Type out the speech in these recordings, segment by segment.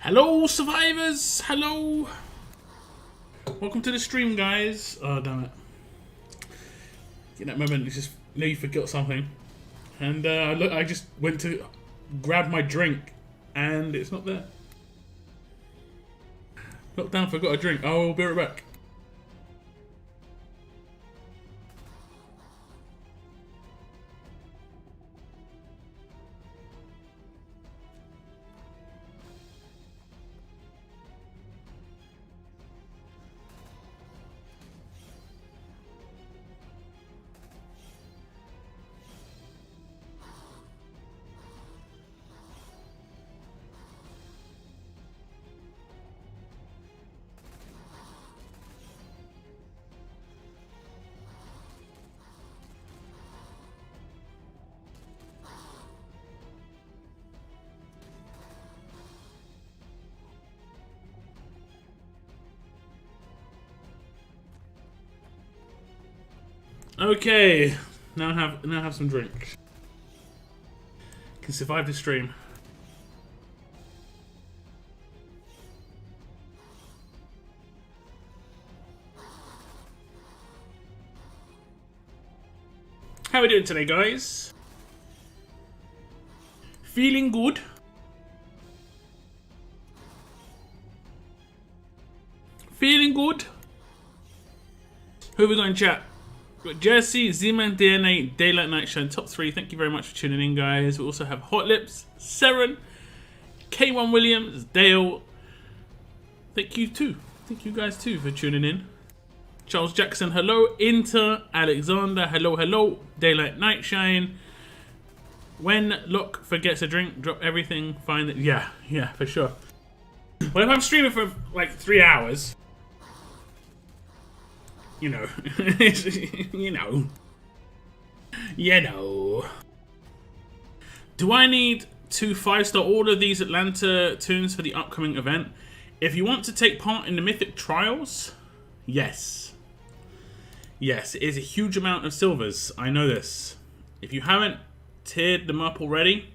Hello, survivors! Hello! Welcome to the stream, guys. Oh, damn it. In that moment, you just know you forgot something. And look, I just went to grab my drink, and it's not there. Lockdown, forgot a drink. I will be right back. Okay, now have some drink. Can survive the stream. How are we doing today, guys? Feeling good? Feeling good? Who have we got in chat? We've got Jesse, Z-Man, DNA, Daylight Night Shine, top 3. Thank you very much for tuning in, guys. We also have Hot Lips, Seren, K1 Williams, Dale. Thank you too. Thank you guys too for tuning in. Charles Jackson, hello. Inter, Alexander, hello, hello. Daylight Night Shine. When Locke forgets a drink, drop everything, find it. Yeah, for sure. Well, if I'm streaming for like 3 hours, you know, you know. Do I need to 5-star all of these Atlanta tunes for the upcoming event? If you want to take part in the Mythic Trials, yes. Yes, it is a huge amount of silvers. I know this. If you haven't tiered them up already,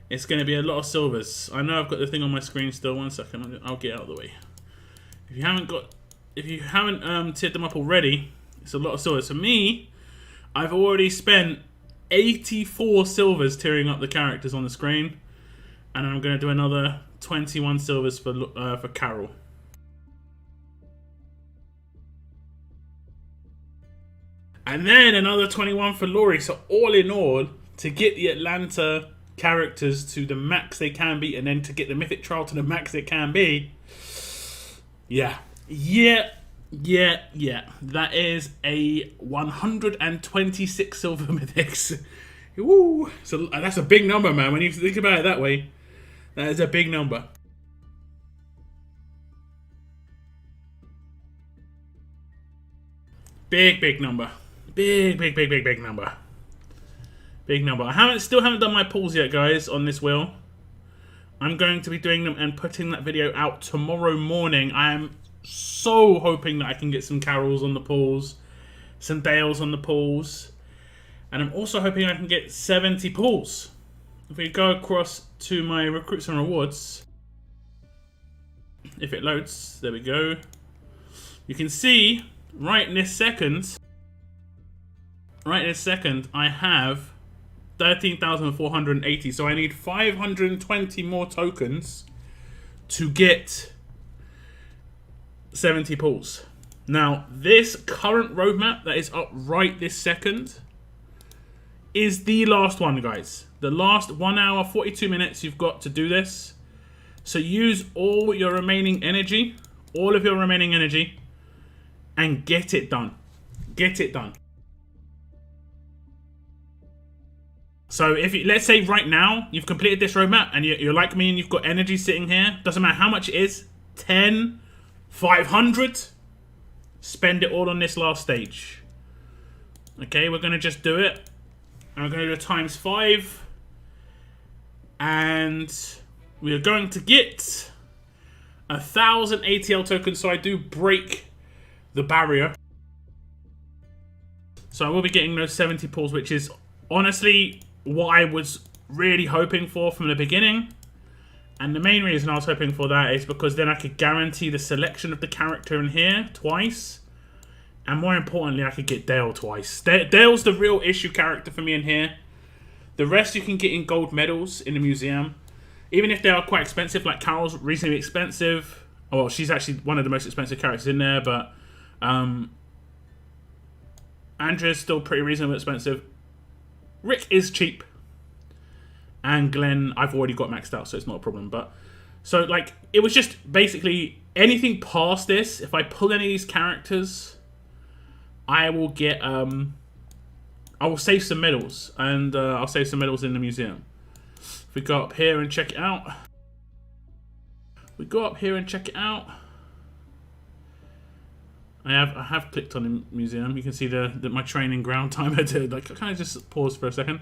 it's going to be a lot of silvers. I know I've got the thing on my screen still. 1 second, I'll get out of the way. If you haven't tiered them up already, it's a lot of silvers. For me, I've already spent 84 silvers tearing up the characters on the screen, and I'm going to do another 21 silvers for Carol. And then another 21 for Laurie. So all in all, to get the Atlanta characters to the max they can be, and then to get the Mythic Trial to the max it can be, yeah. That is a 126 silver mythics. Woo! So that's a big number, man. When you think about it that way, that is a big number. Big number. Big number. Big number. I still haven't done my pulls yet, guys, on this wheel. I'm going to be doing them and putting that video out tomorrow morning. I am so hoping that I can get some Carols on the pulls, some Dales on the pulls, and I'm also hoping I can get 70 pulls. If we go across to my recruits and rewards, if it loads, there we go. You can see right in this second, I have 13,480. So I need 520 more tokens to get 70 pulls. Now, this current roadmap that is up right this second is the last one, guys. The last 1 hour, 42 minutes you've got to do this. So use all your remaining energy, and get it done. Get it done. So if you, let's say right now you've completed this roadmap and you're like me and you've got energy sitting here, doesn't matter how much it is, 10, 500, spend it all on this last stage. Okay, we're going to just do it. And we're going to do it times 5. And we are going to get 1,000 ATL tokens, so I do break the barrier. So I will be getting those 70 pulls, which is honestly what I was really hoping for from the beginning. And the main reason I was hoping for that is because then I could guarantee the selection of the character in here twice. And more importantly, I could get Dale twice. Dale's the real issue character for me in here. The rest you can get in gold medals in the museum. Even if they are quite expensive, like Carol's reasonably expensive. Oh, well, she's actually one of the most expensive characters in there, but Andrea's still pretty reasonably expensive. Rick is cheap. And Glenn, I've already got maxed out, so it's not a problem. But so, like, it was just basically anything past this. If I pull any of these characters, I will get, I will save some medals. And I'll save some medals in the museum. If we go up here and check it out. I have clicked on the museum. You can see my training ground timer. Like, I kind of just pause for a second.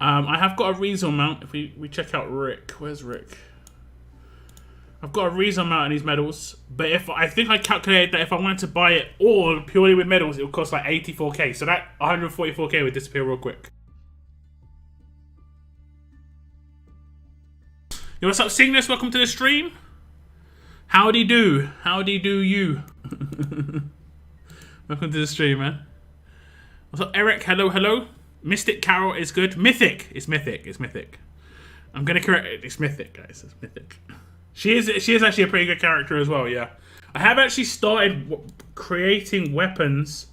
I have got a Rezor mount. If we check out Rick, where's Rick? I've got a Rezor mount in these medals, but if I think I calculated that if I wanted to buy it all purely with medals, it would cost like 84k. So that 144k would disappear real quick. Yo, what's up, Cygnus? Welcome to the stream. Howdy do you? Welcome to the stream, man. What's up, Eric? Hello. Mystic Carol is good. Mythic. It's Mythic. I'm gonna correct it. It's Mythic, guys. It's Mythic. She is actually a pretty good character as well. Yeah, I have actually started creating weapons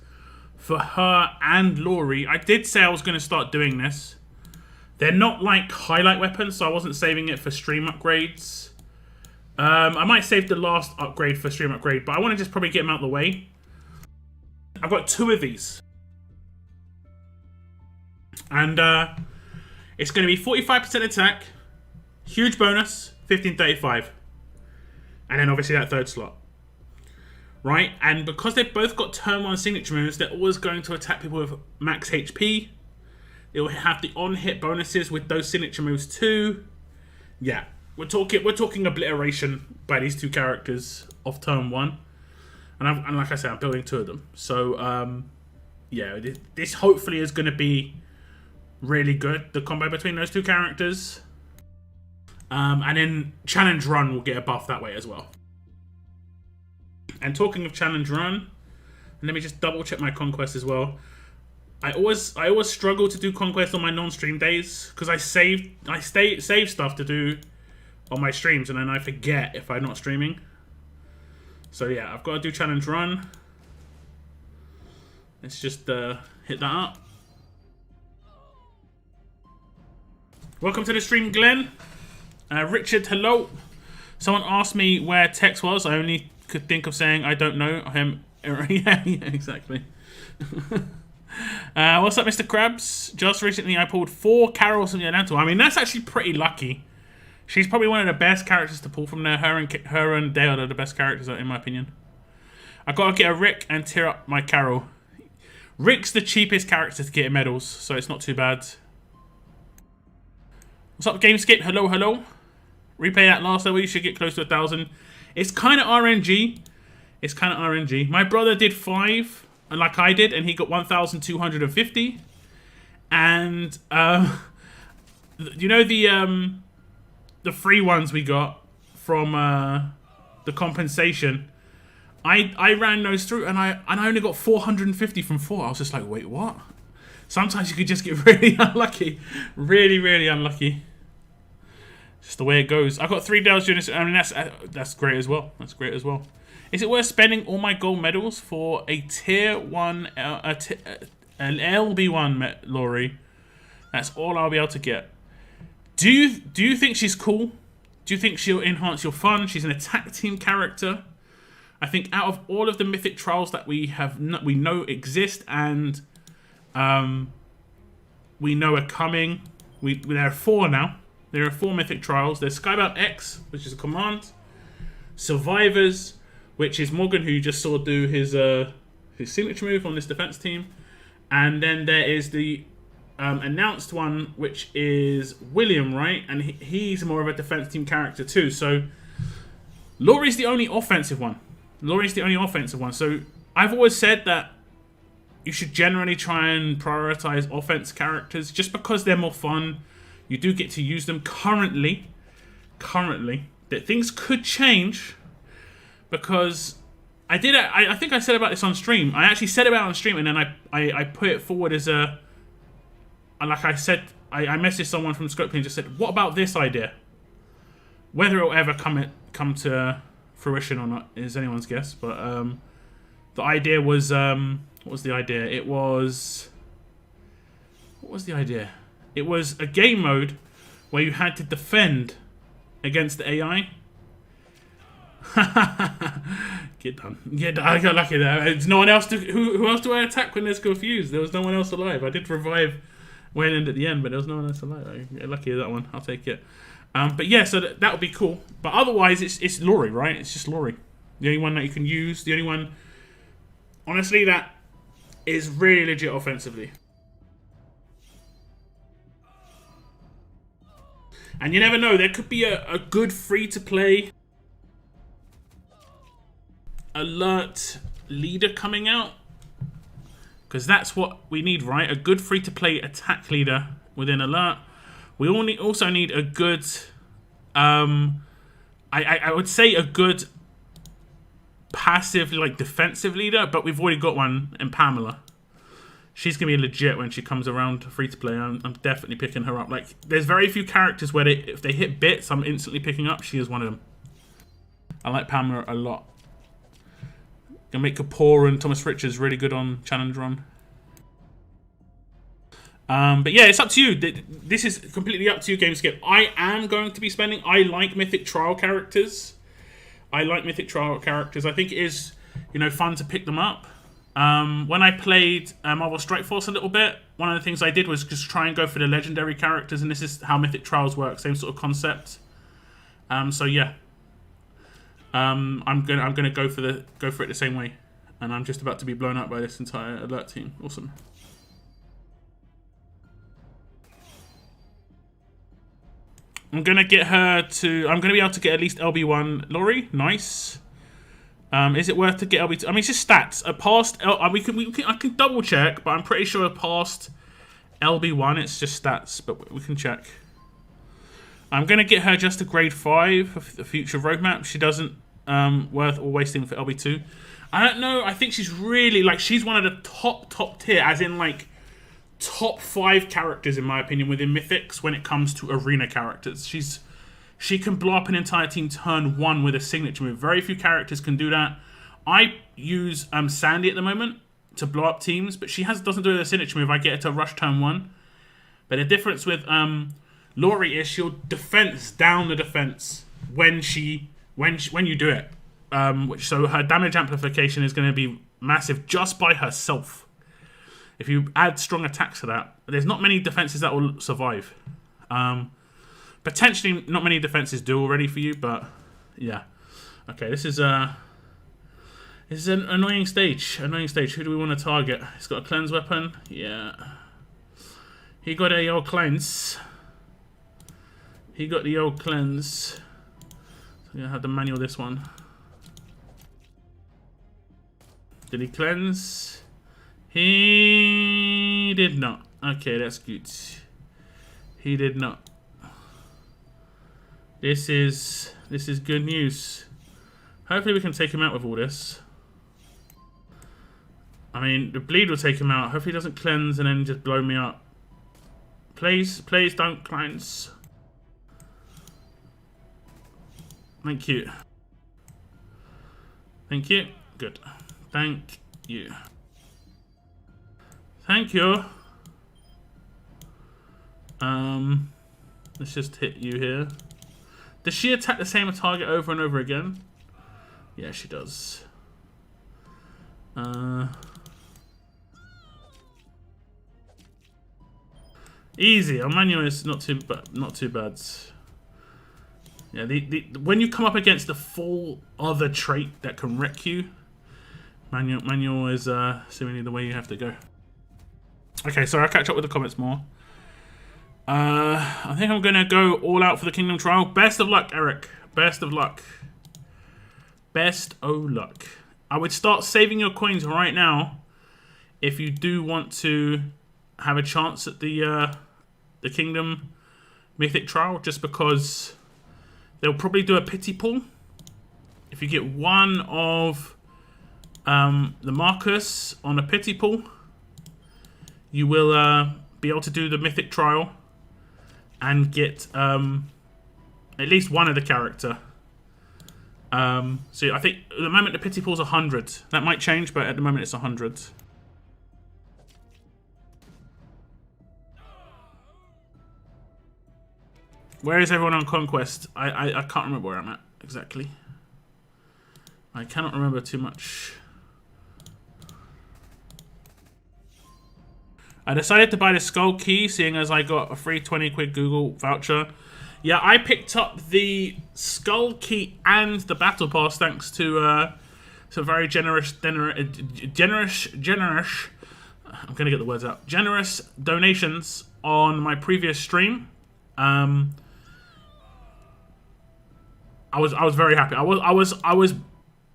for her and Laurie. I did say I was gonna start doing this. They're not like highlight weapons, so I wasn't saving it for stream upgrades. I might save the last upgrade for stream upgrade, but I want to just probably get them out of the way. I've got 2 of these. And it's going to be 45% attack, huge bonus, 1535. And then obviously that 3rd slot. Right? And because they've both got turn 1 signature moves, they're always going to attack people with max HP. They will have the on-hit bonuses with those signature moves too. Yeah. We're talking obliteration by these 2 characters off turn 1. And like I said, I'm building 2 of them. So, yeah, this hopefully is going to be really good, the combo between those 2 characters. And then Challenge Run will get a buff that way as well. And talking of Challenge Run, let me just double check my Conquest as well. I always struggle to do Conquest on my non-stream days because I save stuff to do on my streams and then I forget if I'm not streaming. So yeah, I've got to do Challenge Run. Let's just hit that up. Welcome to the stream, Glenn. Richard, hello. Someone asked me where Tex was. I only could think of saying I don't know him. Yeah, exactly. What's up, Mr. Krabs? Just recently I pulled 4 Carols from the Elemental. I mean, that's actually pretty lucky. She's probably one of the best characters to pull from there. Her and Dale are the best characters, in my opinion. I gotta get a Rick and tear up my Carol. Rick's the cheapest character to get in medals, so it's not too bad. What's up, Gamescape? Hello. Replay that last level. You should get close to 1,000. It's kind of RNG. My brother did 5, like I did, and he got 1,250. And you know the free ones we got from the compensation. I ran those through and I only got 450 from 4. I was just like, wait, what? Sometimes you could just get really unlucky. Really unlucky. Just the way it goes. I got 3 Dales units. I mean, that's great as well. Is it worth spending all my gold medals for a tier 1, an LB1 Laurie? That's all I'll be able to get. Do you think she's cool? Do you think she'll enhance your fun? She's an attack team character. I think out of all of the Mythic Trials that we know exist and we know are coming, there are 4 now. There are 4 Mythic Trials. There's Skybound X, which is a command. Survivors, which is Morgan, who you just saw do his signature move on this defense team. And then there is the announced one, which is William, right? And he's more of a defense team character too. So Laurie's the only offensive one. So I've always said that you should generally try and prioritize offense characters just because they're more fun. You do get to use them. Currently, currently that things could change, because I think I said about this on stream. I actually said about it on stream, and then I put it forward as a, like I said, I messaged someone from Scopely and just said, what about this idea? Whether it'll ever come to fruition or not is anyone's guess. But the idea was, what was the idea? What was the idea? It was a game mode where you had to defend against the AI. Get done. I got lucky there. There's no one else to. Who else do I attack when there's confused? There was no one else alive. I did revive Wayland at the end, but there was no one else alive. I get lucky with that one. I'll take it. But yeah, so that would be cool. But otherwise, it's Laurie, right? It's just Laurie. The only one that you can use. The only one, honestly, that is really legit offensively. And you never know. There could be a good free-to-play alert leader coming out, because that's what we need, right? A good free-to-play attack leader within alert. We also need a good I would say a good passive, like, defensive leader, but we've already got one in Pamela. She's gonna be legit when she comes around free-to-play. I'm definitely picking her up. Like, there's very few characters where if they hit bits, I'm instantly picking up. She is one of them. I like Pamela a lot. Gonna make Kapoor and Thomas Richards really good on Challenge Run. But yeah, it's up to you. This is completely up to you, Gameskip. I am going to be spending. I like Mythic Trial characters. I think it is, fun to pick them up. When I played Marvel Strike Force a little bit, one of the things I did was just try and go for the legendary characters, and this is how Mythic Trials work. Same sort of concept. So yeah. I'm gonna go for it the same way, and I'm just about to be blown up by this entire alert team. Awesome. I'm gonna get her to. I'm gonna be able to get at least LB1 Laurie. Nice. Is it worth to get LB2? I mean, it's just stats. I can double check, but I'm pretty sure past LB1 it's just stats, but we can check. I'm going to get her just to grade 5 for the future roadmap. She doesn't worth or wasting for LB2. I don't know. I think she's really, like, she's one of the top tier, as in, like, top 5 characters, in my opinion, within Mythics when it comes to arena characters. She can blow up an entire team turn 1 with a signature move. Very few characters can do that. I use Sandy at the moment to blow up teams, but she doesn't do a signature move. I get her to rush turn 1. But the difference with Laurie is she'll defense down the defense when you do it. So her damage amplification is going to be massive just by herself. If you add strong attacks to that, there's not many defenses that will survive. Potentially not many defenses do already for you, but yeah. Okay, this is an annoying stage. Who do we want to target? He's got a cleanse weapon. Yeah. He got a old cleanse. He got the old cleanse. So I'm gonna have to manual this one. Did he cleanse? He did not. Okay, that's good. He did not. This is good news. Hopefully we can take him out with all this. I mean, the bleed will take him out. Hopefully he doesn't cleanse and then just blow me up. Please don't cleanse. Thank you. Thank you. Good. Thank you. Thank you. Let's just hit you here. Does she attack the same target over and over again? Yeah, she does. Easy. Our manual is not too bad. Yeah, when you come up against the full other trait that can wreck you, manual is seemingly the way you have to go. Okay, so I'll catch up with the comments more. I think I'm gonna go all out for the Kingdom Trial. Best of luck, Eric. Best of luck. Best o' luck. I would start saving your coins right now if you do want to have a chance at the Kingdom Mythic Trial, just because They'll probably do a pity pool. If you get one of the markers on a pity pool, you will be able to do the Mythic Trial and get at least one of the character. So I think at the moment the pity pool's 100. That might change, but at the moment it's 100. Where is everyone on Conquest? I can't remember where I'm at exactly. I cannot remember too much. I decided to buy the Skull Key, seeing as I got a free 20 quid Google voucher. Yeah, I picked up the Skull Key and the Battle Pass thanks to some very generous, I'm gonna get the words out. Generous donations on my previous stream. I was very happy. I was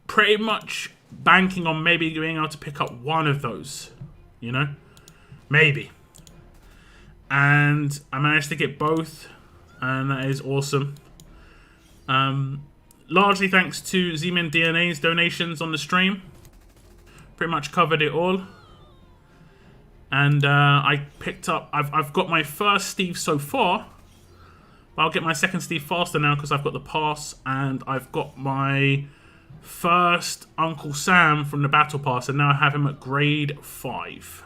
pretty much banking on maybe being able to pick up one of those, you know, maybe. And I managed to get both, and that is awesome. Largely thanks to Z-Man DNA's donations on the stream. Pretty much covered it all. And I picked up, I've got my first Steve so far. But I'll get my second Steve faster now because I've got the pass, and I've got my first Uncle Sam from the Battle Pass, and now I have him at grade 5.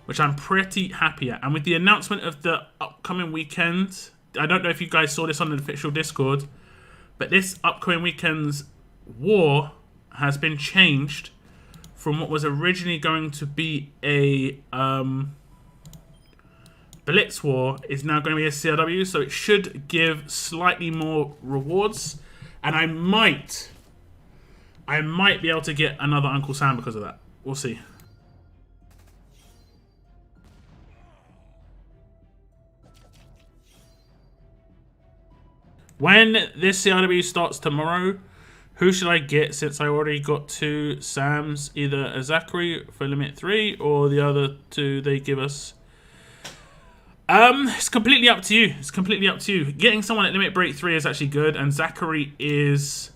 Which I'm pretty happy at. And with the announcement of the upcoming weekend, I don't know if you guys saw this on the official Discord, but this upcoming weekend's war has been changed from what was originally going to be a Blitz War is now going to be a CRW, so it should give slightly more rewards, and I might be able to get another Uncle Sam because of that. We'll see. When this CRW starts tomorrow, who should I get since I already got 2 Sams, either a Zachary for Limit 3 or the other 2 they give us? It's completely up to you. It's completely up to you. Getting someone at Limit Break 3 is actually good, and Zachary is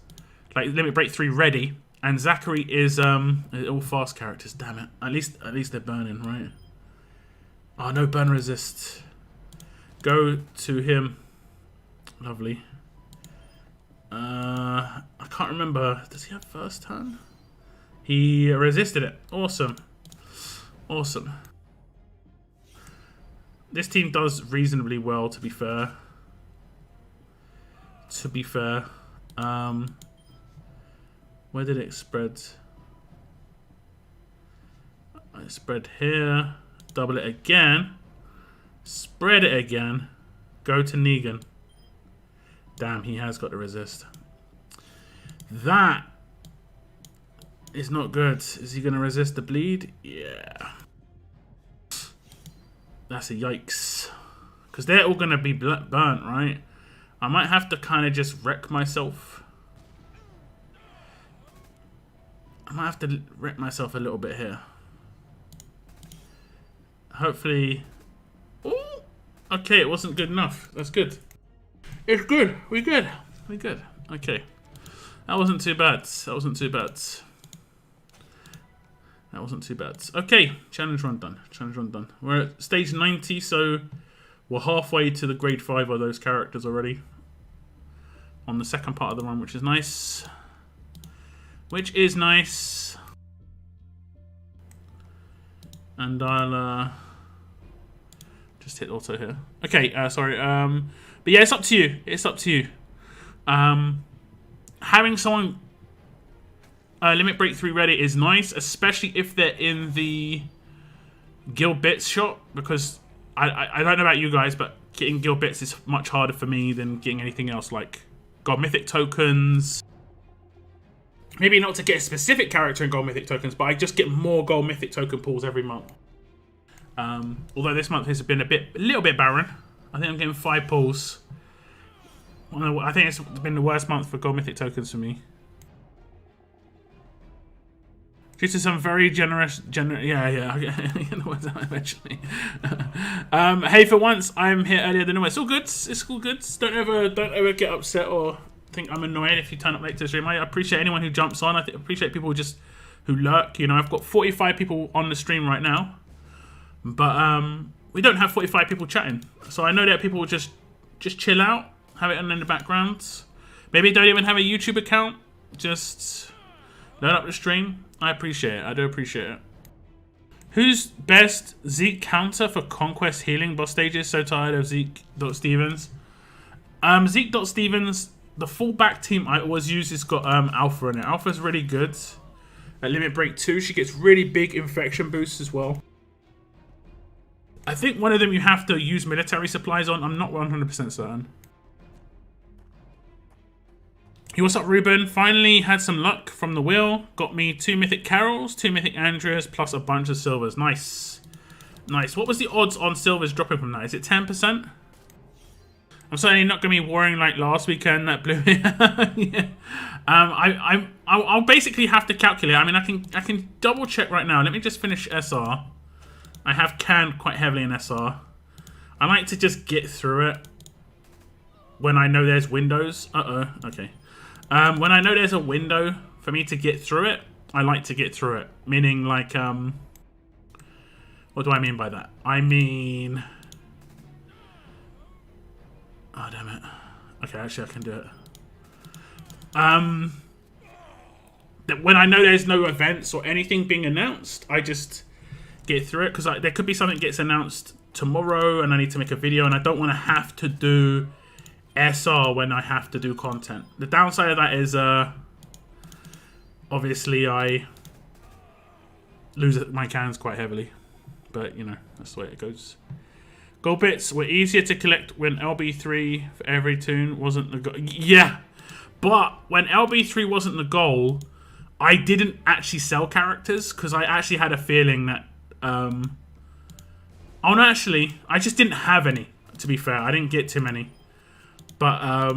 like Limit Break 3 ready, and Zachary is all fast characters. Damn it! At least they're burning, right? Oh no, burn resist. Go to him. Lovely. I can't remember. Does he have first turn? He resisted it. Awesome. Awesome. This team does reasonably well, to be fair. Where did it spread? I spread here. Double it again. Spread it again. Go to Negan. Damn, he has got to resist. That is not good. Is he going to resist the bleed? Yeah. That's a yikes. Because they're all going to be burnt, right? I might have to kind of just wreck myself. I might have to wreck myself a little bit here. Hopefully... Ooh! Okay, it wasn't good enough. That's good. It's good. We're good. We're good. Okay. That wasn't too bad. That wasn't too bad. That wasn't too bad. Okay, challenge run done. Challenge run done. We're at stage 90, so we're halfway to the grade 5 of those characters already. On the second part of the run, which is nice. Which is nice. And I'll just hit auto here. Okay, sorry. But yeah, it's up to you. It's up to you. Having someone Limit Break 3 ready is nice, especially if they're in the Guild Bits shop, because I don't know about you guys, but getting Guild Bits is much harder for me than getting anything else, like Gold Mythic tokens. Maybe not to get a specific character in Gold Mythic tokens, but I just get more Gold Mythic token pulls every month. Although this month has been a little bit barren. I think I'm getting 5 pulls. I think it's been the worst month for Gold Mythic tokens for me. Due to some very generous, yeah, you know what, eventually. Hey, for once, I'm here earlier than normal. It's all good. It's all good. Don't ever get upset or think I'm annoyed if you turn up late to the stream. I appreciate anyone who jumps on. I appreciate people who lurk. You know, I've got 45 people on the stream right now, but we don't have 45 people chatting. So I know that people will just chill out, have it on in the background. Maybe don't even have a YouTube account. Just load up the stream. I appreciate it. I do appreciate it. Who's best Zeke counter for Conquest healing boss stages? So tired of Zeke.Stevens. Zeke.Stevens, the fullback team I always use has got Alpha in it. Alpha's really good. At Limit Break 2, she gets really big infection boosts as well. I think one of them you have to use military supplies on. I'm not 100% certain. Hey, what's up, Ruben? Finally had some luck from the wheel. Got me 2 Mythic Carols, 2 Mythic Andreas, plus a bunch of silvers. Nice. Nice. What was the odds on silvers dropping from that? Is it 10%? I'm certainly not going to be worrying like last weekend that blew me. Yeah. I'll basically have to calculate. I mean, I can double check right now. Let me just finish SR. I have canned quite heavily in SR. I like to just get through it when I know there's windows. Okay. When I know there's a window for me to get through it, I like to get through it. Meaning, like, what do I mean by that? I mean... Oh, damn it. Okay, actually, I can do it. When I know there's no events or anything being announced, I just get through it. Because there could be something that gets announced tomorrow and I need to make a video, and I don't want to have to do SR when I have to do content. The downside of that is obviously I lose my cans quite heavily, but you know, that's the way it goes. Gold bits were easier to collect when LB3 for every tune wasn't the goal. Yeah, but when LB3 wasn't the goal, I didn't actually sell characters because I actually had a feeling that oh no, actually I just didn't have any, to be fair. I didn't get too many. But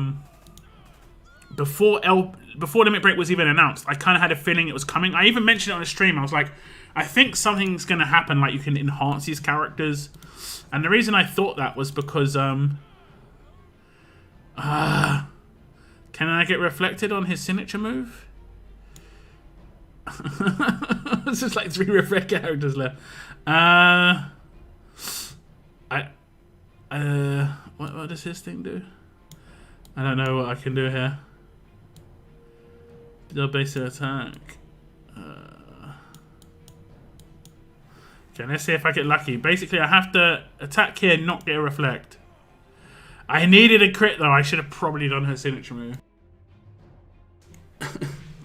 before Limit Break was even announced, I kind of had a feeling it was coming. I even mentioned it on the stream. I was like, I think something's going to happen, like you can enhance these characters. And the reason I thought that was because can I get reflected on his signature move? It's just like 3 reflect characters left. What does his thing do? I don't know what I can do here. Your basic attack. Okay, let's see if I get lucky. Basically, I have to attack here, not get a reflect. I needed a crit, though. I should have probably done her signature move.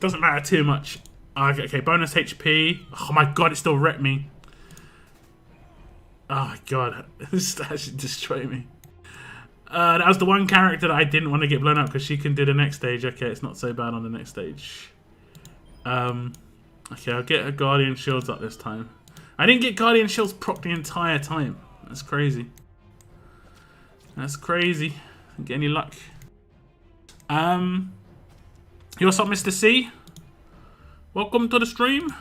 Doesn't matter too much. Okay, bonus HP. Oh my god, it still wrecked me. Oh my god. This actually destroyed me. That was the one character that I didn't want to get blown up because she can do the next stage. Okay, it's not so bad on the next stage. Okay, I'll get a Guardian Shields up this time. I didn't get Guardian Shields proc the entire time. That's crazy. That's crazy. Didn't get any luck. What's up, Mr. C? Welcome to the stream.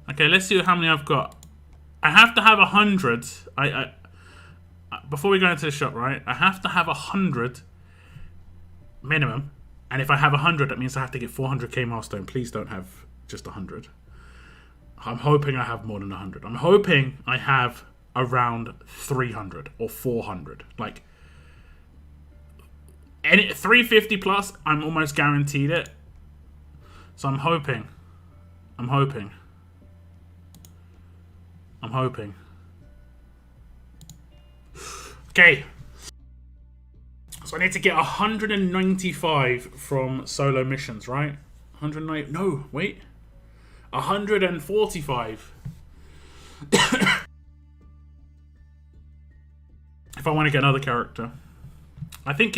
Okay, let's see how many I've got. I have to have 100. Before we go into the shop, right? I have to have 100 minimum. And if I have 100, that means I have to get 400k milestone. Please don't have just 100. I'm hoping I have more than 100. I'm hoping I have around 300 or 400. Like, 350 plus, I'm almost guaranteed it. So I'm hoping. Okay. So I need to get 195 from solo missions, right? 190. No, wait. 145. If I want to get another character. I think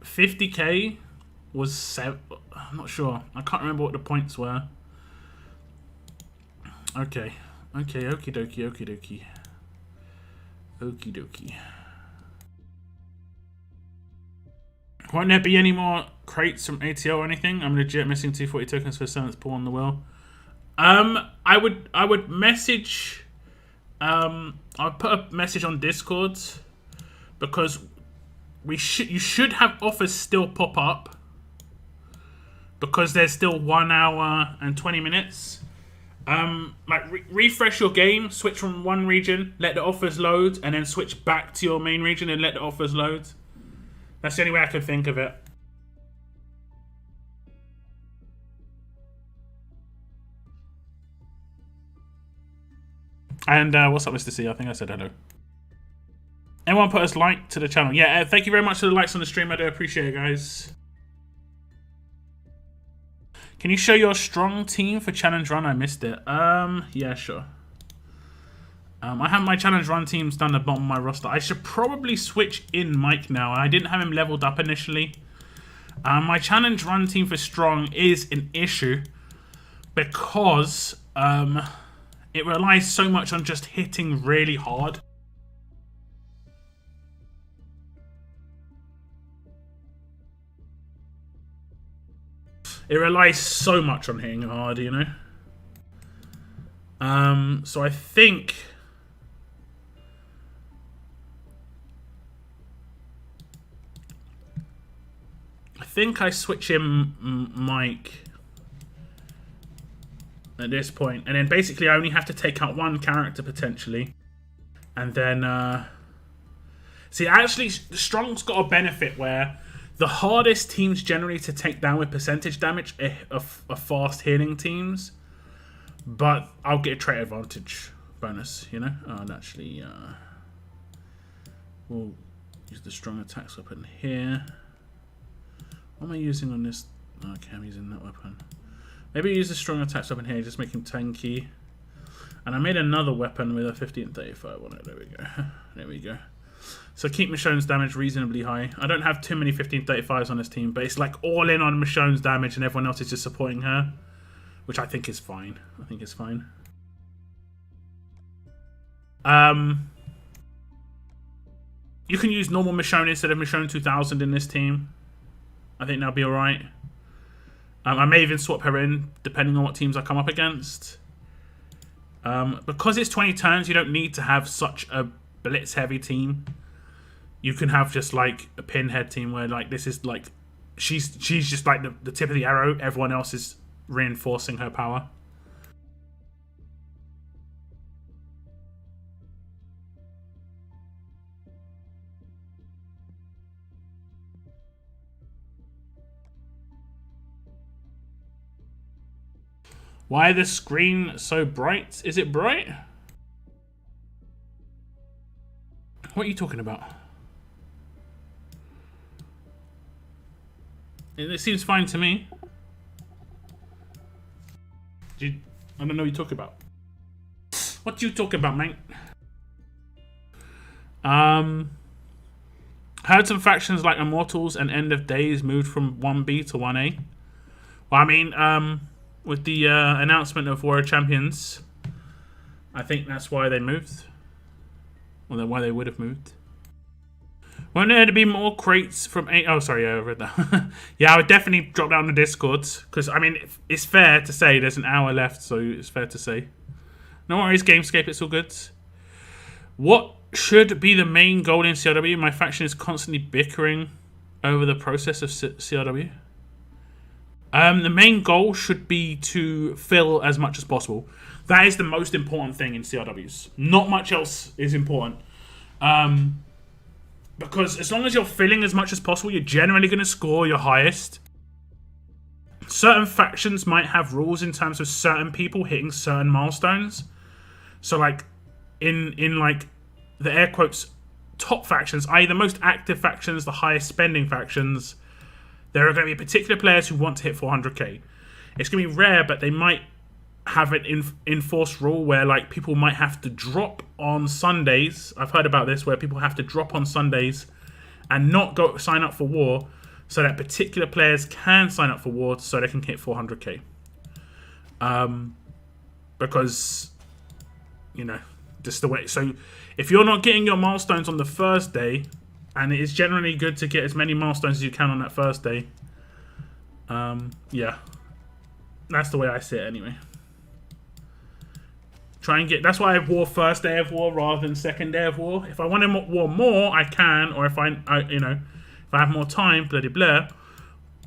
50k was 7. I'm not sure. I can't remember what the points were. Okay. Okay, okie dokie, okie dokie. Okie dokie. Won't there be any more crates from ATL or anything. I'm legit missing 240 tokens for 7th pull on the wheel. I would message. I'll put a message on Discord because you should have offers still pop up because there's still 1 hour and 20 minutes. Refresh your game, switch from one region, let the offers load, and then switch back to your main region and let the offers load. That's the only way I can think of it. And what's up, Mr. C? I think I said hello. Anyone put us like to the channel? Yeah, thank you very much for the likes on the stream. I do appreciate it, guys. Can you show your strong team for challenge run? I missed it. Yeah, sure. I have my challenge run teams down the bottom of my roster. I should probably switch in Mike now. I didn't have him leveled up initially. My challenge run team for strong is an issue because it relies so much on just hitting really hard. It relies so much on hitting hard, you know? So I think I switch in Mike at this point, and then basically I only have to take out one character potentially, and then see, actually Strong's got a benefit where the hardest teams generally to take down with percentage damage are fast healing teams, but I'll get a trait advantage bonus, you know? I'll actually we'll use the strong attacks weapon here. What am I using on this? Okay, I'm using that weapon. Maybe use the strong attacks weapon here, just make him tanky. And I made another weapon with a 1535 on it. There we go. There we go. So keep Michonne's damage reasonably high. I don't have too many 1535s on this team, but it's like all in on Michonne's damage and everyone else is just supporting her, which I think is fine. I think it's fine. You can use normal Michonne instead of Michonne 2000 in this team. I think that'll be alright. I may even swap her in, depending on what teams I come up against. Because it's 20 turns, you don't need to have such a blitz-heavy team. You can have just, like, a pinhead team where, like, this is, like... She's just, like, the tip of the arrow. Everyone else is reinforcing her power. Why is the screen so bright? Is it bright? What are you talking about? It seems fine to me. I don't know what you're talking about. What you talking about, mate? Heard some factions like Immortals and End of Days moved from 1B to 1A. Well, I mean, with the announcement of Warrior Champions, I think that's why they moved. Or why they would have moved. Won't there be more crates from 8? Oh, sorry, yeah, I read that. Yeah, I would definitely drop down the Discord. Because, I mean, it's fair to say there's an hour left, so it's fair to say. No worries, Gamescape, it's all good. What should be the main goal in CRW? My faction is constantly bickering over the process of CRW. The main goal should be to fill as much as possible. That is the most important thing in CRWs. Not much else is important. Because as long as you're filling as much as possible, you're generally going to score your highest. Certain factions might have rules in terms of certain people hitting certain milestones. So, like, in like, the air quotes, top factions, i.e. the most active factions, the highest spending factions, there are going to be particular players who want to hit 400k. It's going to be rare, but they might have an enforced rule where, like, people might have to drop on Sundays. I've heard about this, where people have to drop on Sundays and not go sign up for war, so that particular players can sign up for war so they can hit 400k. Because, you know, just the way. So if you're not getting your milestones on the first day, and it is generally good to get as many milestones as you can on that first day, Yeah. That's the way I see it anyway. Try and get... That's why I wore first day of war rather than second day of war. If I want to war more, I can. Or if I you know, if I have more time, blah, blah, blah.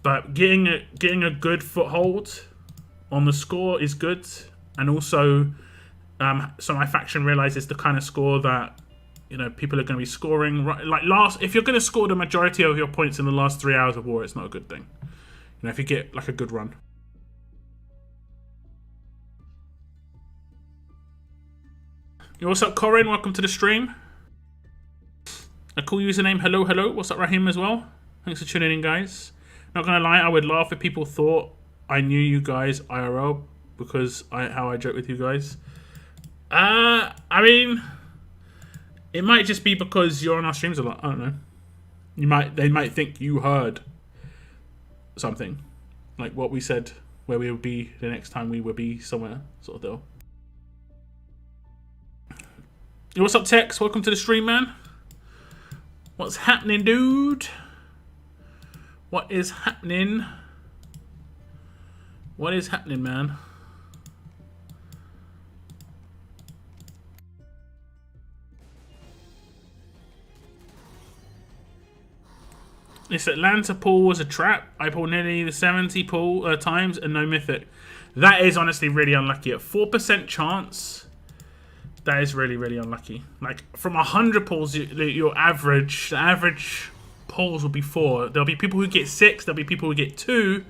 But getting a good foothold on the score is good. And also, so my faction realizes the kind of score that, you know, people are going to be scoring. Like if you're going to score the majority of your points in the last 3 hours of war, it's not a good thing. You know, if you get like a good run. What's up, Corin? Welcome to the stream. A cool username. Hello, hello. What's up, Raheem, as well? Thanks for tuning in, guys. Not gonna lie, I would laugh if people thought I knew you guys IRL because how I joke with you guys. I mean, it might just be because you're on our streams a lot. I don't know. They might think you heard something, like what we said, where we would be the next time we would be somewhere, sort of deal. Yo, what's up, Tex? Welcome to the stream, man. What's happening, dude? What is happening? What is happening, man? This Atlanta pool was a trap. I pulled nearly the 70 pool times and no mythic. That is honestly really unlucky. At 4% chance, that is really, really unlucky. Like, from 100 pulls, the average pulls will be 4. There'll be people who get 6, there'll be people who get 2,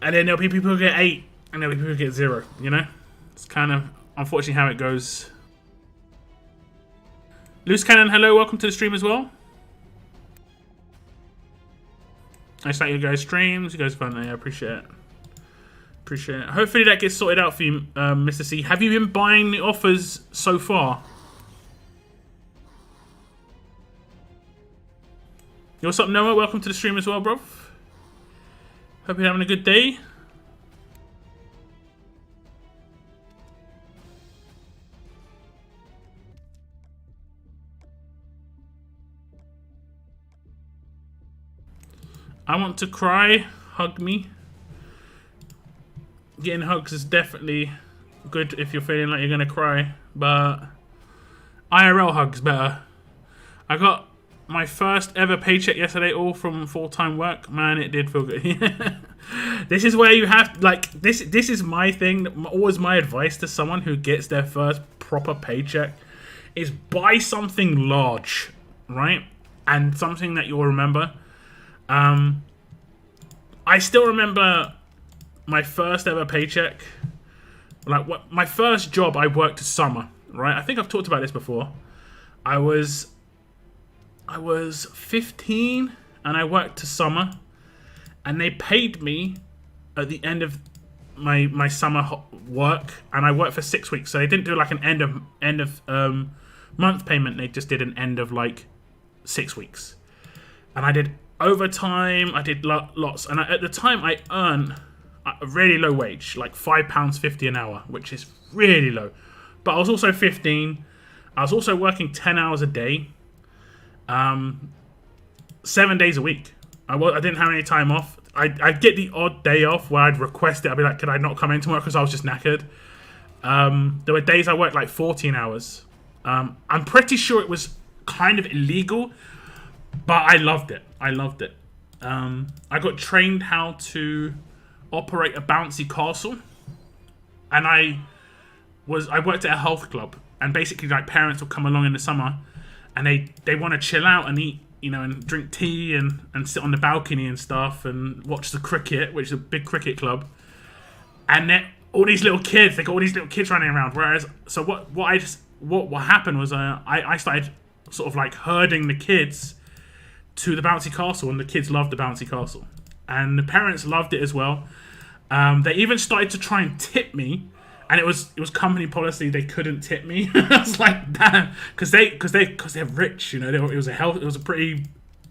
and then there'll be people who get 8, and there'll be people who get 0, you know? It's kind of, unfortunately, how it goes. Loose Cannon, hello, welcome to the stream as well. I start your guys' streams, you guys are fun, I appreciate it. Appreciate it. Hopefully that gets sorted out for you, Mr. C. Have you been buying the offers so far? Yo, what's up, Noah? Welcome to the stream as well, bro. Hope you're having a good day. I want to cry. Hug me. Getting hugs is definitely good if you're feeling like you're gonna cry, but IRL hugs better. I got my first ever paycheck yesterday, all from full-time work. Man, it did feel good. This is where you have, like, this is my thing. Always my advice to someone who gets their first proper paycheck is buy something large, right? And something that you'll remember. I still remember my first ever paycheck. Like, my first job, I worked summer, right? I think I've talked about this before. I was 15 and I worked to summer, and they paid me at the end of my summer work, and I worked for 6 weeks. So they didn't do like an end of month payment. They just did an end of like 6 weeks, and I did overtime. I did lots, and at the time I earned a really low wage, like £5.50 an hour, which is really low. But I was also 15. I was also working 10 hours a day, 7 days a week. I didn't have any time off. I'd get the odd day off where I'd request it. I'd be like, could I not come in tomorrow because I was just knackered? There were days I worked like 14 hours. I'm pretty sure it was kind of illegal, but I loved it. I loved it. I got trained how to operate a bouncy castle, and I worked at a health club, and basically like parents would come along in the summer and they want to chill out and eat, you know, and drink tea and sit on the balcony and stuff and watch the cricket, which is a big cricket club. And then all these little kids, they got all these little kids running around. Whereas, so what happened was I started sort of like herding the kids to the bouncy castle, and the kids loved the bouncy castle, and the parents loved it as well. They even started to try and tip me, and it was company policy. They couldn't tip me. I was like, damn, because they're rich, you know. It was a pretty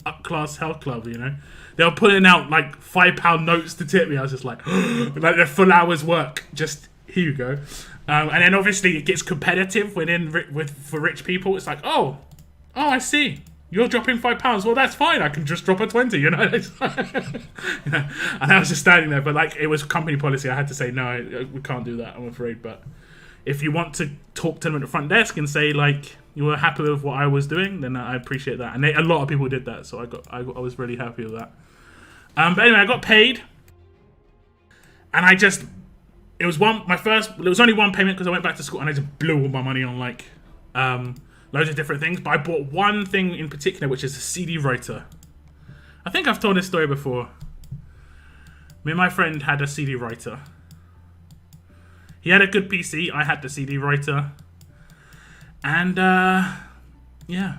up class health club, you know. They were pulling out like £5 notes to tip me. I was just like, like their full hours work. Just here you go. And then obviously it gets competitive for rich people. It's like, oh, I see. You're dropping £5. Well, that's fine. I can just drop a 20. You know. You know? And I was just standing there, but like it was company policy. I had to say no. We can't do that. I'm afraid. But if you want to talk to them at the front desk and say like you were happy with what I was doing, then I appreciate that. And a lot of people did that, so I was really happy with that. But anyway, I got paid, and it was only one payment because I went back to school and I just blew all my money on like loads of different things. But I bought one thing in particular, which is a CD writer. I think I've told this story before. Me and my friend had a CD writer. He had a good PC. I had the CD writer. And yeah,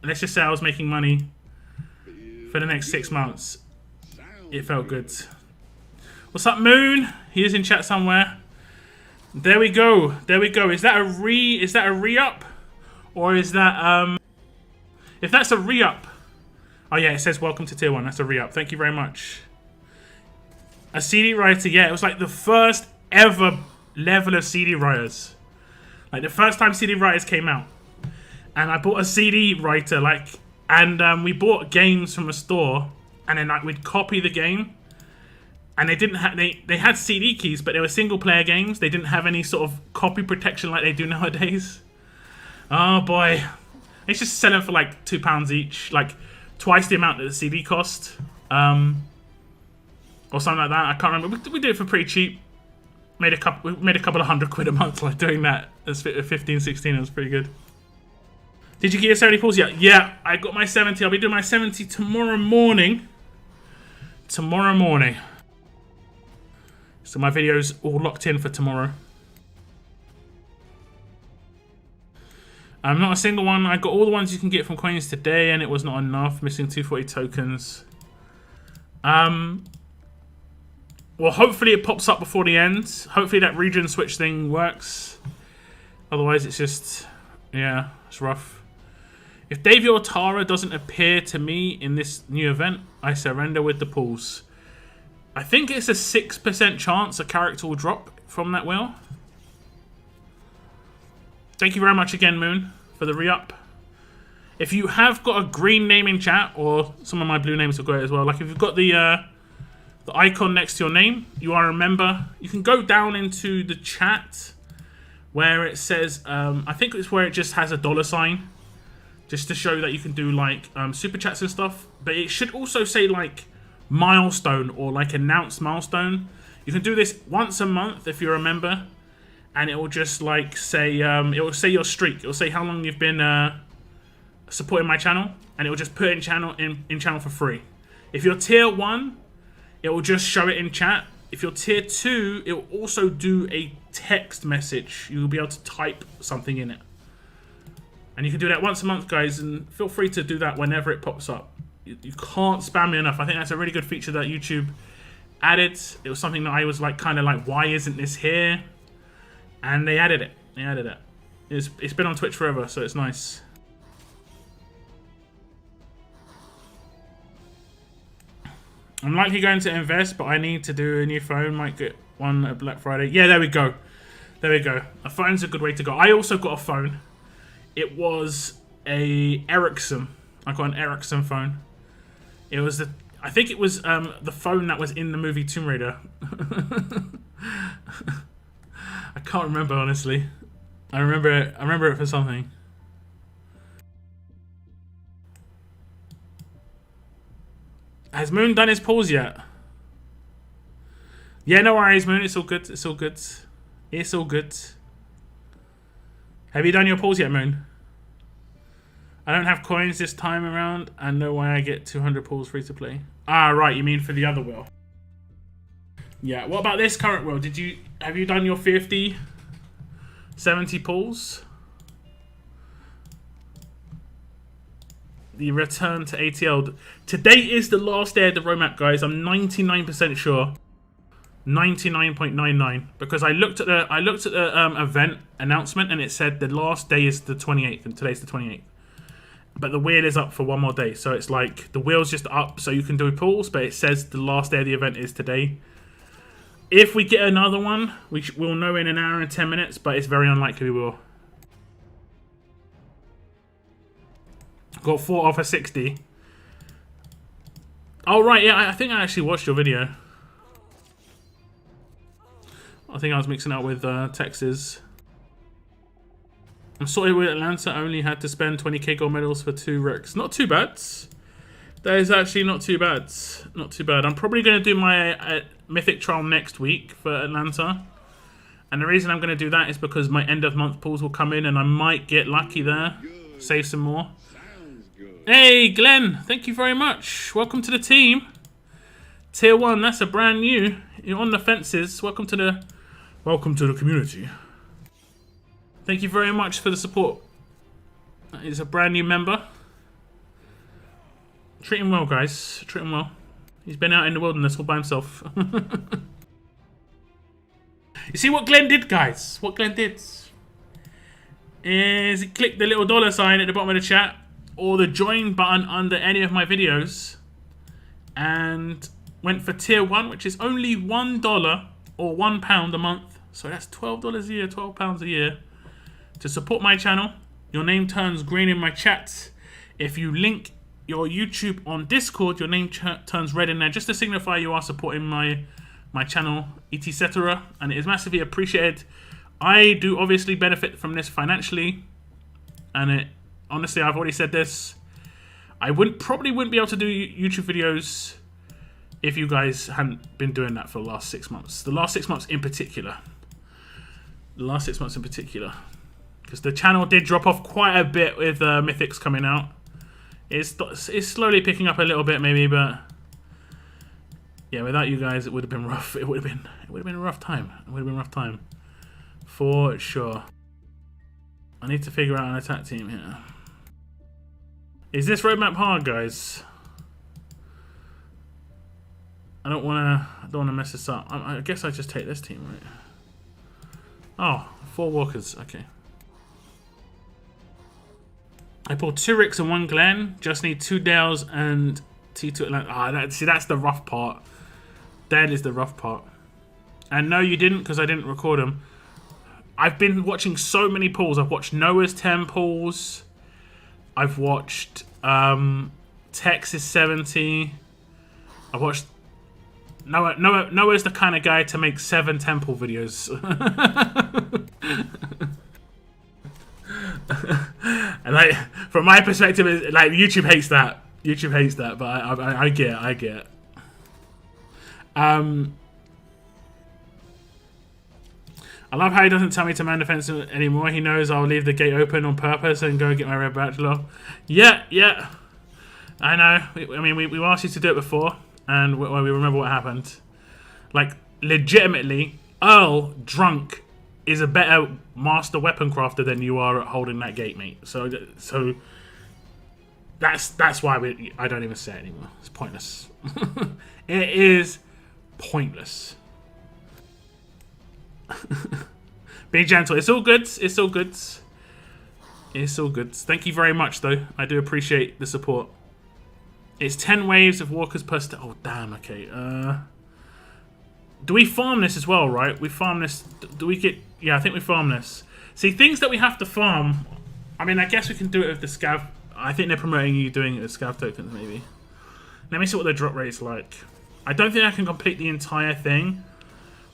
let's just say I was making money for the next 6 months. It felt good. What's up, Moon? He is in chat somewhere. There we go. There we go. Is that a re-up? Or is that if that's a re-up. Oh yeah, it says welcome to tier 1. That's a re-up. Thank you very much. A CD writer, yeah, it was like the first ever level of CD writers. Like the first time CD writers came out. And I bought a CD writer, like, and we bought games from a store, and then like we'd copy the game. And they didn't have they had CD keys, but they were single player games. They didn't have any sort of copy protection like they do nowadays. Oh boy. It's just selling for like £2 each, like twice the amount that the CD cost. Or something like that. I can't remember. We did it for pretty cheap. We made a couple of £100 a month like doing that. As 15, 16, it was pretty good. Did you get your 70 pulls yet? Yeah, I got my 70. I'll be doing my 70 tomorrow morning. Tomorrow morning. So my video's all locked in for tomorrow. Not a single one. I got all the ones you can get from coins today, and it was not enough. Missing 240 tokens. Well, hopefully it pops up before the end. Hopefully that region switch thing works. Otherwise, it's just, yeah, it's rough. If Davey or Tara doesn't appear to me in this new event, I surrender with the pulls. I think it's a 6% chance a character will drop from that wheel. Thank you very much again, Moon, for the re-up. If you have got a green name in chat, or some of my blue names will go as well. Like if you've got the icon next to your name, you are a member. You can go down into the chat where it says, I think it's where it just has a $sign. Just to show that you can do like super chats and stuff. But it should also say like milestone or like announced milestone. You can do this once a month if you're a member, and it will just like say it will say your streak. It will say how long you've been supporting my channel, and it will just put it in channel for free. If you're tier 1, it will just show it in chat. If you're tier 2, it will also do a text message. You'll be able to type something in it. And you can do that once a month, guys, and feel free to do that whenever it pops up. You can't spam me enough. I think that's a really good feature that YouTube added. It was something that I was like, kind of like, why isn't this here? And they added it. They added it. It's been on Twitch forever, so it's nice. I'm likely going to invest, but I need to do a new phone. Might get one at Black Friday. Yeah, there we go. There we go. A phone's a good way to go. I also got a phone. It was a Ericsson. I got an Ericsson phone. It was I think it was the phone that was in the movie Tomb Raider. I can't remember, honestly. I remember it for something. Has Moon done his pulls yet? Yeah, no worries, Moon. It's all good. It's all good. It's all good. Have you done your pulls yet, Moon? I don't have coins this time around, and no way I get 200 pulls free to play. Ah, right. You mean for the other wheel? Yeah. What about this current wheel? Have you done your 50, 70 pulls? The return to ATL. Today is the last day of the roadmap, guys. I'm 99% sure. 99.99, because I looked at the event announcement, and it said the last day is the 28th, and today's the 28th. But the wheel is up for one more day, so it's like the wheel's just up so you can do pulls, but it says the last day of the event is today. If we get another one, we'll know in an hour and 10 minutes, but it's very unlikely we will. Got 4 off of 60. Oh, right, yeah, I think I actually watched your video. I think I was mixing up with Texas. I'm sorry with Atlanta, only had to spend 20k gold medals for 2 wrecks. Not too bad. That is actually not too bad. Not too bad. I'm probably going to do my Mythic Trial next week for Atlanta. And the reason I'm going to do that is because my end of month pulls will come in and I might get lucky there. Save some more. Hey, Glenn. Thank you very much. Welcome to the team. Tier 1, that's a brand new. You're on the fences. Welcome to the community. Thank you very much for the support. He's a brand new member. Treat him well, guys. Treat him well. He's been out in the wilderness all by himself. You see what Glenn did, guys? What Glenn did is he clicked the little dollar sign at the bottom of the chat or the join button under any of my videos and went for tier 1, which is only $1 or £1 a month. So that's $12 a year, £12 a year to support my channel. Your name turns green in my chat. If you link your YouTube on Discord, your name turns red in there just to signify you are supporting my channel, etc. And it is massively appreciated. I do obviously benefit from this financially, and honestly, I've already said this. I probably wouldn't be able to do YouTube videos if you guys hadn't been doing that for the last 6 months. The last 6 months in particular. Because the channel did drop off quite a bit with Mythics coming out. It's slowly picking up a little bit maybe, but yeah, without you guys, it would have been rough. It would have been a rough time. It would have been a rough time, for sure. I need to figure out an attack team here. Is this roadmap hard, guys? I don't wanna mess this up. I guess I just take this team, right? Oh, 4 walkers. Okay. I pulled 2 Ricks and 1 Glen. Just need 2 Dales and T2 Atlanta. See, that's the rough part. That is the rough part. And no, you didn't, because I didn't record them. I've been watching so many pulls. I've watched Noah's 10 pulls. I've watched Texas 70. I've watched Noah's the kind of guy to make 7 temple videos. And like, from my perspective, like, YouTube hates that. YouTube hates that, but I get it. I love how he doesn't tell me to man defense anymore. He knows I'll leave the gate open on purpose and go get my red bachelor. Yeah. I know. I mean, we asked you to do it before, and we remember what happened. Like, legitimately, Earl drunk is a better master weapon crafter than you are at holding that gate, mate. So that's why I don't even say it anymore. It's pointless. It is pointless. Be gentle. It's all good. It's all good. It's all good. Thank you very much, though. I do appreciate the support. It's 10 waves of walkers per oh, damn. Okay. Do we farm this as well, right? We farm this. Do we get... Yeah, I think we farm this. See, things that we have to farm... I mean, I guess we can do it with the scav. I think they're promoting you doing it with scav tokens, maybe. Let me see what the drop rate's like. I don't think I can complete the entire thing,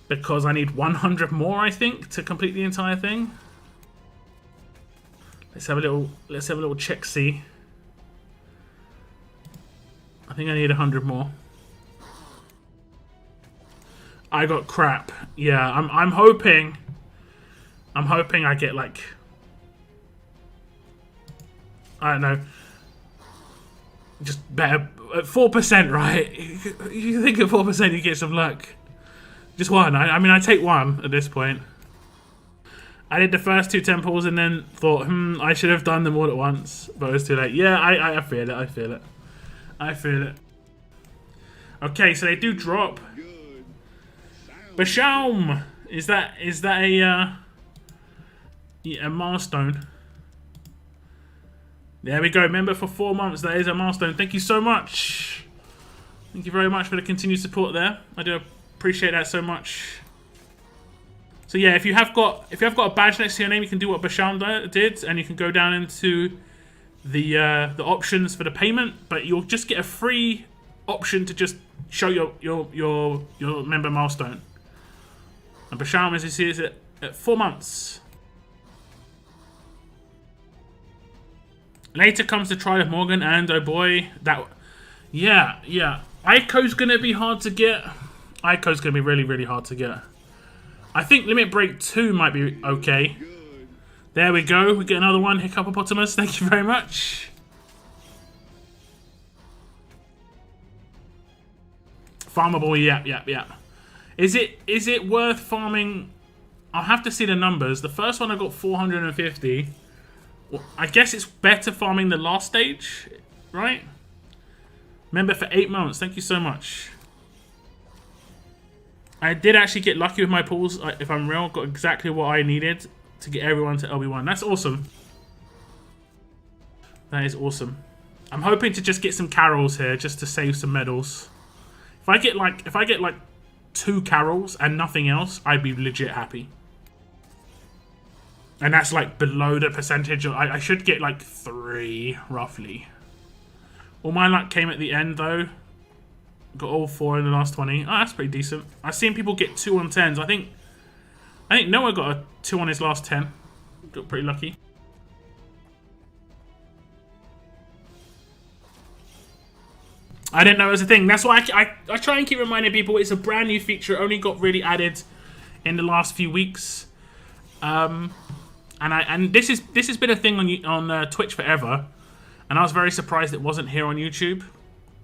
because I need 100 more, I think, to complete the entire thing. Let's have a little check see. I think I need 100 more. I got crap. Yeah, I'm hoping I get, like, I don't know, just better at 4%, right? You think at 4% you get some luck. Just one. I mean, I take one at this point. I did the first 2 temples and then thought, I should have done them all at once, but it was too late. Yeah, I feel it. I feel it. I feel it. Okay, so they do drop. Bashaum! Is that a milestone? There we go. Member for 4 months. That is a milestone. Thank you so much. Thank you very much for the continued support there. I do appreciate that so much. So yeah, if you have got a badge next to your name, you can do what Bashaum did, and you can go down into the options for the payment, but you'll just get a free option to just show your member milestone. And Basham, as you see, is at 4 months. Later comes the trial of Morgan, and oh boy, that... Yeah. Aiko's going to be hard to get. Aiko's going to be really, really hard to get. I think Limit Break 2 might be okay. There we go. We get another one. Hiccupopotamus, thank you very much. Farmable, yeah. Is it worth farming? I'll have to see the numbers. The first one I got 450. Well, I guess it's better farming the last stage, right? Member for 8 months. Thank you so much. I did actually get lucky with my pulls. If I'm real, got exactly what I needed to get everyone to LB1. That's awesome. That is awesome. I'm hoping to just get some carols here, just to save some medals. If I get like 2 carols and nothing else, I'd be legit happy. And that's like below the percentage. I should get like 3 roughly. All my luck came at the end though. Got all 4 in the last 20. Oh, that's pretty decent. I've seen people get 2 on 10s. I think Noah got a 2 on his last 10. Got pretty lucky. I didn't know it was a thing. That's why I try and keep reminding people it's a brand new feature. It only got really added in the last few weeks. And this has been a thing on Twitch forever. And I was very surprised it wasn't here on YouTube.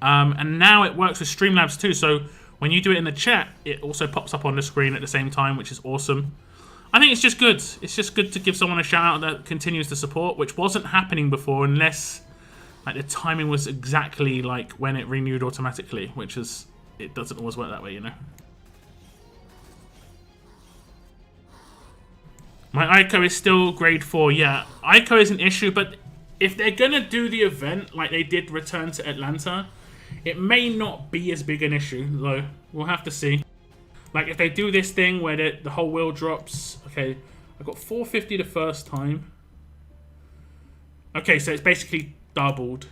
And now it works with Streamlabs too. So when you do it in the chat, it also pops up on the screen at the same time, which is awesome. I think it's just good. It's just good to give someone a shout out that continues to support, which wasn't happening before unless like the timing was exactly like when it renewed automatically, which is, it doesn't always work that way, you know. My Ico is still grade 4. Yeah, Ico is an issue, but if they're gonna do the event like they did Return to Atlanta, it may not be as big an issue, though. We'll have to see. Like, if they do this thing where the whole wheel drops... Okay, I got 450 the first time. Okay, so it's basically doubled.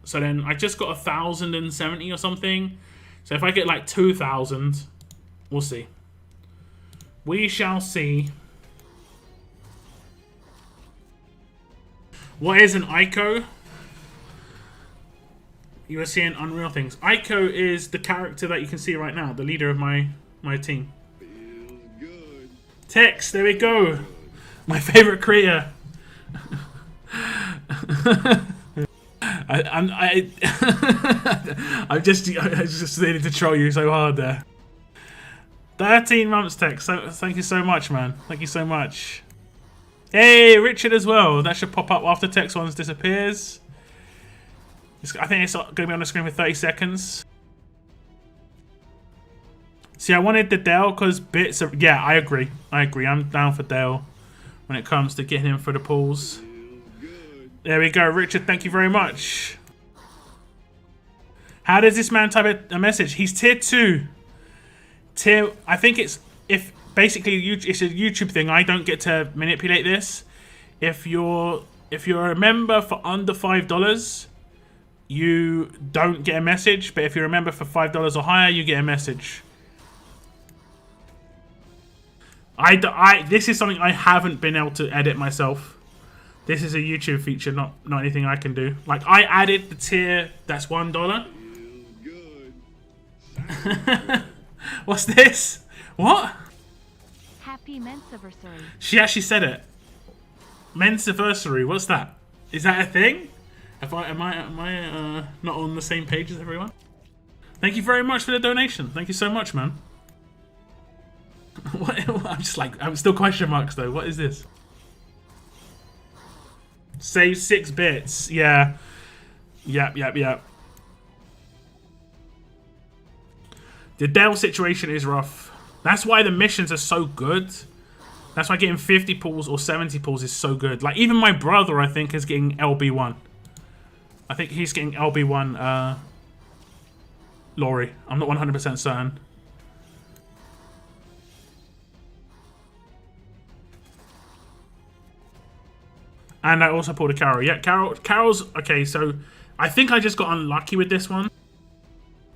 So then I just got 1,070 or something. So if I get like 2,000, we'll see. We shall see. What is an Ico? You are seeing unreal things. Ico is the character that you can see right now, the leader of my team. Feels good. Tex, there we go. My favorite creator. I just needed to troll you so hard there. 13 months, Tex. So thank you so much, man. Thank you so much. Hey, Richard as well. That should pop up after Tex once disappears. I think it's going to be on the screen for 30 seconds. See, I wanted the Dale because bits of... Yeah, I agree. I'm down for Dale when it comes to getting him for the pools. There we go. Richard, thank you very much. How does this man type a message? He's tier 2. I think it's... Basically, it's a YouTube thing. I don't get to manipulate this. If you're a member for under $5, you don't get a message. But if you're a member for $5 or higher, you get a message. This is something I haven't been able to edit myself. This is a YouTube feature, not anything I can do. Like, I added the tier that's $1. What's this? What? Happy Mensiversary. She actually said it. Mensiversary. What's that? Is that a thing? Am I not on the same page as everyone? Thank you very much for the donation. Thank you so much, man. I'm still question marks though. What is this? Save 6 bits. Yeah. Yep. The Dell situation is rough. That's why the missions are so good. That's why getting 50 pulls or 70 pulls is so good. Like, even my brother, I think, is getting LB1. I think he's getting LB1 Lori. I'm not 100% certain. And I also pulled a Carol. Yeah, Carol's... Okay, so I think I just got unlucky with this one.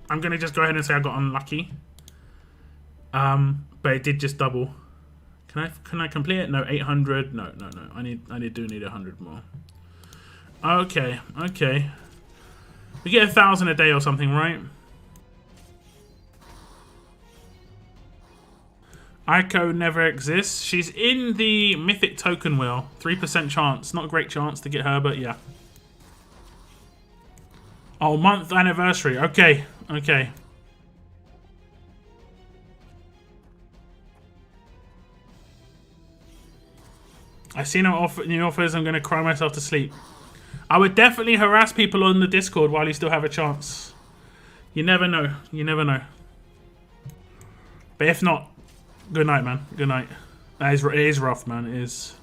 I'm going to just go ahead and say I got unlucky. But it did just double. Can I complete it? No, 800. No. I do need 100 more. Okay. We get 1,000 a day or something, right? Aiko never exists. She's in the Mythic Token Wheel. 3% chance. Not a great chance to get her, but yeah. Oh, month anniversary. Okay. I see no new offers. I'm going to cry myself to sleep. I would definitely harass people on the Discord while you still have a chance. You never know. But if not, good night, man. Good night. It is rough, man. It is.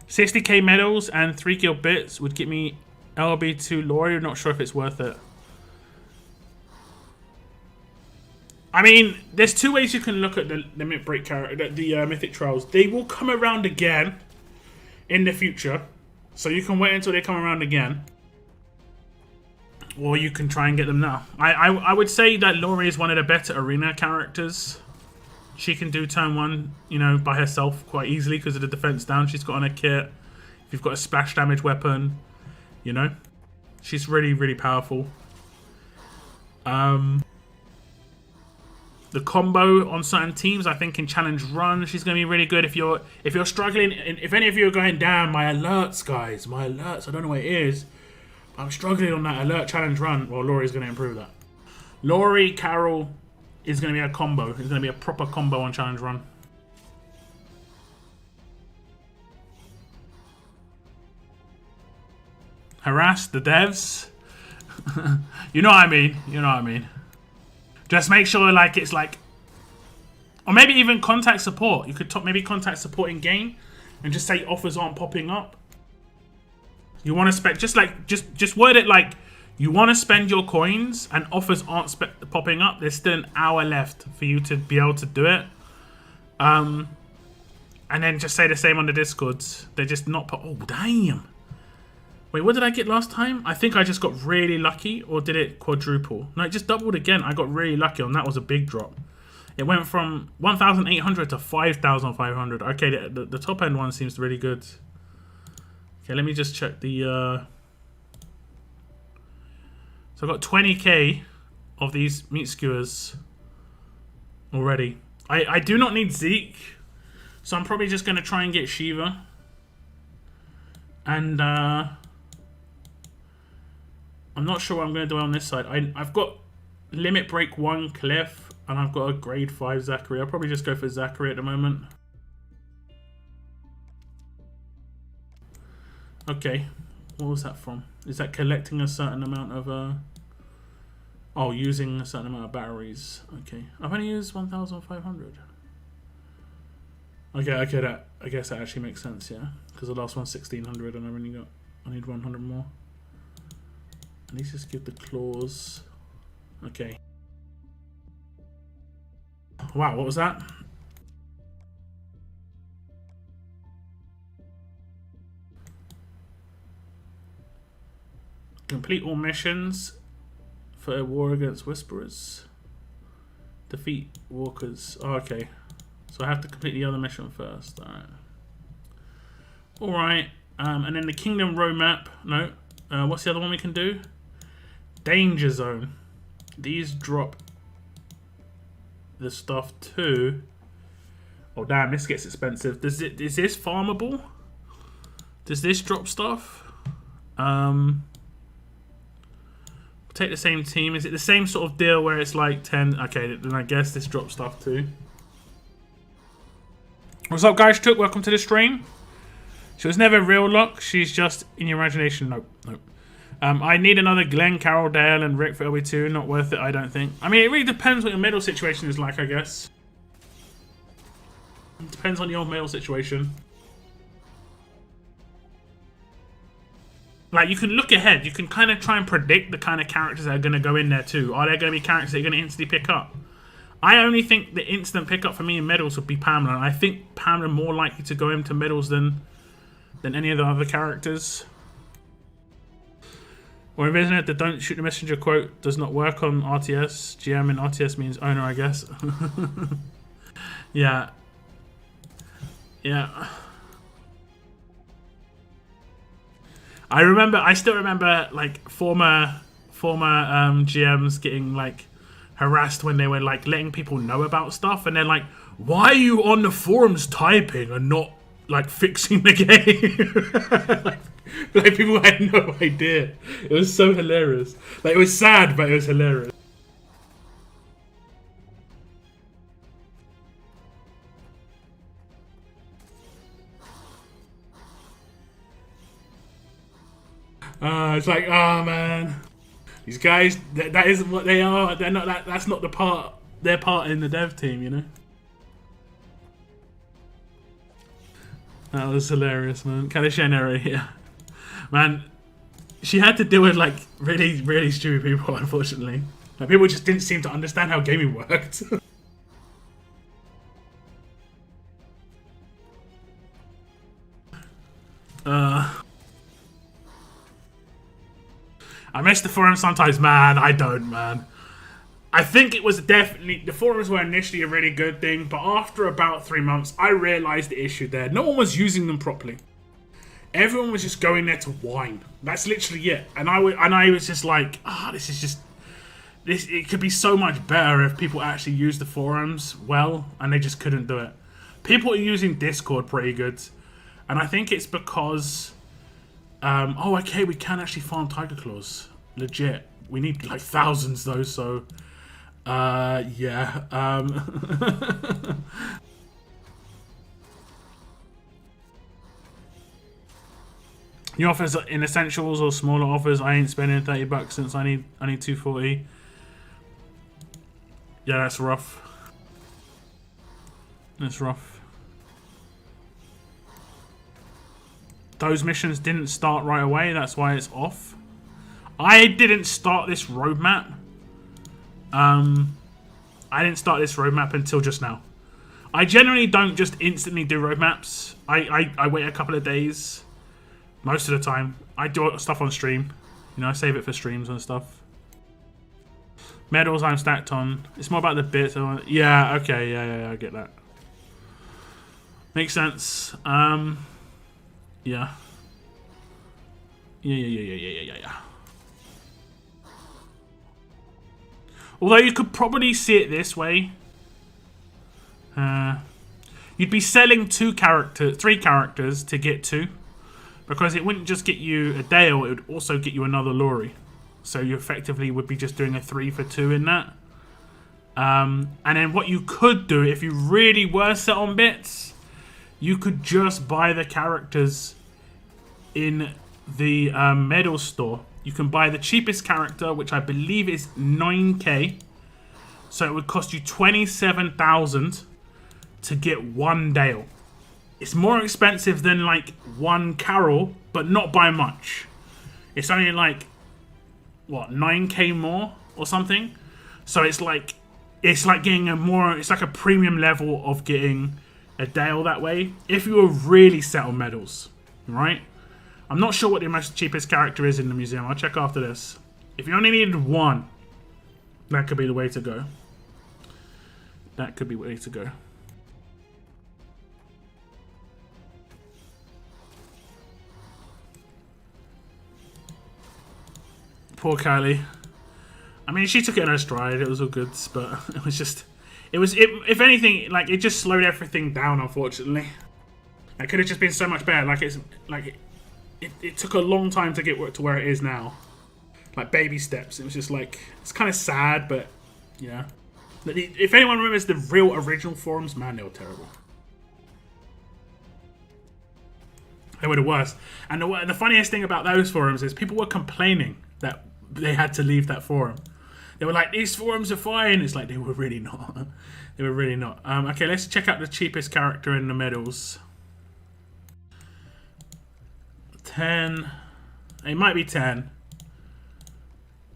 60k medals and 3 guild bits would get me LB2 Lori. Not sure if it's worth it. I mean, there's two ways you can look at the limit break character, the Mythic Trials. They will come around again in the future, so you can wait until they come around again, or you can try and get them now. I would say that Lori is one of the better arena characters. She can do turn 1, you know, by herself quite easily because of the defense down she's got on her kit. If you've got a splash damage weapon, you know, she's really powerful. The combo on certain teams, I think in challenge run, she's going to be really good. If you're struggling, if any of you are going, damn, my alerts, guys, my alerts, I don't know what it is, but I'm struggling on that alert challenge run. Well, Lori's going to improve that. Lori, Carol is going to be a combo. It's going to be a proper combo on challenge run. Harass the devs. You know what I mean. Just make sure it's like, or maybe even contact support. You could maybe contact support in game and just say offers aren't popping up. You want to spend just word it like you want to spend your coins and offers aren't popping up. There's still an hour left for you to be able to do it. And then just say the same on the Discords. They're just not oh damn. Wait, what did I get last time? I think I just got really lucky, or did it quadruple? No, it just doubled again. I got really lucky on that. Was a big drop. It went from 1,800 to 5,500. Okay, the top end one seems really good. Okay, let me just check the... So I got 20k of these meat skewers already. I do not need Zeke, so I'm probably just going to try and get Shiva. And... I'm not sure what I'm going to do on this side. I've got Limit Break 1 Cliff, and I've got a Grade 5 Zachary. I'll probably just go for Zachary at the moment. Okay, what was that from? Is that collecting a certain amount of... Oh, using a certain amount of batteries. Okay, I've only used 1,500. Okay, that I guess that actually makes sense, yeah. Because the last one's 1,600 and I need 100 more. At least just give the claws. Okay. Wow, what was that? Complete all missions for a war against Whisperers. Defeat walkers. Oh, okay. So I have to complete the other mission first. Alright. And then the Kingdom Row map. No. What's the other one we can do? Danger Zone. These drop the stuff too. Oh damn, this gets expensive. Is this farmable? Does this drop stuff? Take the same team. Is it the same sort of deal where it's like 10? Okay, then I guess this drops stuff too. What's up, guys? Took, welcome to the stream. She was never real luck. She's just in your imagination. Nope. I need another Glenn, Carol, Dale, and Rick for LB2. Not worth it, I don't think. I mean, it really depends what your medal situation is like, I guess. It depends on your medal situation. Like, you can look ahead. You can kind of try and predict the kind of characters that are going to go in there too. Are there going to be characters that you're going to instantly pick up? I only think the instant pickup for me in medals would be Pamela. And I think Pamela more likely to go into medals than any of the other characters. Or isn't it the don't shoot the messenger quote does not work on RTS? GM in RTS means owner, I guess. Yeah. Yeah. I still remember like former GMs getting like harassed when they were like letting people know about stuff, and they're like, why are you on the forums typing and not like fixing the game? like people had no idea. It was so hilarious. Like it was sad, but it was hilarious. It's like, oh man, these guys, that isn't what they are. They're not that. That's not their part in the dev team, you know. That was hilarious, man. Kalishena here, man. She had to deal with like really, really stupid people. Unfortunately, like people just didn't seem to understand how gaming worked. I miss the forums sometimes, man. I don't, man. I think it was definitely... The forums were initially a really good thing, but after about 3 months, I realised the issue there. No one was using them properly. Everyone was just going there to whine. That's literally it. And I was just like, this is just... It could be so much better if people actually used the forums well, and they just couldn't do it. People are using Discord pretty good. And I think it's because... oh, okay, we can actually farm Tiger Claws. Legit. We need like thousands though, so... yeah. New offers in essentials or smaller offers. I ain't spending $30 since I need 240. Yeah, that's rough. That's rough. Those missions didn't start right away. That's why it's off. I didn't start this roadmap. I didn't start this roadmap until just now. I generally don't just instantly do roadmaps. I wait a couple of days. Most of the time. I do stuff on stream. You know, I save it for streams and stuff. Medals I'm stacked on. It's more about the bits. Yeah, okay, yeah, I get that. Makes sense. Yeah. Yeah. Although you could probably see it this way. You'd be selling three characters to get 2. Because it wouldn't just get you a Dale, it would also get you another Lori. So you effectively would be just doing a 3 for 2 in that. And then what you could do, if you really were set on bits, you could just buy the characters in the medal store. You can buy the cheapest character, which I believe is 9k. So it would cost you 27,000 to get 1 Dale. It's more expensive than like 1 Carol, but not by much. It's only like, what, 9k more or something? So it's like getting it's like a premium level of getting a Dale that way. If you were really set on medals, right? I'm not sure what the most cheapest character is in the museum. I'll check after this. If you only needed 1, that could be the way to go. That could be the way to go. Poor Kylie. I mean, she took it in her stride. It was all good, but it was just... If anything, like, it just slowed everything down, unfortunately. It could have just been so much better. Like, it took a long time to get to where it is now. Like, baby steps. It was just like... It's kind of sad, but... Yeah. If anyone remembers the real original forums, man, they were terrible. They were the worst. And the funniest thing about those forums is people were complaining that they had to leave that forum. They were like, these forums are fine. It's like, they were really not. They were really not. Okay, let's check out the cheapest character in the medals. 10. It might be 10.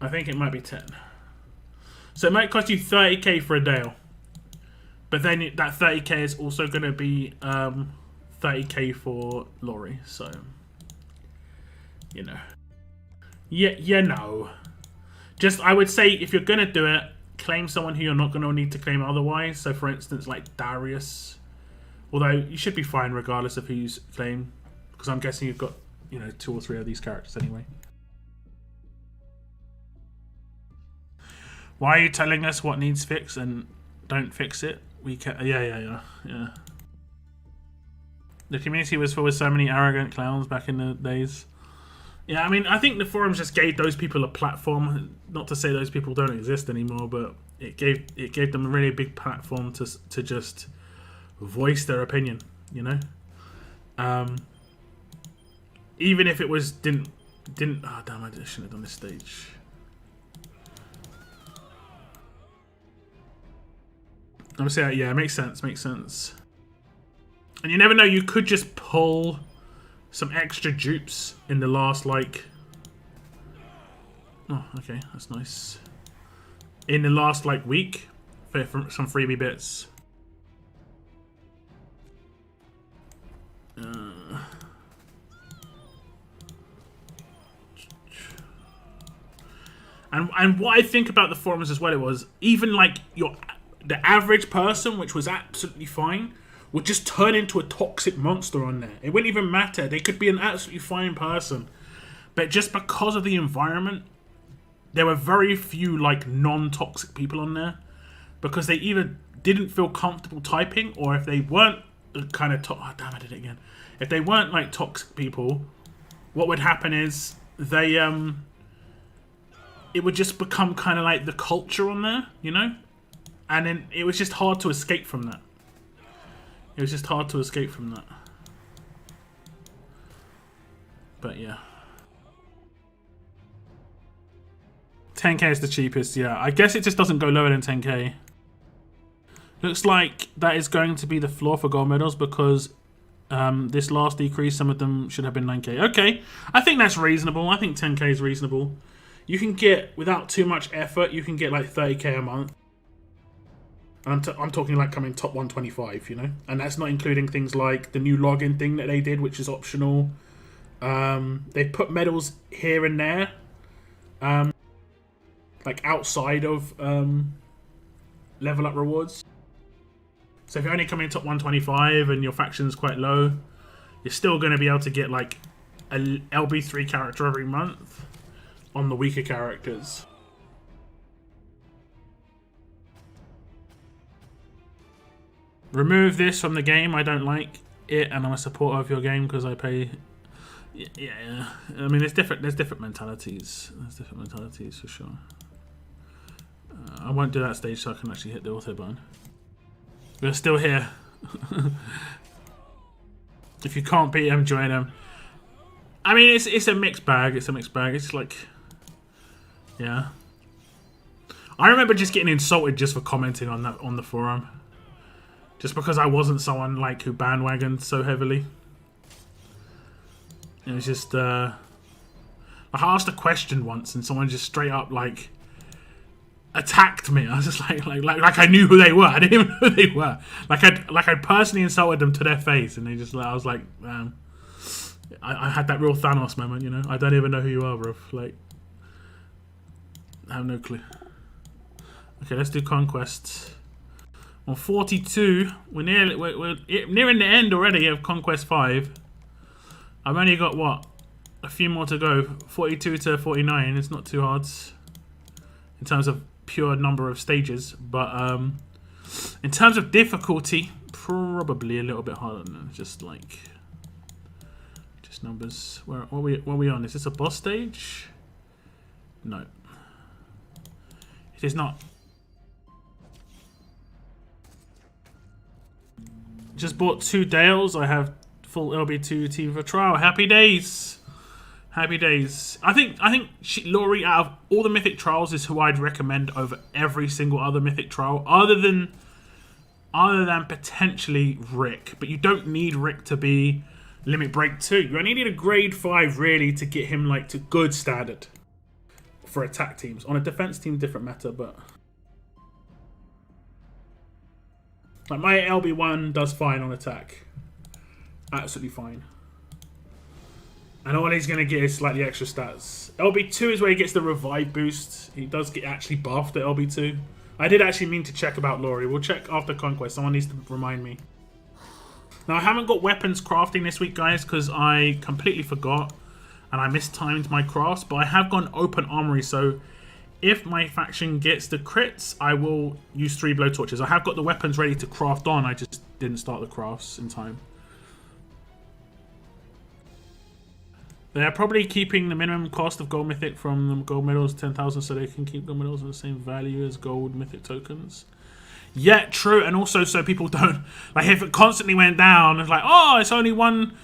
I think it might be 10. So it might cost you 30k for a Dale. But then that 30k is also going to be 30k for Laurie. So, you know. Yeah, you know. Just, I would say, if you're going to do it, claim someone who you're not going to need to claim otherwise. So, for instance, like Darius. Although, you should be fine regardless of who's claimed. Because I'm guessing you've got, you know, 2 or 3 of these characters anyway. Why are you telling us what needs fixed and don't fix it? We can. Yeah. The community was full with so many arrogant clowns back in the days. Yeah, I mean, I think the forums just gave those people a platform. Not to say those people don't exist anymore, but it gave them a really big platform to just voice their opinion. You know, even if it was didn't. Oh damn! I shouldn't have done this stage. I'm saying, yeah, it makes sense. And you never know, you could just pull some extra dupes in the last, like... Oh, okay, that's nice. In the last, like, week for some freebie bits. And what I think about the forums as well, it was, even, like, the average person, which was absolutely fine, would just turn into a toxic monster on there. It wouldn't even matter. They could be an absolutely fine person. But just because of the environment, there were very few, like, non-toxic people on there. Because they either didn't feel comfortable typing, or if they weren't kind of... Oh, damn, I did it again. If they weren't, like, toxic people, what would happen is they... It would just become kind of like the culture on there, you know? And then it was just hard to escape from that. But yeah. 10k is the cheapest, yeah. I guess it just doesn't go lower than 10k. Looks like that is going to be the floor for gold medals because this last decrease, some of them should have been 9k. Okay, I think that's reasonable. I think 10k is reasonable. You can get, without too much effort, you can get like 30k a month. And I'm talking like coming top 125, you know? And that's not including things like the new login thing that they did, which is optional. They put medals here and there. Like outside of level up rewards. So if you're only coming top 125 and your faction's quite low, you're still going to be able to get like a LB3 character every month on the weaker characters. Remove this from the game. I don't like it, and I'm a supporter of your game because I pay. Yeah. I mean, there's different mentalities. There's different mentalities for sure. I won't do that stage so I can actually hit the auto button. We're still here. If you can't beat them, join them. I mean, it's a mixed bag. It's like, yeah. I remember just getting insulted just for commenting on that on the forum. Just because I wasn't someone like who bandwagoned so heavily. It was just I asked a question once and someone just straight up like attacked me. I was just like I knew who they were. I didn't even know who they were. Like I personally insulted them to their face, and they just I was like, I had that real Thanos moment, you know. I don't even know who you are, bro. Like, I have no clue. Okay, let's do Conquest. On 42, we're nearing the end already of Conquest 5. I've only got, what, a few more to go. 42 to 49, it's not too hard in terms of pure number of stages. But in terms of difficulty, probably a little bit harder than just numbers. What are we on? Is this a boss stage? No. It is not. Just bought 2 Dales. I have full LB2 team for trial. Happy days. Happy days. I think Laurie, out of all the Mythic Trials, is who I'd recommend over every single other Mythic Trial, other than potentially Rick. But you don't need Rick to be Limit Break 2. You only need a grade 5 really to get him like to good standard for attack teams. On a defense team, different matter, but Like, my LB1 does fine on attack. Absolutely fine. And all he's going to get is slightly extra stats. LB2 is where he gets the revive boost. He does get actually buffed at LB2. I did actually mean to check about Laurie. We'll check after Conquest. Someone needs to remind me. Now, I haven't got weapons crafting this week, guys, because I completely forgot. And I mistimed my crafts. But I have gone open armory, so if my faction gets the crits, I will use 3 blowtorches. I have got the weapons ready to craft on. I just didn't start the crafts in time. They are probably keeping the minimum cost of gold mythic from the gold medals 10,000 so they can keep gold medals at the same value as gold mythic tokens. Yeah, true, and also so people don't, like, if it constantly went down, it's like, oh, it's only one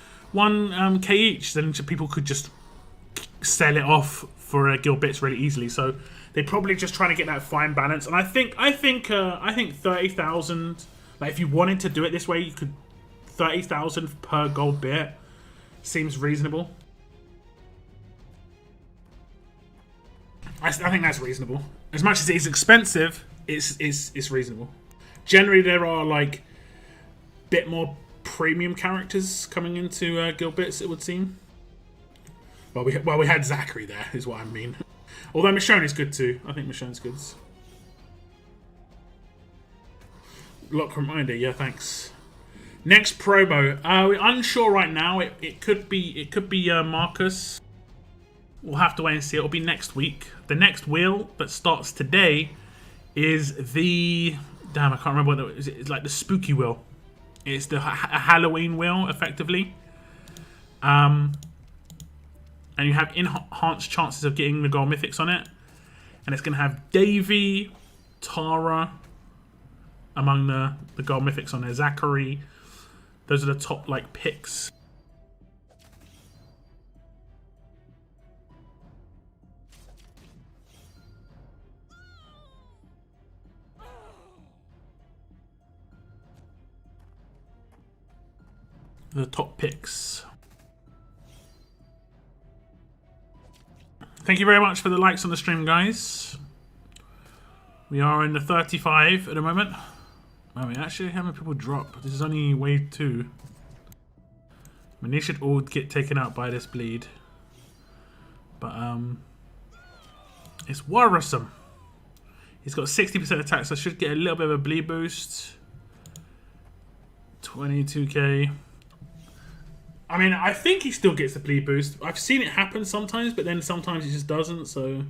K each, then people could just sell it off for guild bits really easily. So they're probably just trying to get that fine balance. And I think 30,000. Like, if you wanted to do it this way, you could 30,000 per gold bit seems reasonable. I think that's reasonable. As much as it is expensive, it's reasonable. Generally, there are like bit more premium characters coming into guild bits. It would seem. Well, we had Zachary there, is what I mean. Although Michonne is good too. I think Michonne's good. Lock reminder, yeah, thanks. Next promo. We're unsure right now. It could be Marcus. We'll have to wait and see. It'll be next week. The next wheel that starts today is the... Damn, I can't remember what it is. It's like the spooky wheel. It's the Halloween wheel, effectively. And you have enhanced chances of getting the gold mythics on it. And it's going to have Davey, Tara among the gold mythics on there. Zachary. Those are the top, like, picks. The top picks. Thank you very much for the likes on the stream, guys. We are in the 35 at the moment. Wow, we actually having people drop. This is only wave 2. I mean, they should all get taken out by this bleed. But, it's worrisome. He's got 60% attack, so I should get a little bit of a bleed boost. 22k. I mean, I think he still gets the bleed boost. I've seen it happen sometimes, but then sometimes it just doesn't, so...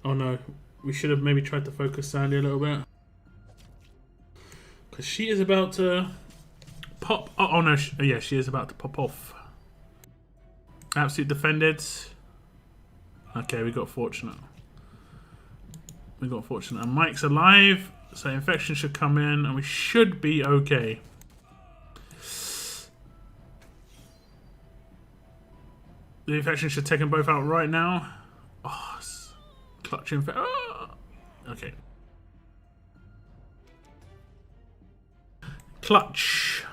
Oh no. We should have maybe tried to focus Sandy a little bit. Because she is about to pop... Oh no, yeah, she is about to pop off. Absolute defended. Okay, we got fortunate. We got fortunate. And Mike's alive, so infection should come in, and we should be okay. The infection should take them both out right now. Oh, clutch infection. Oh. Okay. Clutch.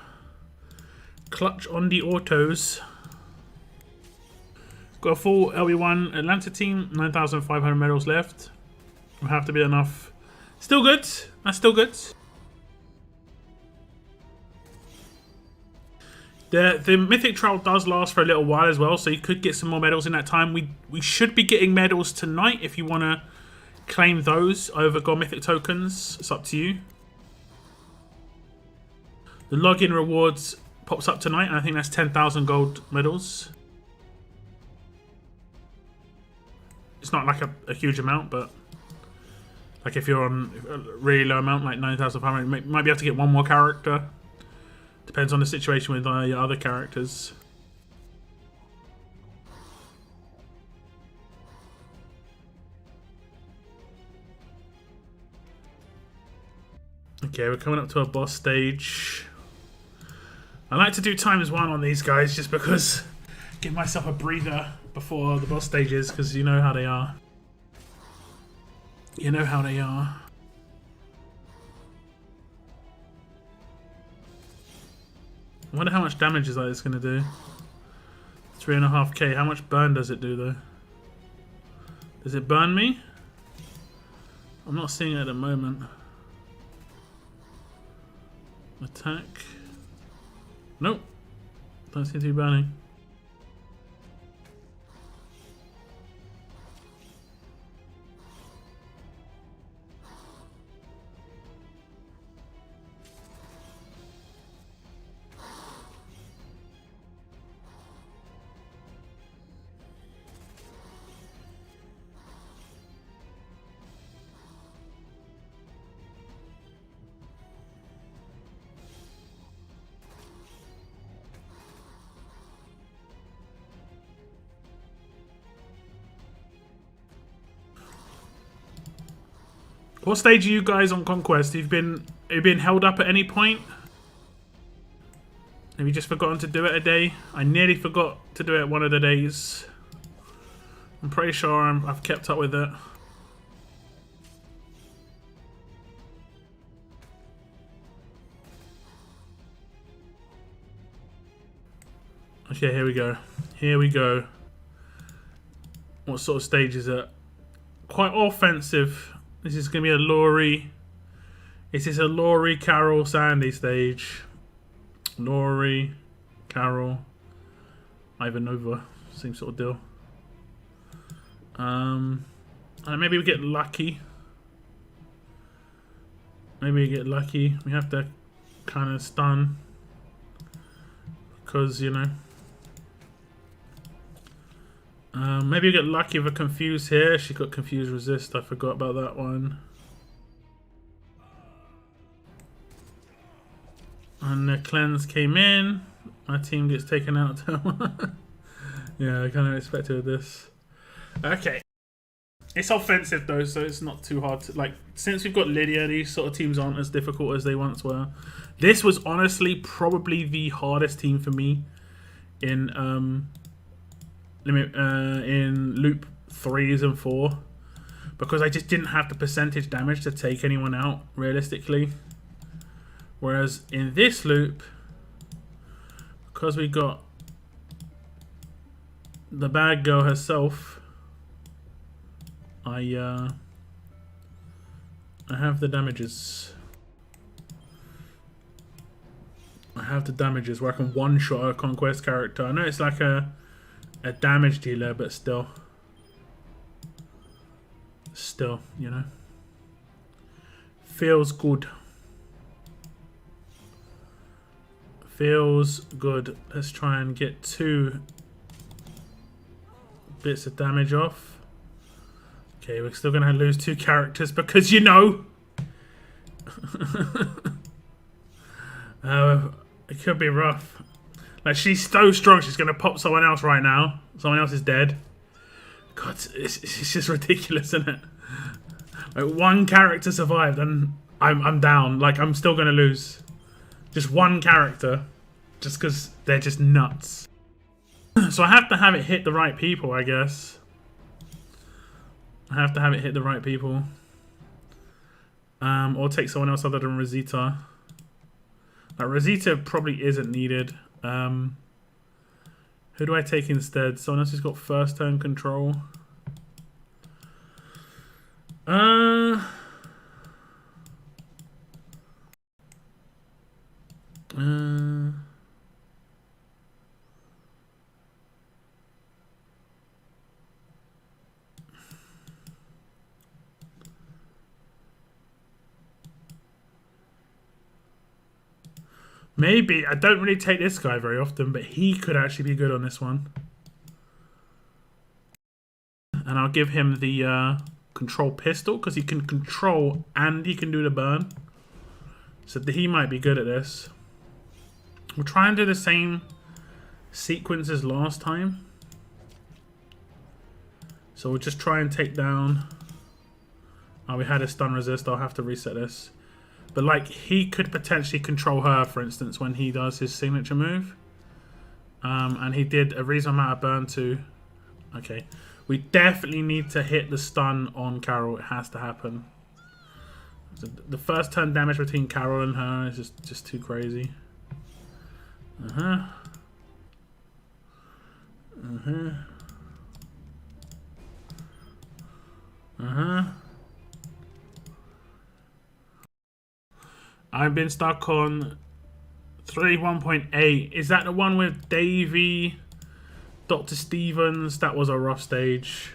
Clutch on the autos. Got a full LB1 Atlanta team. 9,500 medals left. Will have to be enough. Still good. That's still good. The Mythic Trial does last for a little while as well, so you could get some more medals in that time. We should be getting medals tonight if you want to claim those over gold mythic tokens. It's up to you. The login rewards pops up tonight, and I think that's 10,000 gold medals. It's not like a huge amount, but like if you're on a really low amount, like 9,500, you might be able to get one more character. Depends on the situation with your other characters. Okay, we're coming up to a boss stage. I like to do times 1 on these guys just because give myself a breather before the boss stages, because you know how they are. You know how they are. I wonder how much damage is that it's going to do. 3.5k. How much burn does it do though? Does it burn me? I'm not seeing it at the moment. Attack. Nope. Don't seem to be burning. What stage are you guys on Conquest? Have you been held up at any point? Have you just forgotten to do it a day? I nearly forgot to do it one of the days. I'm pretty sure I've kept up with it. Okay, here we go. Here we go. What sort of stage is it? Quite offensive. This is going to be a Laurie. This is a Laurie, Carol, Sandy stage. Laurie, Carol, Ivanova. Same sort of deal. And maybe we get lucky. Maybe we get lucky. We have to kind of stun. Because, you know. Maybe we get lucky with a confuse here. She got confused resist. I forgot about that one. And the cleanse came in. My team gets taken out. Yeah, I kind of expected this. Okay. It's offensive though, so it's not too hard to, like, since we've got Lydia, these sort of teams aren't as difficult as they once were. This was honestly probably the hardest team for me in loop 3s and 4, because I just didn't have the percentage damage to take anyone out realistically. Whereas in this loop, because we got the bad girl herself, I have the damages. I have the damages where I can one-shot a Conquest character. I know it's like a damage dealer, but still, you know, feels good. Feels good. Let's try and get 2 bits of damage off. Okay, we're still gonna lose 2 characters because, you know, it could be rough. Like, she's so strong, she's gonna pop someone else right now. Someone else is dead. God, it's just ridiculous, isn't it? Like, 1 character survived and I'm down. Like, I'm still gonna lose. Just 1 character. Just because they're just nuts. So I have to have it hit the right people, I guess. I have to have it hit the right people. Or take someone else other than Rosita. Like, Rosita probably isn't needed. Who do I take instead? Someone else who's got first turn control. Maybe. I don't really take this guy very often, but he could actually be good on this one. And I'll give him the control pistol, because he can control and he can do the burn. So he might be good at this. We'll try and do the same sequence as last time. So we'll just try and take down... Oh, we had a stun resist. I'll have to reset this. But, like, he could potentially control her, for instance, when he does his signature move. And he did a reasonable amount of burn too. Okay. We definitely need to hit the stun on Carol. It has to happen. So the first turn damage between Carol and her is just too crazy. I've been stuck on 1.8. Is that the one with Davey, Dr. Stevens? That was a rough stage.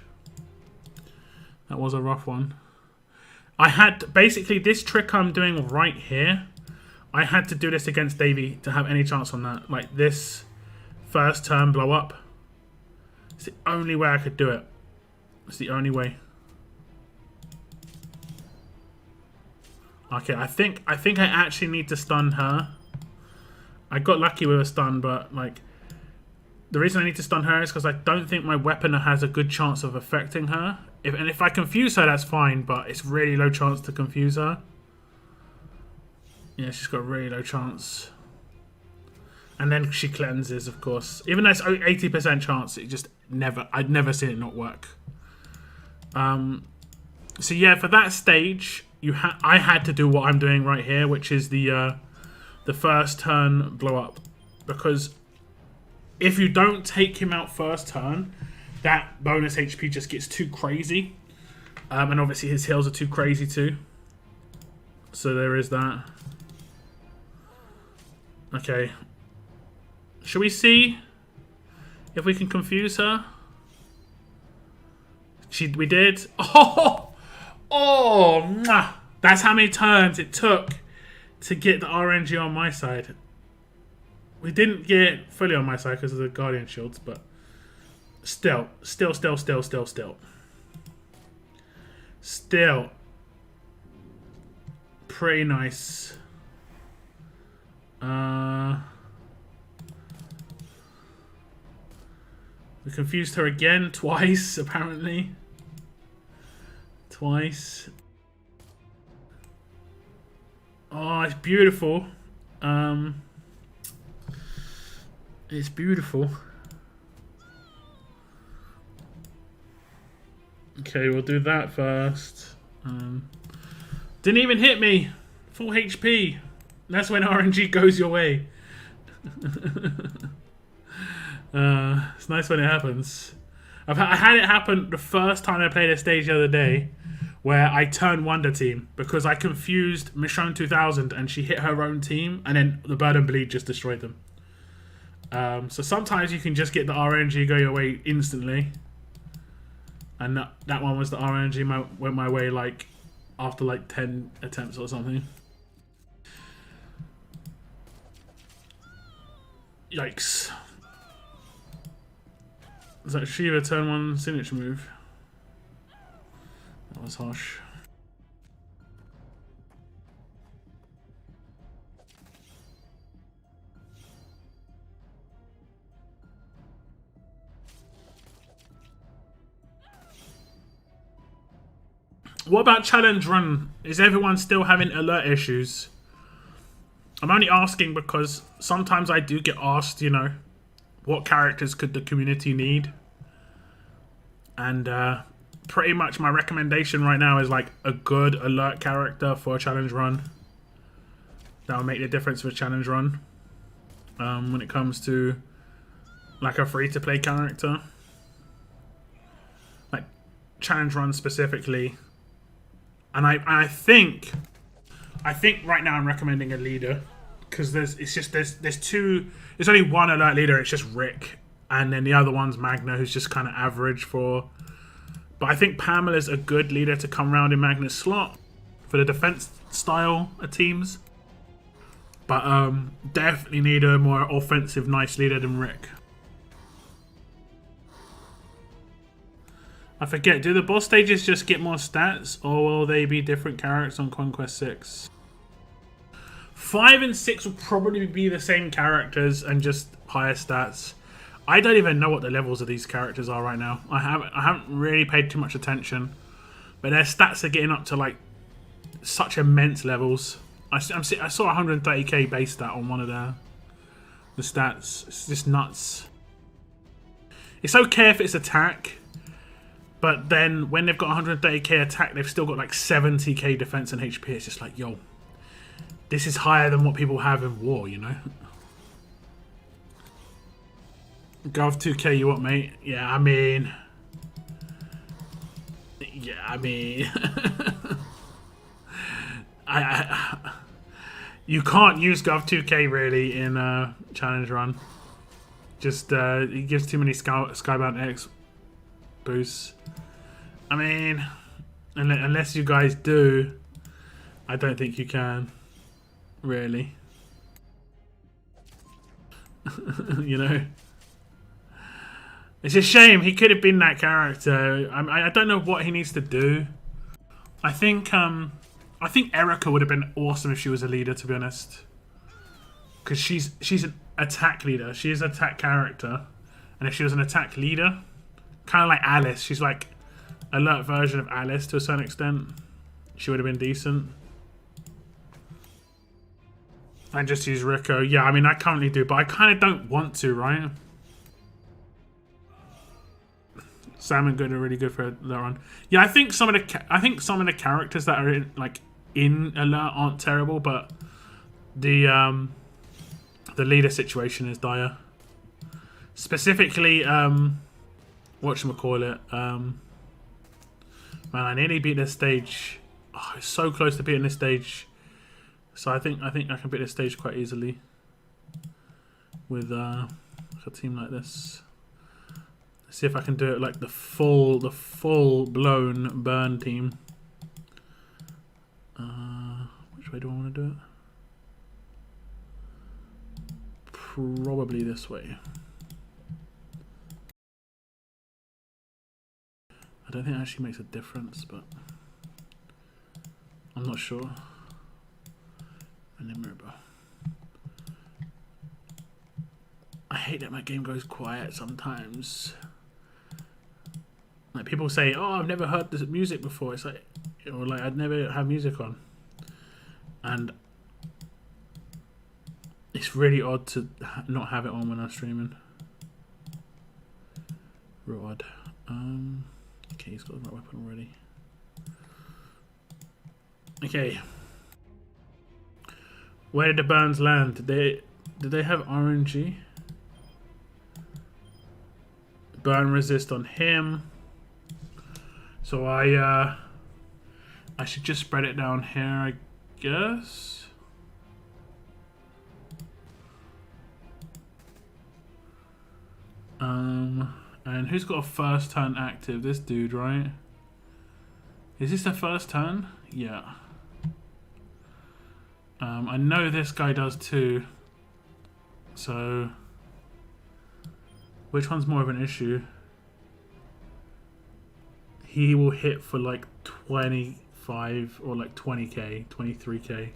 That was a rough one. I had basically this trick I'm doing right here. I had to do this against Davey to have any chance on that. Like this first turn blow up. It's the only way I could do it. It's the only way. Okay, I think I actually need to stun her. I got lucky with a stun, but like the reason I need to stun her is because I don't think my weapon has a good chance of affecting her. If I confuse her, that's fine, but it's really low chance to confuse her. Yeah, she's got a really low chance. And then she cleanses, of course. Even though it's 80% chance, it just never... I'd never seen it not work. So yeah, for that stage, I had to do what I'm doing right here, which is the first turn blow up. Because if you don't take him out first turn, that bonus HP just gets too crazy. And obviously his heals are too crazy too. So there is that. Okay. Shall we see if we can confuse her? We did. Oh! Oh! Mwah. That's how many turns it took to get the RNG on my side. We didn't get fully on my side because of the Guardian Shields, but still. Still. Pretty nice. We confused her again twice, apparently. Twice. Oh, it's beautiful. It's beautiful. Okay, we'll do that first. Didn't even hit me. Full HP. That's when RNG goes your way. It's nice when it happens. I had it happen the first time I played a stage the other day, where I turned Wonder Team because I confused Michonne 2000 and she hit her own team, and then the Burden Bleed just destroyed them. So sometimes you can just get the RNG go your way instantly, and that one was the RNG went my way like after like 10 attempts or something. Yikes. Is that Shiva turn 1 signature move? That was harsh. What about challenge run? Is everyone still having alert issues? I'm only asking because sometimes I do get asked, you know, what characters could the community need? And pretty much my recommendation right now is like a good alert character for a challenge run. That'll make the difference for a challenge run. When it comes to like a free-to-play character. Like challenge run specifically. And I think right now I'm recommending a leader. Because there's only one alert leader, it's just Rick. And then the other one's Magna, who's just kind of average for... But I think Pamela's a good leader to come around in Magna's slot for the defense style of teams. But definitely need a more offensive, nice leader than Rick. I forget, do the boss stages just get more stats? Or will they be different characters on Conquest 6? 5 and 6 will probably be the same characters and just higher stats. I don't even know what the levels of these characters are right now. I haven't really paid too much attention, but their stats are getting up to like such immense levels. I saw 130k base stat on one of the stats. It's just nuts. It's okay if it's attack, but then when they've got 130k attack, they've still got like 70k defense and HP. It's just like, yo, this is higher than what people have in war, you know? Gov 2k you want, mate? Yeah, I mean... You can't use Gov 2K really in a challenge run. Just it gives too many Skybound X boosts. I mean, unless you guys do, I don't think you can. Really. You know? It's a shame. He could have been that character. I don't know what he needs to do. I think Erica would have been awesome if she was a leader, to be honest. Because she's an attack leader. She is an attack character. And if she was an attack leader, kind of like Alice. She's like alert version of Alice to a certain extent. She would have been decent. And just use Rico. Yeah, I mean, I currently do, but I kind of don't want to, right? Sam and Good are really good for later on. Yeah, I think some of the characters that are in alert aren't terrible, but the leader situation is dire. Specifically, whatchamacallit, man, I nearly beat this stage. Oh, it's so close to beating this stage. So I think I can beat this stage quite easily with a team like this. Let's see if I can do it like the full blown burn team. Which way do I want to do it? Probably this way. I don't think it actually makes a difference, but I'm not sure. I hate that my game goes quiet sometimes. Like people say, "Oh, I've never heard this music before." It's like, or like I'd never have music on, and it's really odd to not have it on when I'm streaming. Real odd. Okay, he's got the right weapon already. Okay. Where did the burns land? Did they have RNG? Burn resist on him. So I should just spread it down here, I guess. And who's got a first turn active? This dude, right? Is this the first turn? Yeah. I know this guy does too. So, which one's more of an issue? He will hit for like 25 or like 20k, 23k.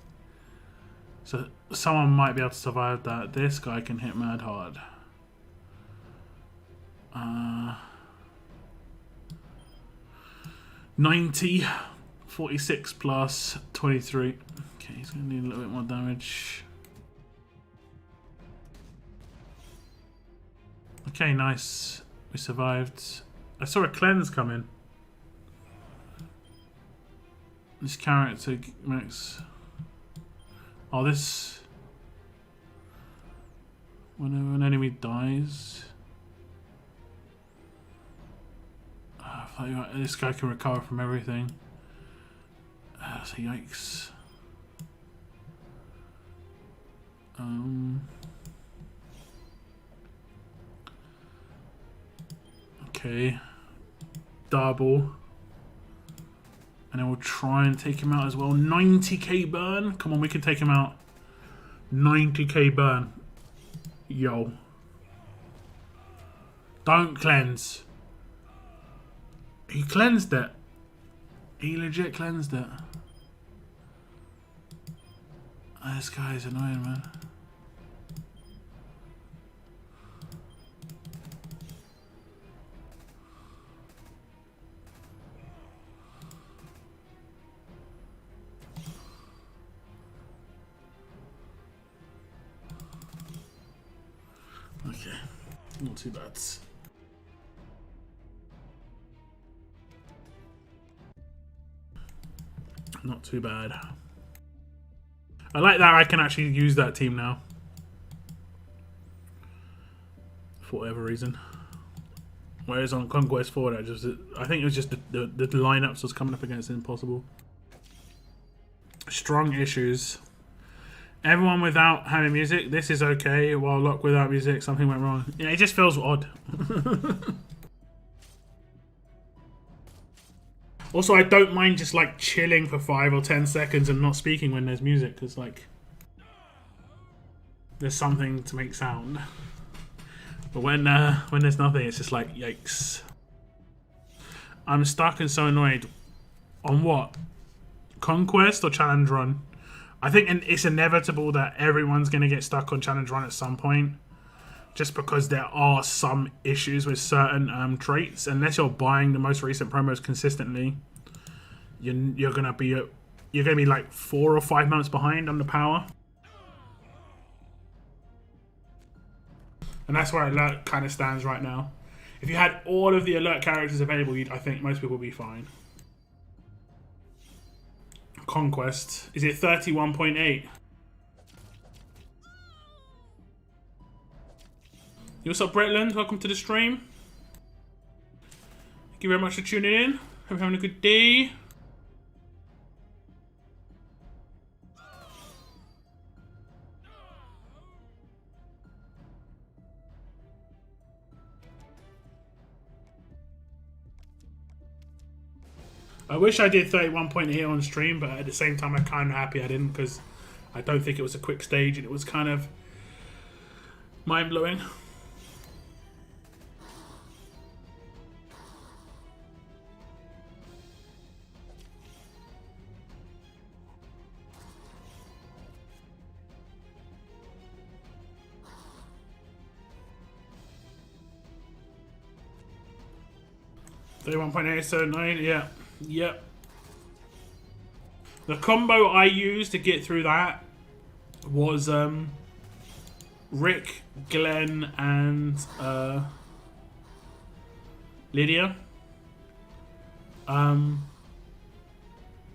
So someone might be able to survive that. This guy can hit mad hard. 90, 46 plus 23. Okay, he's going to need a little bit more damage. Okay, nice. We survived. I saw a cleanse come in. This character makes... Oh, this... Whenever an enemy dies... this guy can recover from everything. So yikes. Okay. Double. And then we'll try and take him out as well. 90k burn. Come on, we can take him out. 90k burn. Yo. Don't cleanse. He cleansed it. He legit cleansed it. Oh, this guy is annoying, man. Okay, not too bad. Not too bad. I like that I can actually use that team now. For whatever reason. Whereas on Conquest 4, I think it was just the lineups was coming up against impossible. Strong issues. Everyone without having music, this is okay. While Lock without music, something went wrong. Yeah, it just feels odd. Also, I don't mind just like chilling for 5 or 10 seconds and not speaking when there's music, because like there's something to make sound. But when there's nothing, it's just like yikes. I'm stuck and so annoyed. On what? Conquest or Challenge Run? I think it's inevitable that everyone's going to get stuck on Challenge Run at some point. Just because there are some issues with certain traits. Unless you're buying the most recent promos consistently, you're going to be like 4 or 5 months behind on the power. And that's where Alert kind of stands right now. If you had all of the Alert characters available, I think most people would be fine. Conquest. Is it 31.8? What's up, Bretland? Welcome to the stream. Thank you very much for tuning in. Hope you're having a good day. I wish I did 31.8 on stream, but at the same time, I'm kind of happy I didn't, because I don't think it was a quick stage and it was kind of mind-blowing. So 9, yeah. Yep. The combo I used to get through that was Rick, Glenn, and Lydia. Now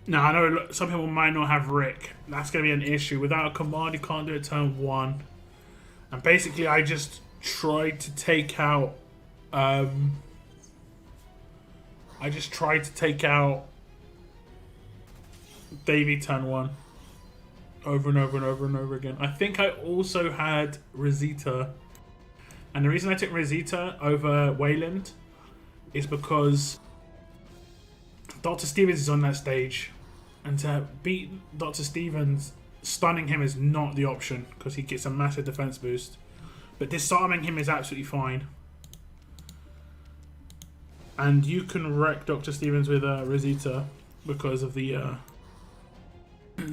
I know some people might not have Rick. That's going to be an issue. Without a command, you can't do it turn 1. And basically, I just tried to take out. Davey turn 1 over and over and over and over again. I think I also had Rosita. And the reason I took Rosita over Wayland is because Dr. Stevens is on that stage. And to beat Dr. Stevens, stunning him is not the option because he gets a massive defense boost. But disarming him is absolutely fine. And you can wreck Dr. Stevens with Rosita because of the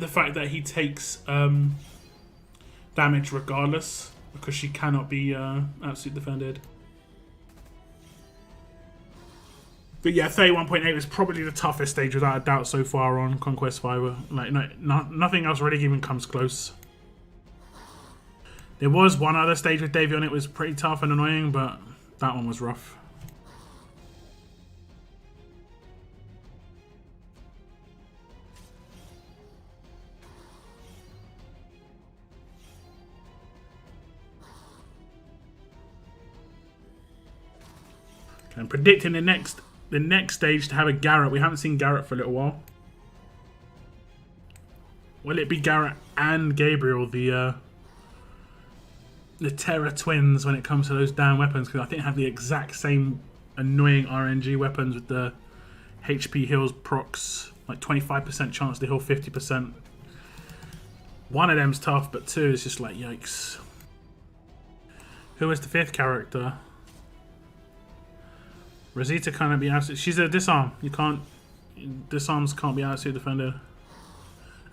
fact that he takes damage regardless, because she cannot be absolutely defended. But yeah, 31.8 was probably the toughest stage without a doubt so far on Conquest 5. Like, nothing else really even comes close. There was one other stage with Davey on it, was pretty tough and annoying, but that one was rough. I'm predicting the next stage to have a Garrett. We haven't seen Garrett for a little while. Will it be Garrett and Gabriel, the Terra twins, when it comes to those damn weapons? Because I think they have the exact same annoying RNG weapons with the HP heals procs, like 25% chance to heal 50%. One of them's tough, but 2 is just like yikes. Who is the 5th character? Rosita can't be absolute. She's a disarm. You can't. Disarms can't be absolute defended.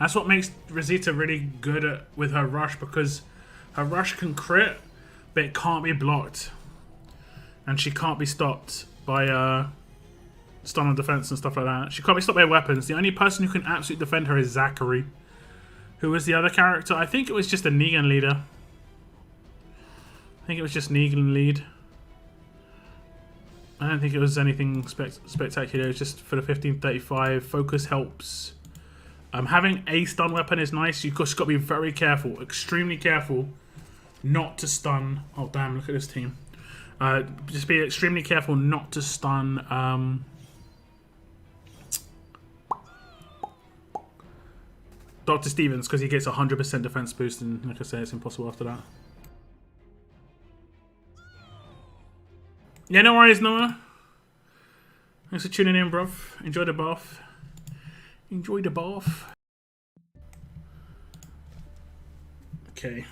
That's what makes Rosita really good with her rush, because her rush can crit, but it can't be blocked, and she can't be stopped by stun on defense and stuff like that. She can't be stopped by weapons. The only person who can absolutely defend her is Zachary. Who was the other character? I think it was just a Negan leader. I think it was just Negan lead. I don't think it was anything spectacular. It was just for the 1535. Focus helps. Having a stun weapon is nice. You've just got to be very careful, extremely careful, not to stun. Oh damn! Look at this team. Just be extremely careful not to stun. Dr. Stevens, because he gets 100% defense boost, and like I say, it's impossible after that. Yeah, no worries, Noah. Thanks for tuning in, bruv. Enjoy the bath. Enjoy the bath. Okay.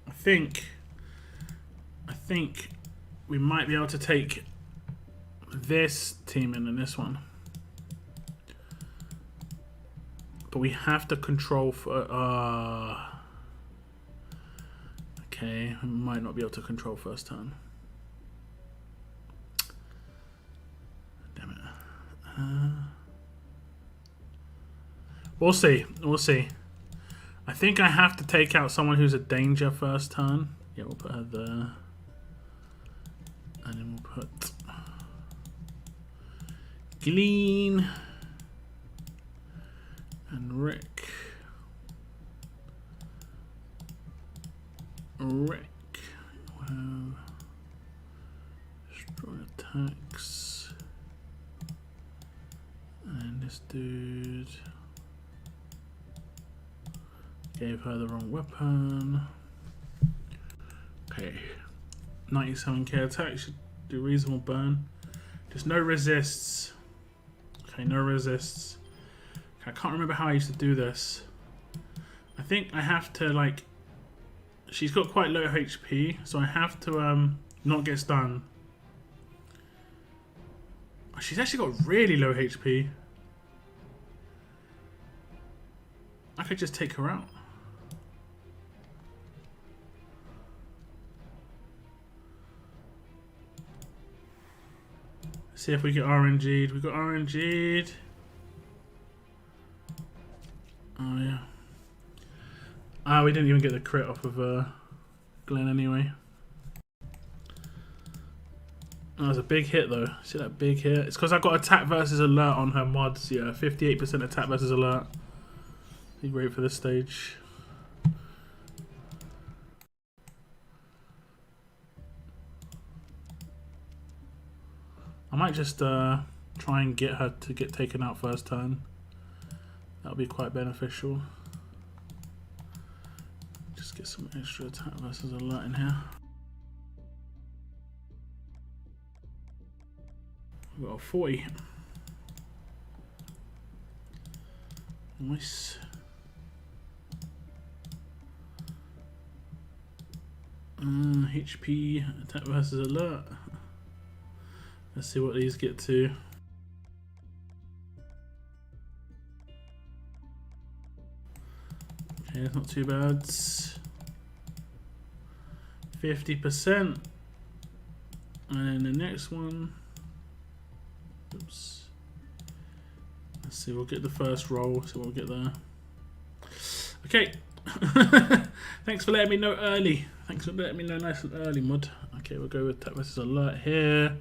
I think we might be able to take this team in and this one. But we have to control for... okay, we might not be able to control first turn. Damn it. We'll see. We'll see. I think I have to take out someone who's a danger first turn. Yeah, we'll put her there. And then we'll put... Glean. And Rick. Wow. Destroy attacks. And this dude gave her the wrong weapon. Okay. 97k attack should do reasonable burn. Just no resists. Okay, no resists. I can't remember how I used to do this. I think I have to, like... She's got quite low HP, so I have to not get stunned. Oh, she's actually got really low HP. I could just take her out. See if we get RNG'd. We got RNG'd. Oh yeah. Ah, we didn't even get the crit off of Glenn anyway. That was a big hit though. See that big hit? It's because I got attack versus alert on her mods. Yeah, 58% attack versus alert. Be great for this stage. I might just try and get her to get taken out first turn. That'll be quite beneficial. Just get some extra attack versus alert in here. We've got a 40. Nice. HP, attack versus alert. Let's see what these get to. Okay, that's not too bad. 50%. And then the next one. Oops. Let's see, we'll get the first roll, so we'll get there. Okay. Thanks for letting me know early. Thanks for letting me know nice and early, Mud. Okay, we'll go with attack versus alert here.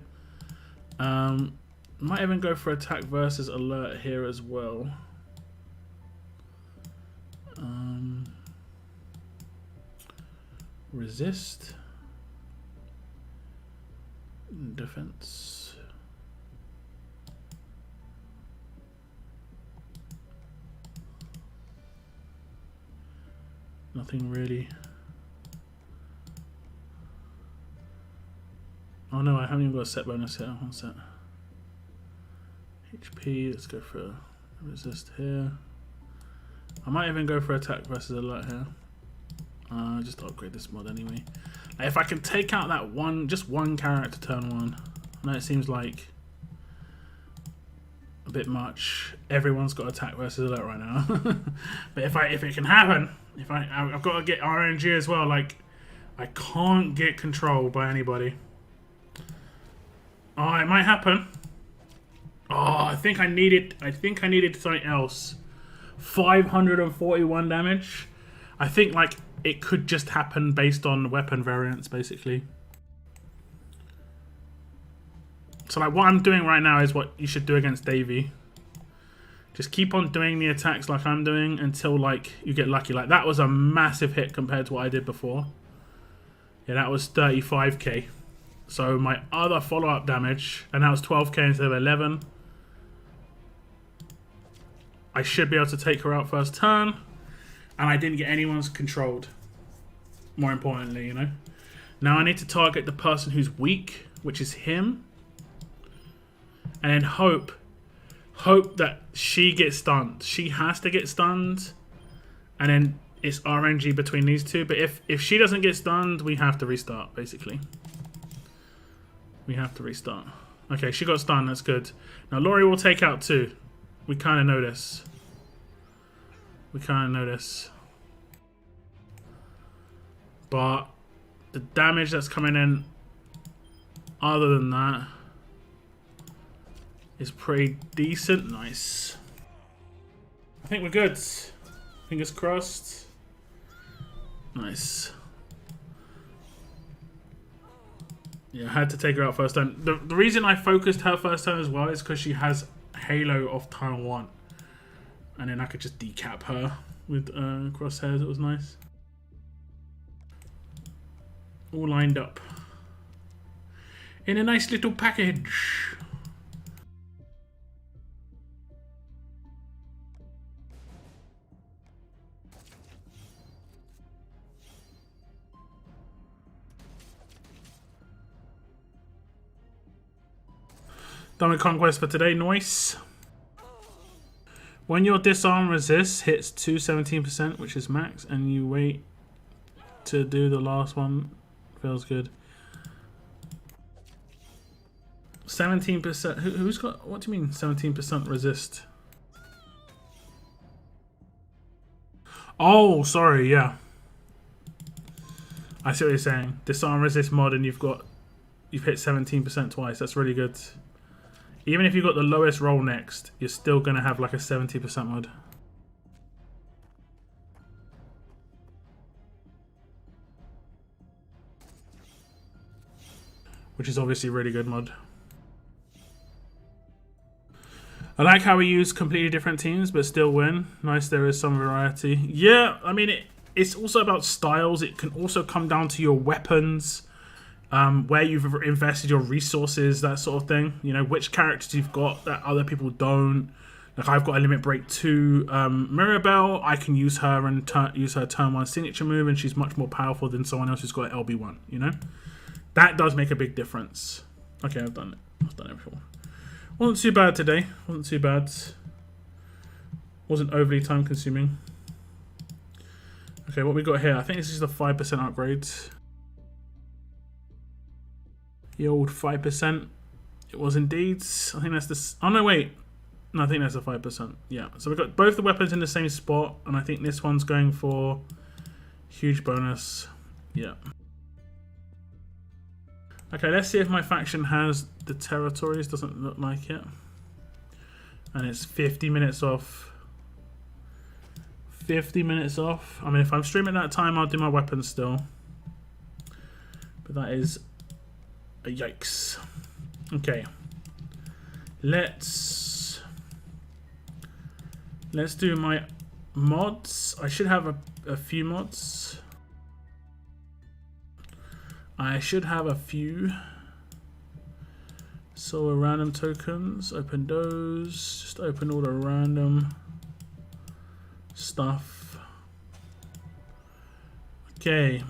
Might even go for attack versus alert here as well. Resist. Defense. Nothing really. Oh no, I haven't even got a set bonus here. One set. HP, let's go for resist here. I might even go for attack versus alert here. Just upgrade this mod anyway. Like, if I can take out that one, just one character turn one. I know it seems like a bit much. Everyone's got attack versus alert right now. But if it can happen, I've got to get RNG as well. Like, I can't get controlled by anybody. Oh, it might happen. Oh, I think I needed something else. 541 damage. I think like it could just happen based on weapon variants, basically. So like what I'm doing right now is what you should do against Davey. Just keep on doing the attacks like I'm doing until like you get lucky. Like that was a massive hit compared to what I did before. Yeah, that was 35k. So my other follow-up damage, and that was 12k instead of 11. I should be able to take her out first turn. And I didn't get anyone's controlled. More importantly, you know. Now I need to target the person who's weak, which is him. And then hope that she gets stunned. She has to get stunned. And then it's RNG between these two. But if she doesn't get stunned, we have to restart, basically. We have to restart. Okay, she got stunned. That's good. Now Laurie will take out 2. We kind of know this. We kind of know this. But the damage that's coming in, other than that, is pretty decent. Nice. I think we're good. Fingers crossed. Nice. Yeah, I had to take her out first time. The reason I focused her first time as well is because she has Halo off turn 1. And then I could just decap her with crosshairs. It was nice. All lined up. In a nice little package. Done with Conquest for today. Nice. When your disarm resist hits 217%, which is max, and you wait to do the last one, feels good. 17%. Who's got? What do you mean 17% resist? Oh, sorry. Yeah, I see what you're saying. Disarm resist mod, and you've hit 17% twice. That's really good. Even if you got the lowest roll next, you're still going to have like a 70% mod. Which is obviously really good mod. I like how we use completely different teams but still win. Nice, there is some variety. Yeah, I mean, it's also about styles. It can also come down to your weapons. Where you've invested your resources, that sort of thing. You know, which characters you've got that other people don't. Like I've got a Limit Break 2 Mirabelle. I can use her and use her turn 1 signature move, and she's much more powerful than someone else who's got LB1, you know? That does make a big difference. Okay, I've done it. I've done it before. Wasn't too bad today. Wasn't too bad. Wasn't overly time consuming. Okay, what we got here? I think this is the 5% upgrade. The old 5%. It was indeed. I think that's the... Oh, no, wait. No, I think that's the 5%. Yeah. So we've got both the weapons in the same spot. And I think this one's going for huge bonus. Yeah. Okay, let's see if my faction has the territories. Doesn't look like it. And it's 50 minutes off. 50 minutes off. I mean, if I'm streaming that time, I'll do my weapons still. But that is... Yikes. Okay. Let's do my mods. I should have a few mods. I should have a few. So random tokens. Open those. Just open all the random stuff. Okay.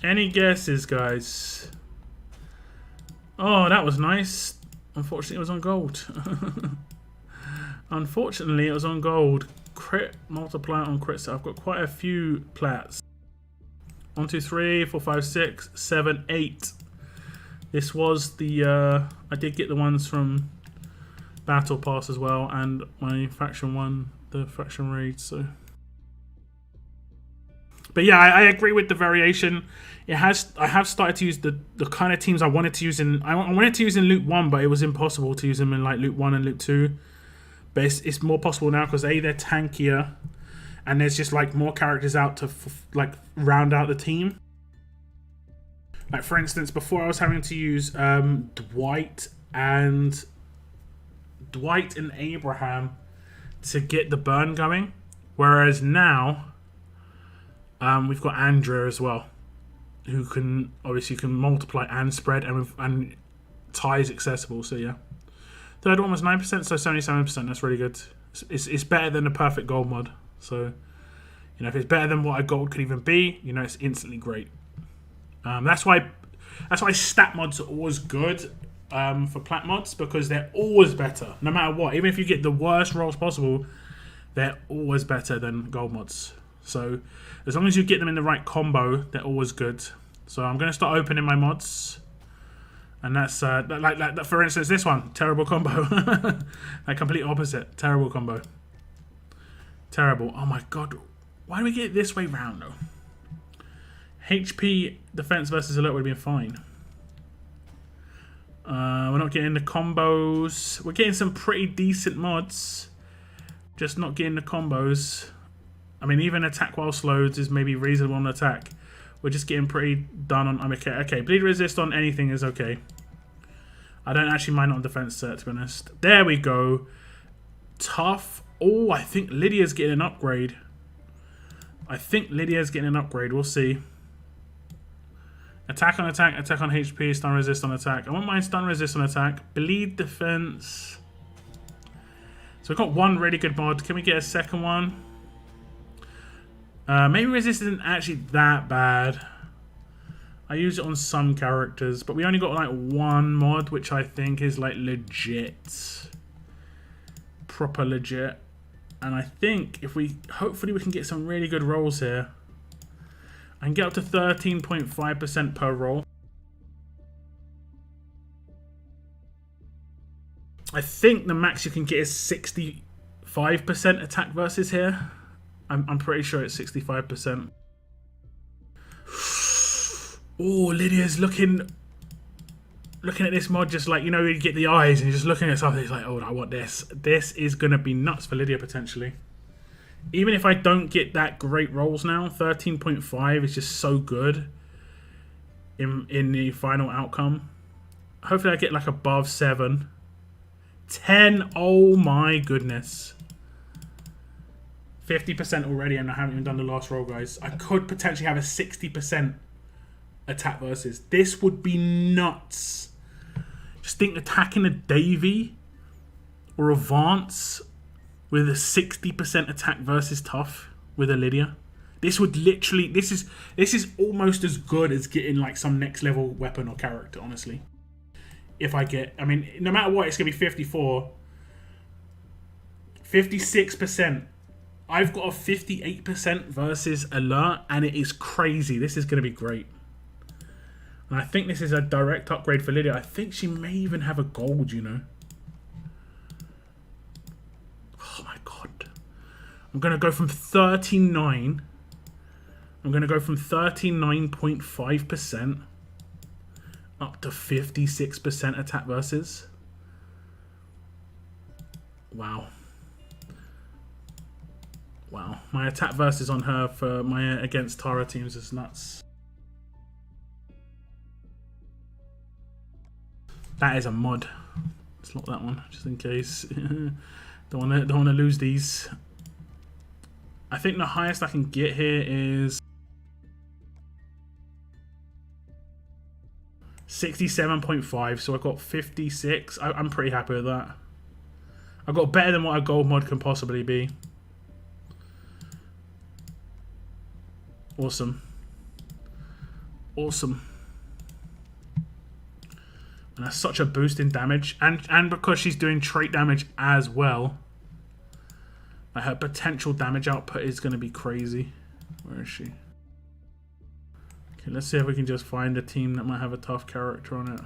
Any guesses, guys? Oh, that was nice. Unfortunately, it was on gold. Unfortunately, it was on gold. Crit multiplier on crit. So I've got quite a few plats. 1, 2, 3, 4, 5, 6, 7, 8. This was the... I did get the ones from Battle Pass as well. And my faction won the faction raid, so... But yeah, I agree with the variation. I have started to use the kind of teams I wanted to use in... I wanted to use in Loot 1, but it was impossible to use them in like Loot 1 and Loot 2. But it's more possible now because A, they're tankier, and there's just like more characters out to like round out the team. Like for instance, before I was having to use Dwight and Abraham to get the burn going, whereas now we've got Andrea as well, who can multiply and spread, and tie is accessible. So yeah, third one was 9%, so 77%. That's really good. It's better than the perfect gold mod. So, you know, if it's better than what a gold could even be, you know, it's instantly great. That's why stat mods are always good for plat mods, because they're always better, no matter what. Even if you get the worst rolls possible, they're always better than gold mods. So as long as you get them in the right combo, they're always good. So I'm going to start opening my mods. And that's, like for instance, this one. Terrible combo. Like, complete opposite. Terrible combo. Terrible. Oh my god. Why do we get it this way round, though? HP defense versus alert would have been fine. We're not getting the combos. We're getting some pretty decent mods. Just not getting the combos. I mean, even attack while slowed is maybe reasonable on attack. We're just getting pretty done on... Okay, bleed resist on anything is okay. I don't actually mind on defense set, to be honest. There we go. Tough. Oh, I think Lydia's getting an upgrade. We'll see. Attack on attack, attack on HP, stun resist on attack. I won't mind stun resist on attack. Bleed defense. So we've got one really good mod. Can we get a second one? Maybe resist isn't actually that bad. I use it on some characters, but we only got like one mod, which I think is like legit. Proper legit. And I think if we, hopefully we can get some really good rolls here. I can get up to 13.5% per roll. I think the max you can get is 65% attack versus here. I'm pretty sure it's 65%. Oh, Lydia's looking at this mod just like, you know, you get the eyes and you're just looking at something. It's like, oh, I want this. This is going to be nuts for Lydia potentially. Even if I don't get that great rolls now, 13.5 is just so good in the final outcome. Hopefully I get like above 7. 10, oh my goodness. 50% already, and I haven't even done the last roll, guys. I could potentially have a 60% attack versus. This would be nuts. Just think attacking a Davy or a Vance with a 60% attack versus tough with a Lydia. This would literally, this is almost as good as getting like some next level weapon or character, honestly. If I get, I mean, no matter what, it's going to be 54. 56%. I've got a 58% versus alert, and it is crazy. This is going to be great. And I think this is a direct upgrade for Lydia. I think she may even have a gold, you know. Oh my god. I'm going to go from 39. I'm going to go from 39.5% up to 56% attack versus. Wow. Wow. My attack versus on her for my against Tara teams is nuts. That is a mod. It's not that one, just in case. don't want to lose these. I think the highest I can get here is 67.5. So I got 56. I'm pretty happy with that. I got better than what a gold mod can possibly be. Awesome. Awesome. And that's such a boost in damage. And because she's doing trait damage as well, like her potential damage output is going to be crazy. Where is she? Okay, let's see if we can just find a team that might have a tough character on it.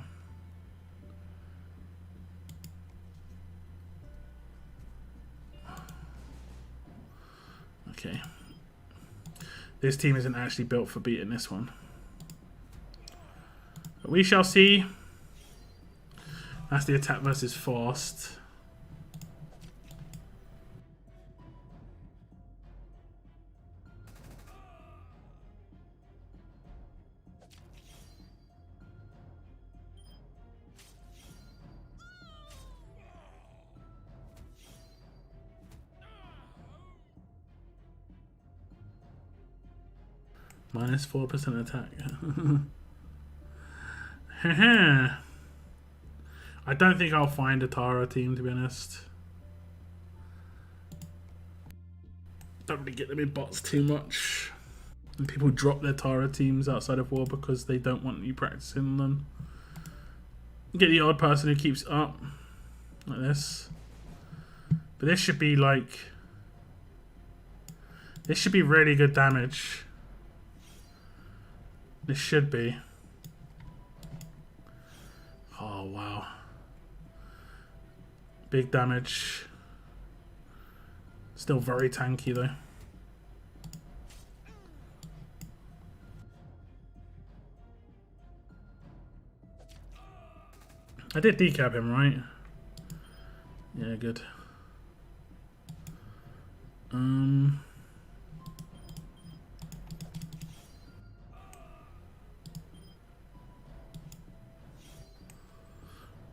Okay. This team isn't actually built for beating this one. But we shall see. That's the attack versus fast. Minus 4% attack. I don't think I'll find a Tara team, to be honest. don't really get them in bots too much. And people drop their Tara teams outside of war because they don't want you practicing them. You get the odd person who keeps it up, like this. But this should be like... This should be really good damage. This should be. Oh, wow. Big damage. Still very tanky, though. I did decap him, right? Yeah, good.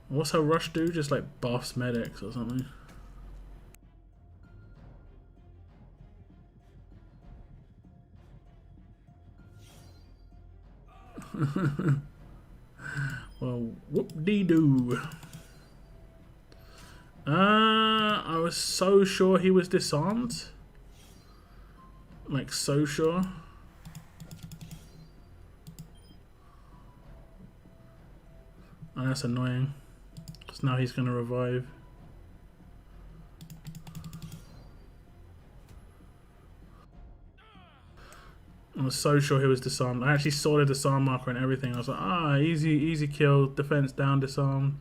What's her rush do? Just like buffs medics or something? Well, whoop-dee-doo. I was so sure he was disarmed. Like, so sure. Oh, that's annoying. Because now he's going to revive. I was so sure he was disarmed. I actually saw the disarm marker and everything. I was like, ah, easy kill. Defense down, disarm.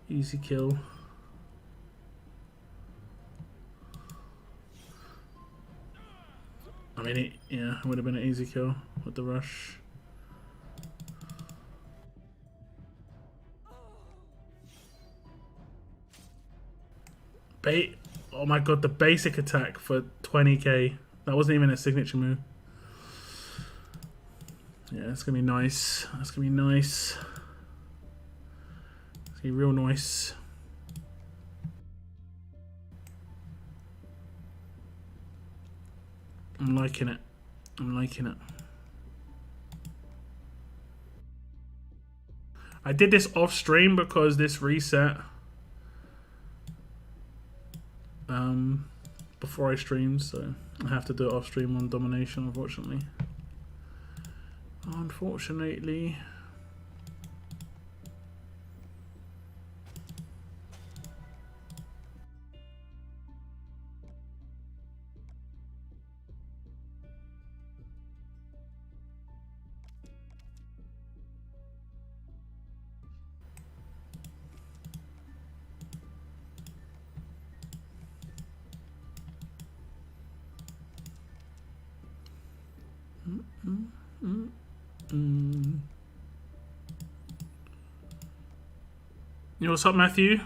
Easy kill. I mean, yeah, it would have been an easy kill with the rush. Oh my god, the basic attack for 20k. That wasn't even a signature move. Yeah, that's gonna be nice. That's gonna be nice. It's gonna be real nice. I'm liking it. I'm liking it. I did this off stream because this reset before I streamed, so I have to do it off stream on domination, unfortunately. Unfortunately. You know what's up, Matthew?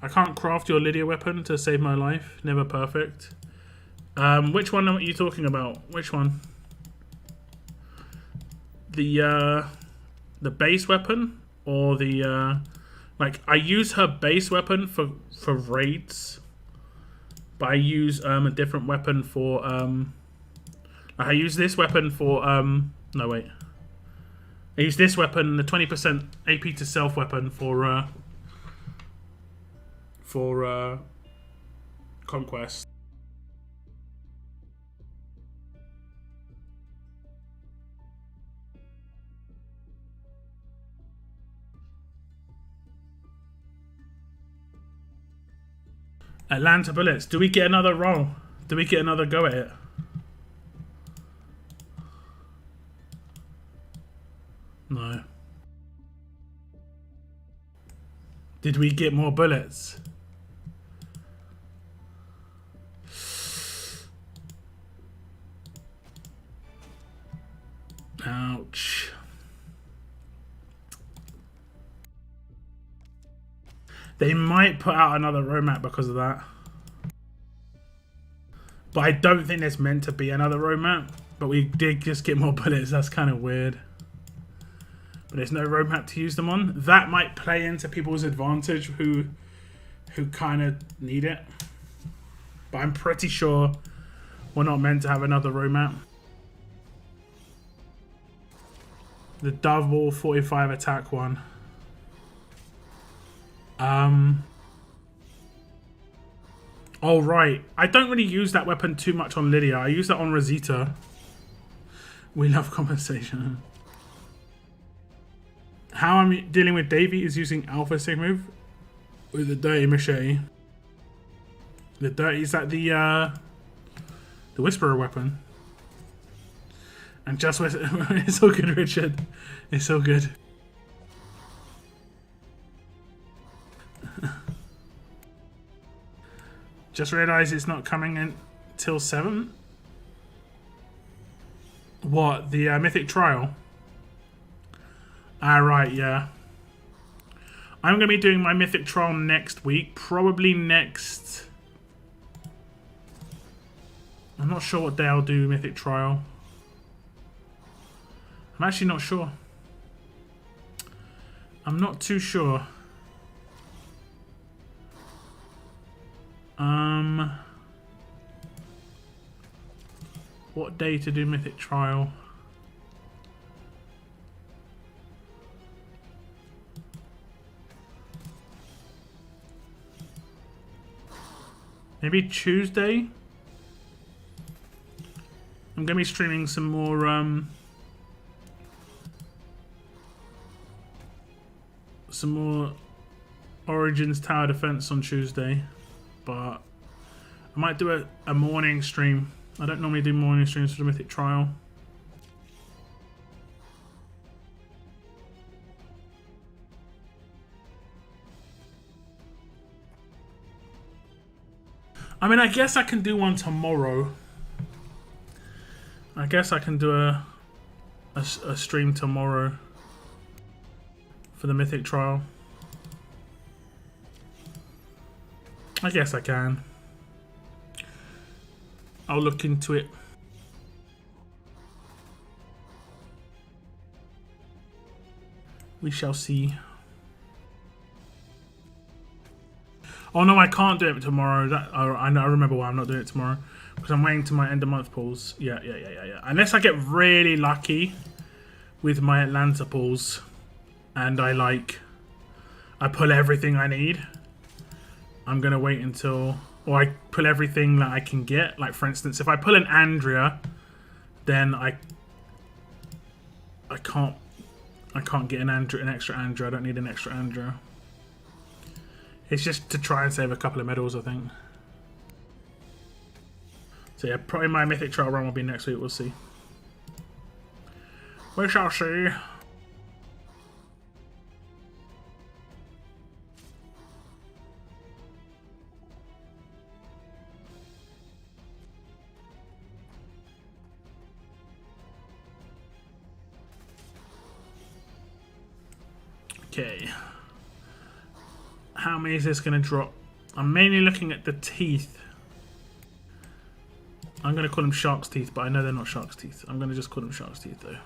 I can't craft your Lydia weapon to save my life. Never perfect. Which one are you talking about? Which one? The base weapon or the like I use her base weapon for raids, but I use a different weapon for I use this weapon for no wait. I use this weapon, the 20% AP to self weapon for conquest. Atlanta bullets. Do we get another roll? Do we get another go at it? No. Did we get more bullets? Ouch. They might put out another roadmap because of that. But I don't think there's meant to be another roadmap. But we did just get more bullets. That's kind of weird. But there's no roadmap to use them on. That might play into people's advantage who kind of need it. But I'm pretty sure we're not meant to have another roadmap. The double 45 attack one. Oh, right. I don't really use that weapon too much on Lydia. I use that on Rosita. We love compensation. How I'm dealing with Davey is using Alpha Sig move with the Dirty Machete. The Dirty, is that the Whisperer weapon? And just it's all good, Richard. It's all good. Just realised it's not coming in till 7. What? The Mythic Trial? Ah, right, yeah. I'm going to be doing my Mythic Trial next week. Probably next... I'm not sure what day I'll do Mythic Trial. I'm actually not sure. I'm not too sure. What day to do Mythic Trial? Maybe Tuesday? I'm going to be streaming some more Origins Tower Defense on Tuesday, but I might do a morning stream. I don't normally do morning streams for the Mythic Trial. I mean, I guess I can do one tomorrow. I guess I can do a stream tomorrow for the Mythic Trial. I guess I can. I'll look into it. We shall see. Oh no, I can't do it tomorrow. I remember why I'm not doing it tomorrow. Because I'm waiting to my end of month pulls. Yeah. Unless I get really lucky with my Atlanta pulls and I pull everything I need. I'm gonna wait until, or I pull everything that I can get. Like for instance, if I pull an Andrea, then I can't get an extra Andrea. I don't need an extra Andrea. It's just to try and save a couple of medals, I think. So yeah, probably my Mythic Trial run will be next week. We'll see. We shall see. Okay. How many is this going to drop? I'm mainly looking at the teeth. I'm going to call them shark's teeth, but I know they're not shark's teeth. I'm going to just call them shark's teeth, though.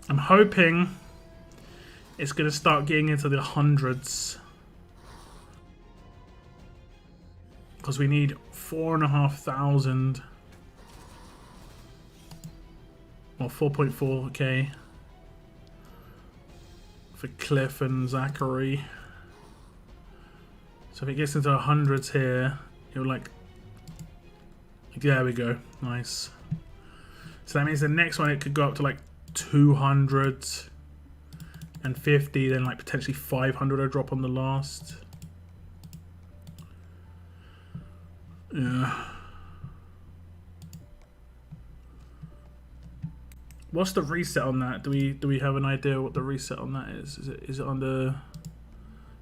I'm hoping it's going to start getting into the hundreds. Because we need 4,500. Or 4.4k. For Cliff and Zachary. So if it gets into the hundreds here, it'll like... There we go. Nice. So that means the next one it could go up to like 250, then like potentially 500 a drop on the last. Yeah. What's the reset on that? Do we have an idea what the reset on that is? Is it under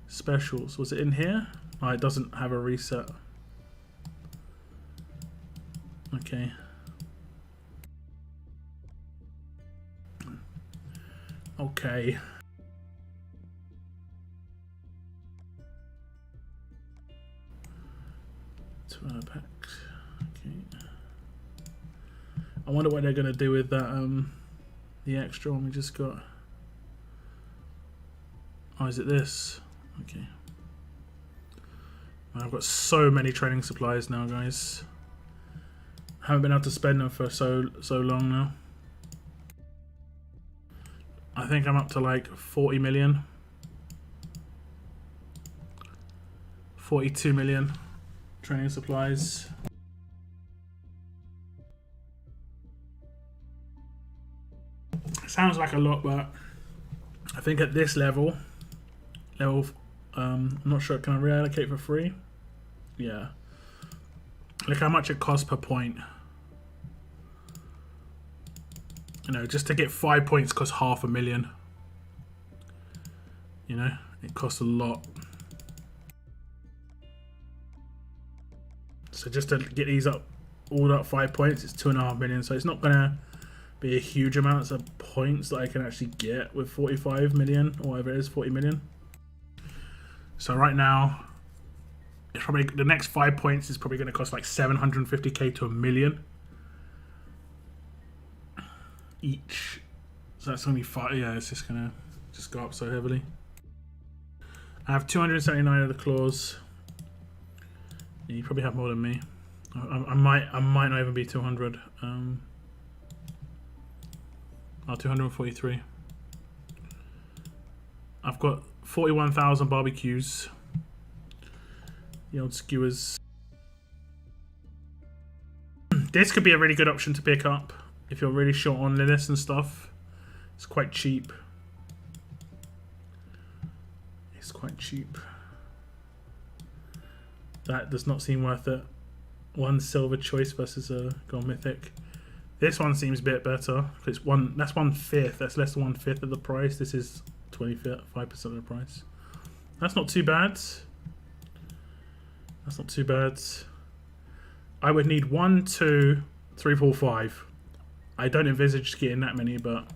specials? Was it in here? Oh, it doesn't have a reset. Okay. Okay. Packed. Okay. I wonder what they're gonna do with that. The extra one we just got. Oh, is it this? Okay. I've got so many training supplies now, guys. Haven't been able to spend them for so long now. I think I'm up to like 40 million. 42 million training supplies. Sounds like a lot, but I think at this level, I'm not sure, can I reallocate for free? Yeah. Look how much it costs per point. You know, just to get 5 points costs 500,000. You know, it costs a lot. So just to get these up, all up 5 points, it's 2.5 million. So it's not gonna be a huge amount of points that I can actually get with 45 million or whatever it is, 40 million. So right now, it's probably the next 5 points is probably going to cost like 750k to 1 million each. So that's only 5. Yeah, it's just gonna go up so heavily. I have 279 of the claws. Yeah, you probably have more than me. I might not even be 200. 243. I've got 41,000 barbecues. The old skewers. This could be a really good option to pick up if you're really short on Linus and stuff. It's quite cheap. It's quite cheap. That does not seem worth it. 1 silver choice versus a gold mythic. This one seems a bit better. It's that's 1/5. That's less than 1/5 of the price. This is 25% of the price. That's not too bad. That's not too bad. I would need 1, 2, 3, 4, 5. I don't envisage getting that many, but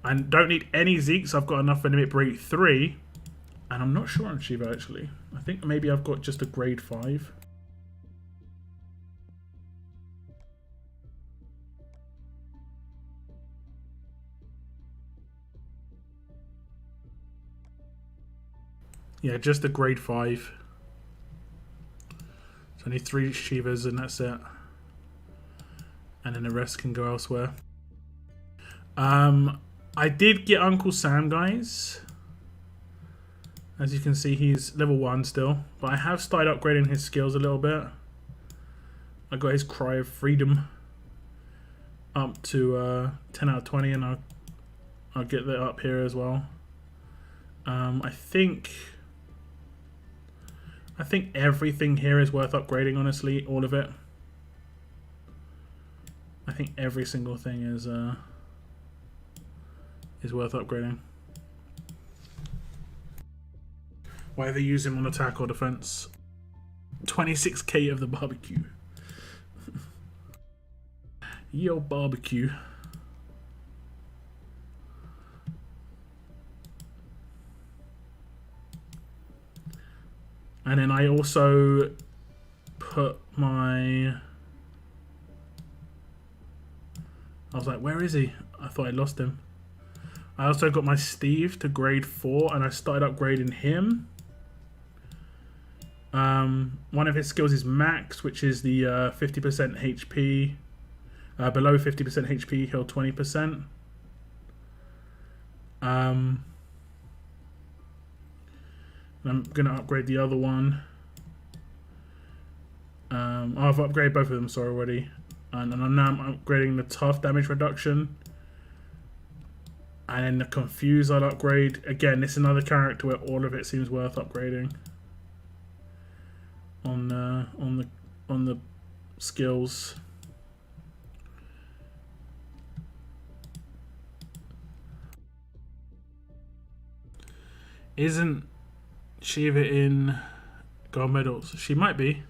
I don't need any Zeeks. I've got enough for limit break 3, and I'm not sure on Shiva actually. I think maybe I've got just a grade 5. Yeah, just a grade 5. So I need 3 Shivas and that's it. And then the rest can go elsewhere. I did get Uncle Sam, guys. As you can see, he's level 1 still. But I have started upgrading his skills a little bit. I got his Cry of Freedom up to 10 out of 20, and I'll get that up here as well. I think everything here is worth upgrading, honestly, all of it. I think every single thing is worth upgrading. Whether you use him on attack or defense. 26k of the barbecue. Yo, barbecue. And then I also put my... I was like, where is he? I thought I lost him. I also got my Steve to grade 4, and I started upgrading him. One of his skills is Max, which is the 50% HP. Below 50% HP, heal 20%. I'm going to upgrade the other one. I've upgraded both of them, sorry, already. And now I'm upgrading the tough damage reduction. And then the Confuse I'll upgrade. Again, this is another character where all of it seems worth upgrading. On the skills. Isn't Shiva in gold medals? She might be.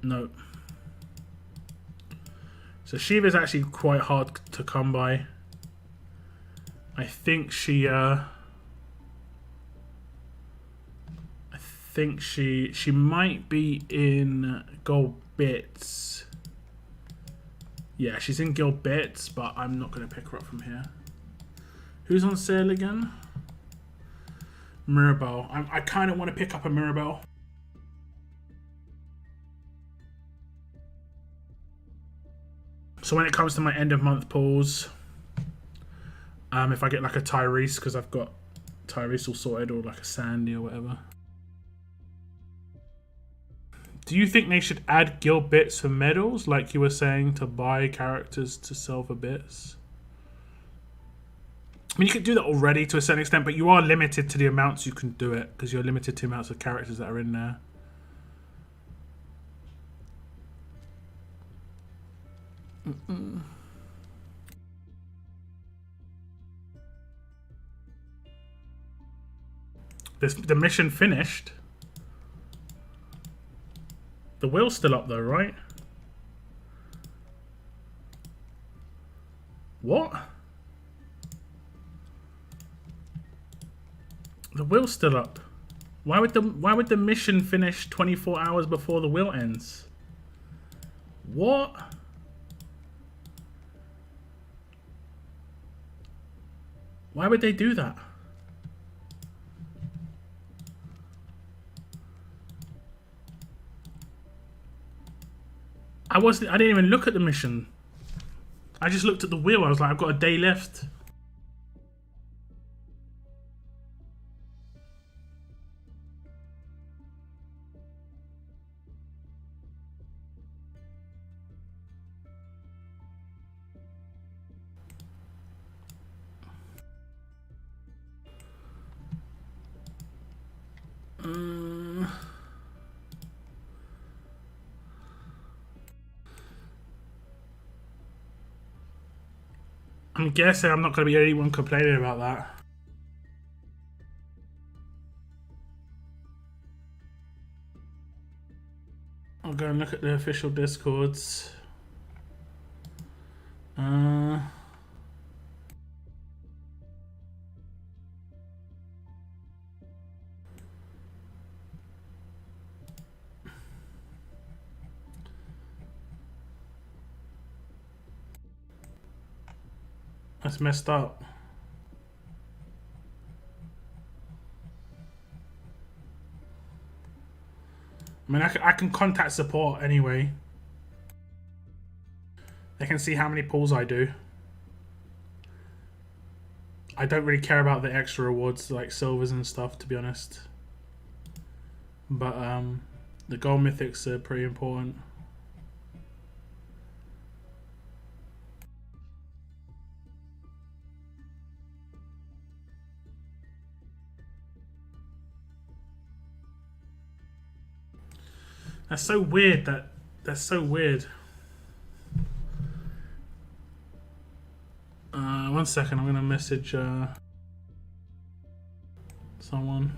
No. So Shiva's actually quite hard to come by. I think she think she might be in Gold Bits. Yeah, she's in Gold Bits, but I'm not going to pick her up from here. Who's on sale again? Mirabelle. I kind of want to pick up a Mirabelle. So when it comes to my end of month pulls, if I get like a Tyrese, because I've got Tyrese all sorted, or like a Sandy or whatever. Do you think they should add guild bits for medals, like you were saying, to buy characters to sell for bits? I mean, you could do that already to a certain extent, but you are limited to the amounts you can do it, because you're limited to the amounts of characters that are in there. The mission finished. The wheel's still up though, right? What? The wheel's still up. Why would the mission finish 24 hours before the wheel ends? What? Why would they do that? I didn't even look at the mission. I just looked at the wheel. I was like, I've got a day left. I'm guessing I'm not going to be anyone complaining about that. I'll go and look at the official Discords. That's messed up. I mean, I can contact support anyway. They can see how many pulls I do. I don't really care about the extra rewards like silvers and stuff, to be honest. But the gold mythics are pretty important. That's so weird. That's so weird. 1 second, I'm gonna message someone.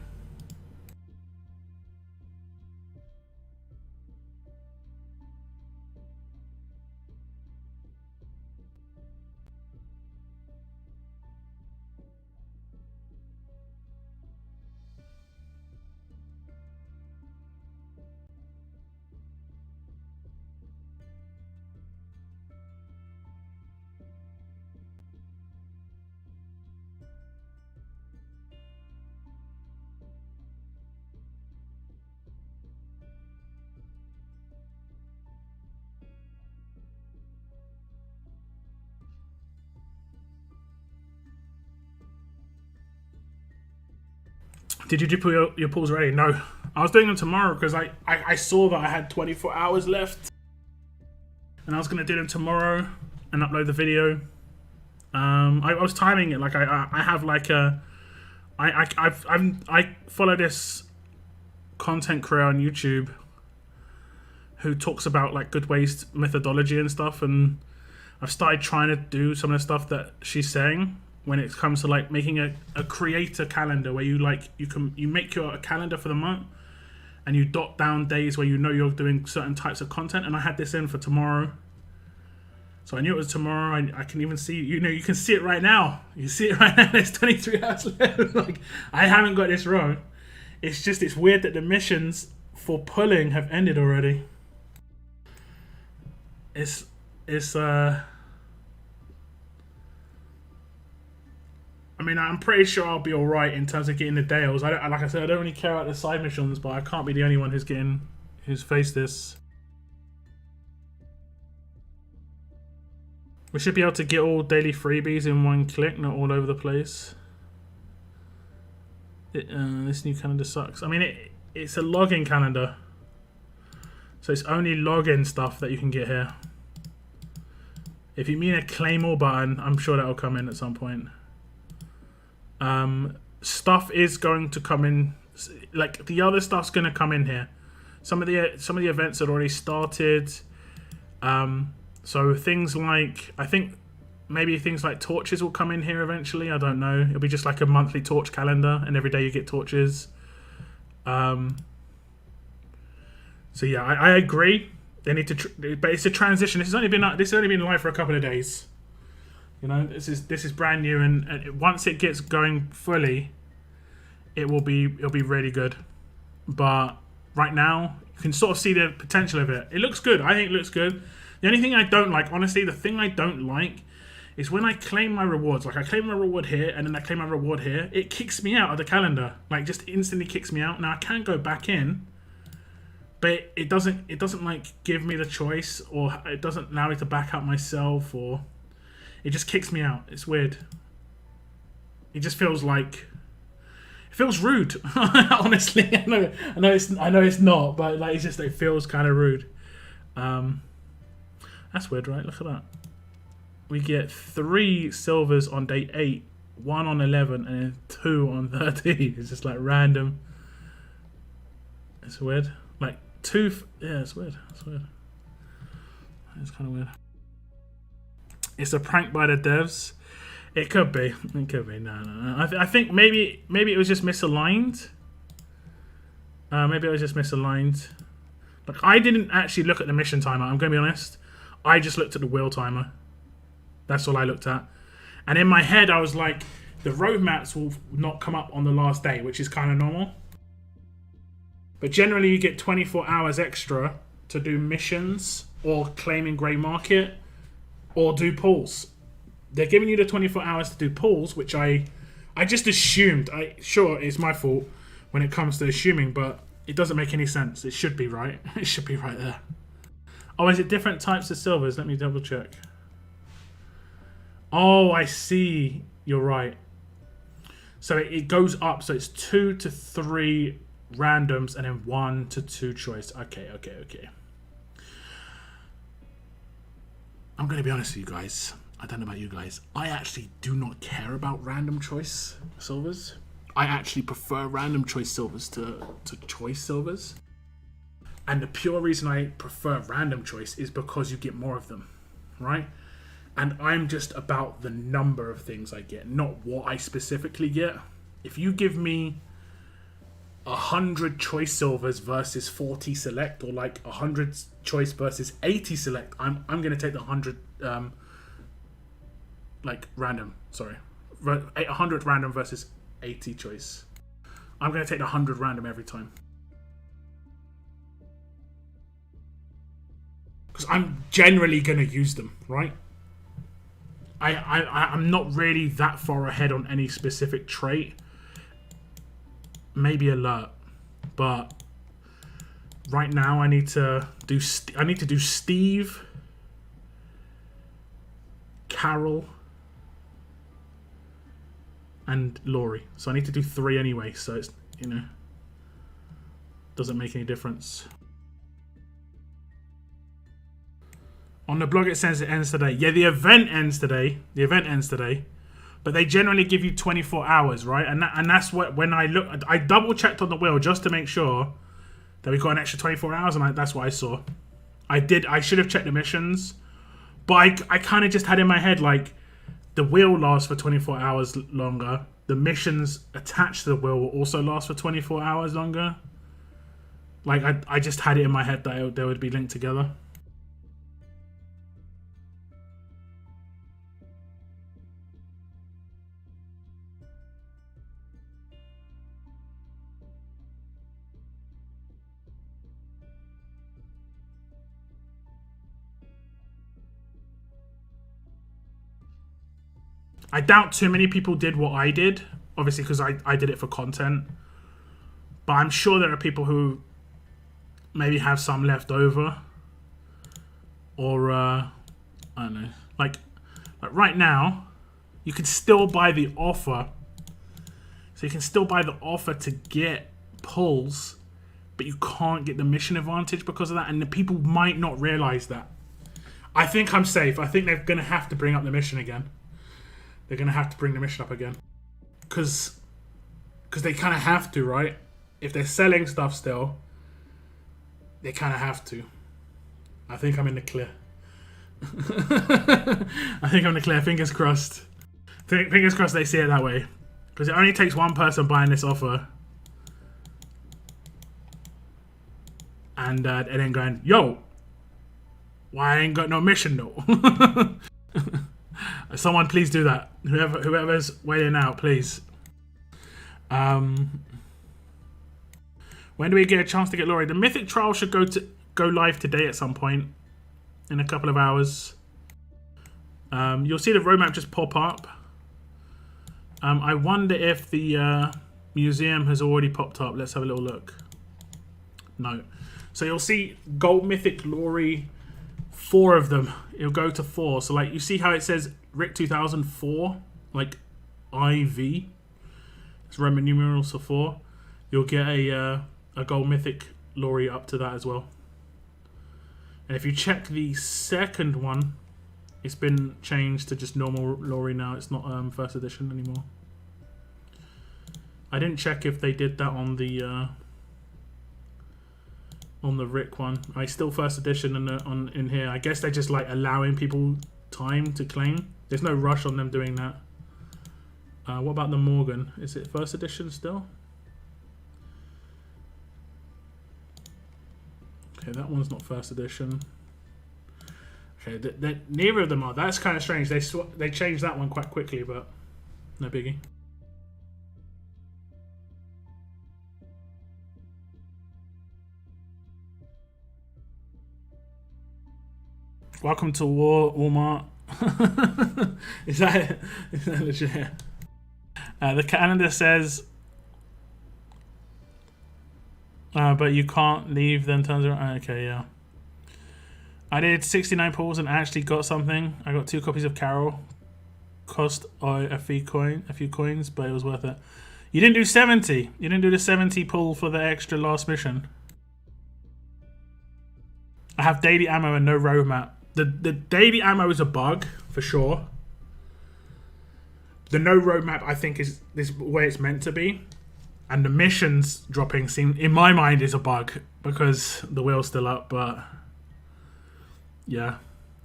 Did you do your pulls already? No. I was doing them tomorrow because I saw that I had 24 hours left. And I was going to do them tomorrow and upload the video. I was timing it. Like I have like a... I follow this content creator on YouTube who talks about like good waste methodology and stuff. And I've started trying to do some of the stuff that she's saying. When it comes to like making a creator calendar where you make your calendar for the month and you dot down days where you know you're doing certain types of content. And I had this in for tomorrow, so I knew it was tomorrow. I can even see, you can see it right now. You see it right now. There's 23 hours left. Like I haven't got this wrong. It's just, it's weird that the missions for pulling have ended already. It's I mean, I'm pretty sure I'll be alright in terms of getting the Dales. Like I said, I don't really care about the side missions, but I can't be the only one who's faced this. We should be able to get all daily freebies in one click, not all over the place. This new calendar sucks. I mean, it's a login calendar. So it's only login stuff that you can get here. If you mean a claim all button, I'm sure that'll come in at some point. Stuff is going to come in. Like, the other stuff's going to come in here. Some of the events had already started. So things like, I think maybe things like torches will come in here eventually. I don't know. It'll be just like a monthly torch calendar, and every day you get torches. So yeah, I agree. They need to, but it's a transition. This has only been live for a couple of days. You know, this is brand new, and once it gets going fully, it'll be really good. But right now, you can sort of see the potential of it. It looks good. I think it looks good. The only thing I don't like, honestly, the thing I don't like is when I claim my rewards. Like, I claim my reward here, and then I claim my reward here. It kicks me out of the calendar. Like, just instantly kicks me out. Now, I can go back in, but it doesn't like give me the choice, or it doesn't allow me to back up myself, or it just kicks me out. It's weird. It just feels like, it feels rude. Honestly, I know it's not, but like, it's just, it feels kind of rude. That's weird, right? Look at that. We get 3 silvers on day 8, 1 on 11, and then 2 on 13. It's just like random. It's weird. Like 2. Yeah, it's weird. It's weird. It's kind of weird. It's a prank by the devs. It could be. It could be. No. I think maybe it was just misaligned. Maybe it was just misaligned. Like, I didn't actually look at the mission timer. I'm going to be honest. I just looked at the wheel timer. That's all I looked at. And in my head, I was like, the roadmaps will not come up on the last day, which is kind of normal. But generally, you get 24 hours extra to do missions or claiming grey market or do pulls. They're giving you the 24 hours to do pulls, which I just assumed. Sure, it's my fault when it comes to assuming, but it doesn't make any sense. It should be right. It should be right there. Oh, is it different types of silvers? Let me double check. Oh, I see. You're right. So it goes up. So it's 2 to 3 randoms and then 1 to 2 choice. Okay. I'm going to be honest with you guys. I don't know about you guys. I actually do not care about random choice silvers. I actually prefer random choice silvers to choice silvers. And the pure reason I prefer random choice is because you get more of them, right? And I'm just about the number of things I get, not what I specifically get. If you give me 100 choice silvers versus 40 select, or like 100 choice versus 80 select, I'm going to take the 100 like random. Sorry, 100 random versus 80 choice. I'm going to take the 100 random every time. Because I'm generally going to use them, right? I'm not really that far ahead on any specific trait. Maybe alert, but right now I need to do Steve, Carol, and Laurie. So I need to do 3 anyway. So it's, you know, doesn't make any difference. On the blog it says it ends today. Yeah, the event ends today. But they generally give you 24 hours, right? And that's what, when I double checked on the wheel just to make sure that we got an extra 24 hours, and that's what I saw. I should have checked the missions, but I kind of just had in my head, like, the wheel lasts for 24 hours longer. The missions attached to the wheel will also last for 24 hours longer. Like, I just had it in my head that they would be linked together. I doubt too many people did what I did, obviously because I did it for content. But I'm sure there are people who maybe have some left over. Or, I don't know. Like right now, you can still buy the offer. So you can still buy the offer to get pulls, but you can't get the mission advantage because of that. And the people might not realize that. I think I'm safe. I think they're going to have to bring up the mission again. They're going to have to bring the mission up again. Because they kind of have to, right? If they're selling stuff still, they kind of have to. I think I'm in the clear. I think I'm in the clear. Fingers crossed. Fingers crossed they see it that way. Because it only takes one person buying this offer. And then going, yo, why I ain't got no mission though? Someone please do that. Whoever's waiting out, please. When do we get a chance to get Lori? The Mythic Trial should go live today at some point. In a couple of hours. You'll see the roadmap just pop up. I wonder if the museum has already popped up. Let's have a little look. No. So you'll see Gold Mythic Glory, 4 of them. It'll go to 4. So like you see how it says Rick 2004, like IV. It's Roman numerals for 4. You'll get a Gold Mythic Glory up to that as well. And if you check the second one, it's been changed to just normal Lori now. It's not first edition anymore. I didn't check if they did that on the Rick one. I still first edition in here. I guess they're just like allowing people time to claim. There's no rush on them doing that. What about the Morgan? Is it first edition still? Okay, that one's not first edition. Okay, neither of them are. That's kind of strange. They changed that one quite quickly, but no biggie. Welcome to Walmart. Is that legit? The calendar says, but you can't leave then turns around. Okay, yeah. I did 69 pulls and actually got something. I got 2 copies of Carol. Cost a few coins, but it was worth it. You didn't do 70. You didn't do the 70 pull for the extra last mission. I have daily ammo and no roadmap. The daily ammo is a bug for sure. The no roadmap I think is this way it's meant to be. And the missions dropping seem, in my mind, is a bug because the wheel's still up, but yeah,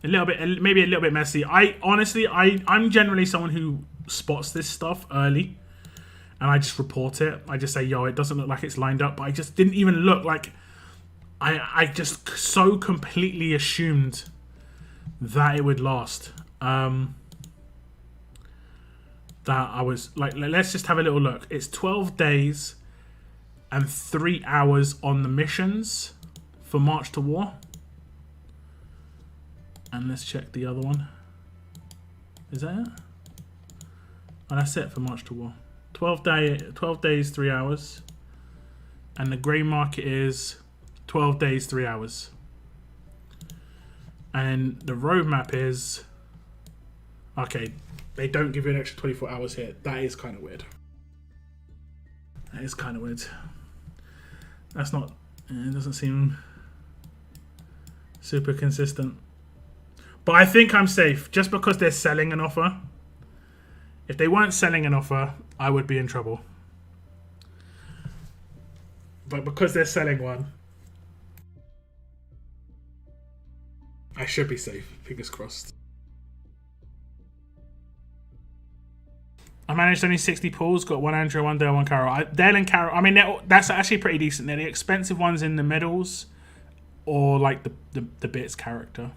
a little bit, maybe a little bit messy. I'm generally someone who spots this stuff early, and I just report it. I just say, yo, it doesn't look like it's lined up, but I just didn't even look. Like, I just so completely assumed that it would last. That I was like, let's just have a little look. It's 12 days and 3 hours on the missions for March to War. And let's check the other one. Is that it? Oh, that's it for March to War. 12 days, 3 hours. And the grey market is 12 days, 3 hours. And the roadmap is... Okay, they don't give you an extra 24 hours here. That is kind of weird. That is kind of weird. That's not... It doesn't seem super consistent. But I think I'm safe just because they're selling an offer. If they weren't selling an offer, I would be in trouble. But because they're selling one, I should be safe. Fingers crossed. I managed only 60 pulls, got 1 Andrew, 1 Dale, 1 Carol. Dale and Carol, I mean, that's actually pretty decent. They're the expensive ones in the middles or like the bits character.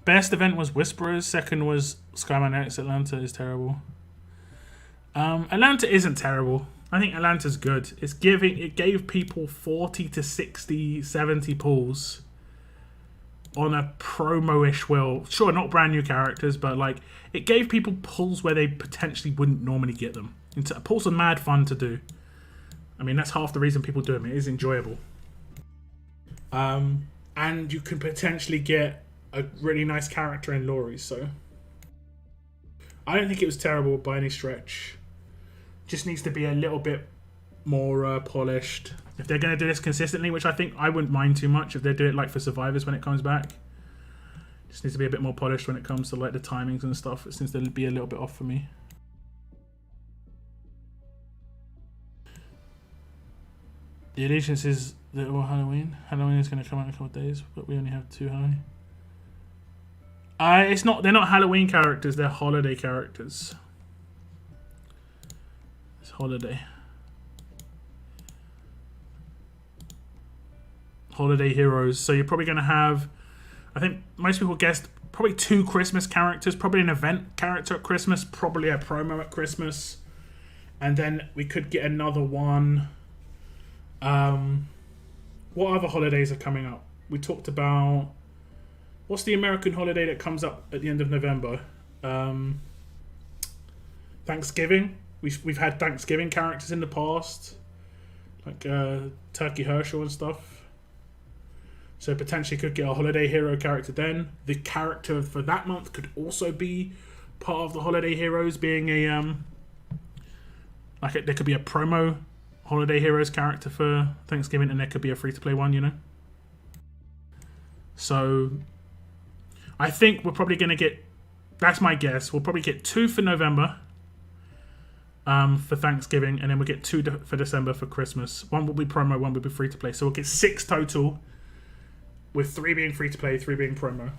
Best event was Whisperers. Second was Skyman X. Atlanta is terrible. Atlanta isn't terrible. I think Atlanta's good. It gave people 40 to 60, 70 pulls on a promo-ish will. Sure, not brand new characters, but like it gave people pulls where they potentially wouldn't normally get them. Pulls are mad fun to do. I mean, that's half the reason people do them. It is enjoyable. And you can potentially get a really nice character in Lori, so I don't think it was terrible by any stretch. Just needs to be a little bit more polished. If they're going to do this consistently, which I think I wouldn't mind too much if they do it like for Survivors when it comes back. Just needs to be a bit more polished when it comes to like the timings and stuff. It seems to be a little bit off for me. The allegiance is that all Halloween. Halloween is going to come out in a couple of days, but we only have 2 Halloween. It's not. They're not Halloween characters. They're holiday characters. It's holiday. Holiday heroes. So you're probably going to have, I think most people guessed, probably 2 Christmas characters. Probably an event character at Christmas. Probably a promo at Christmas. And then we could get another one. What other holidays are coming up? We talked about... What's the American holiday that comes up at the end of November? Thanksgiving. We've had Thanksgiving characters in the past. Like Turkey Herschel and stuff. So potentially could get a holiday hero character then. The character for that month could also be part of the holiday heroes, being a... there could be a promo holiday heroes character for Thanksgiving, and there could be a free-to-play one, you know? So... I think we're probably going to get... That's my guess. We'll probably get 2 for November for Thanksgiving, and then we'll get 2 for December for Christmas. 1 will be promo, 1 will be free-to-play. So we'll get 6 total, with 3 being free-to-play, 3 being promo.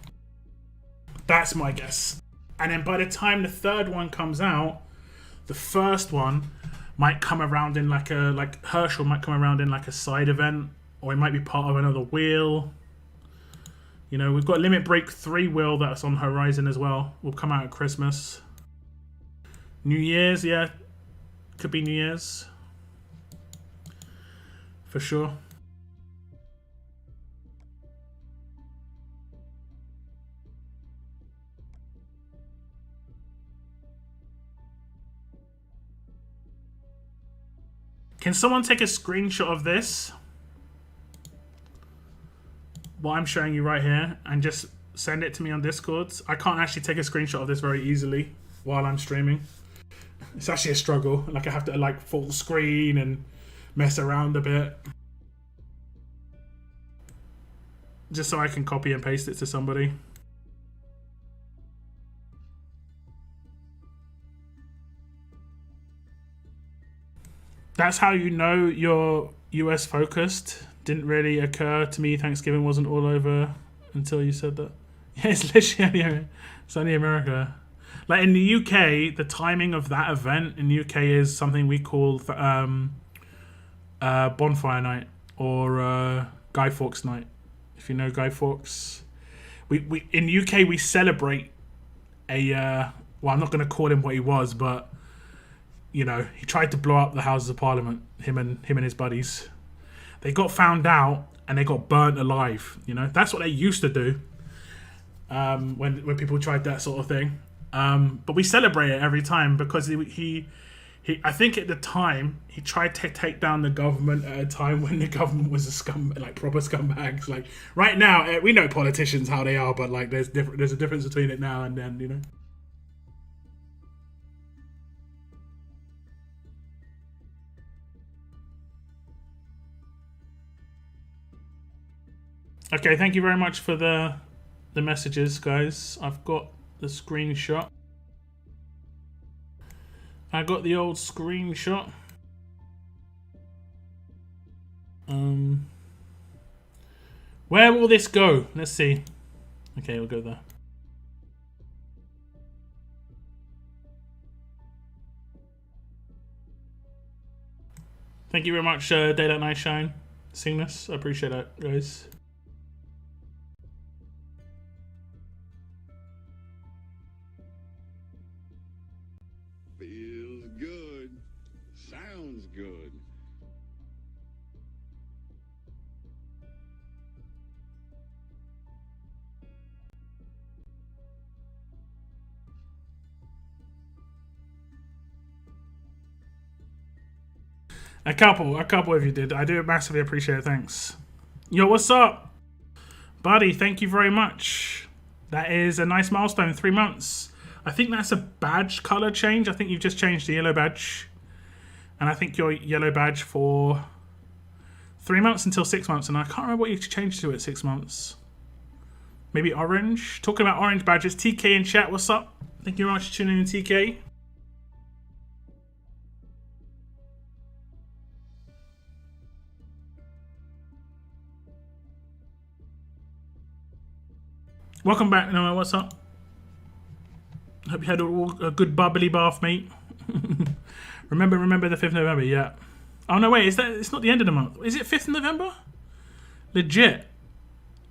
That's my guess. And then by the time the 3rd one comes out, the first one might come around in like Herschel might come around in like a side event, or it might be part of another wheel. You know, we've got Limit Break 3 wheel that's on Horizon as well. Will come out at Christmas. New Year's, yeah. Could be New Year's. For sure. Can someone take a screenshot of this? What I'm showing you right here, and just send it to me on Discord. I can't actually take a screenshot of this very easily while I'm streaming. It's actually a struggle. Like I have to like full screen and mess around a bit. Just so I can copy and paste it to somebody. That's how you know you're US focused. Didn't really occur to me. Thanksgiving wasn't all over until you said that. Yeah, it's literally it's only America. Like in the UK, the timing of that event in the UK is something we call Bonfire Night, or Guy Fawkes Night. If you know Guy Fawkes, we in the UK we celebrate a well, I'm not going to call him what he was, but you know, he tried to blow up the Houses of Parliament. Him and his buddies. They got found out and they got burnt alive. You know, that's what they used to do when people tried that sort of thing. But we celebrate it every time because he I think at the time he tried to take down the government at a time when the government was a proper scumbags. Like right now, we know politicians how they are, but like there's a difference between it now and then. You know. Okay, thank you very much for the messages, guys. I've got the screenshot. I got the old screenshot. Where will this go? Let's see. Okay, we'll go there. Thank you very much, Daylight Night Shine. Seeing this, I appreciate that, guys. Feels good. Sounds good. A couple of you did. I do massively appreciate it. Thanks. Yo, what's up, buddy? Thank you very much. That is a nice milestone. 3 months. I think that's a badge color change. I think you've just changed the yellow badge, and I think your yellow badge for 3 months until 6 months, and I can't remember what you changed to at 6 months. Maybe orange. Talking about orange badges. TK in chat. What's up? Thank you very much for tuning in, TK. Welcome back, Noah. What's up? Hope you had a good bubbly bath, mate. remember the 5th of November, yeah. Oh no, wait, it's not the end of the month. Is it 5th of November? Legit,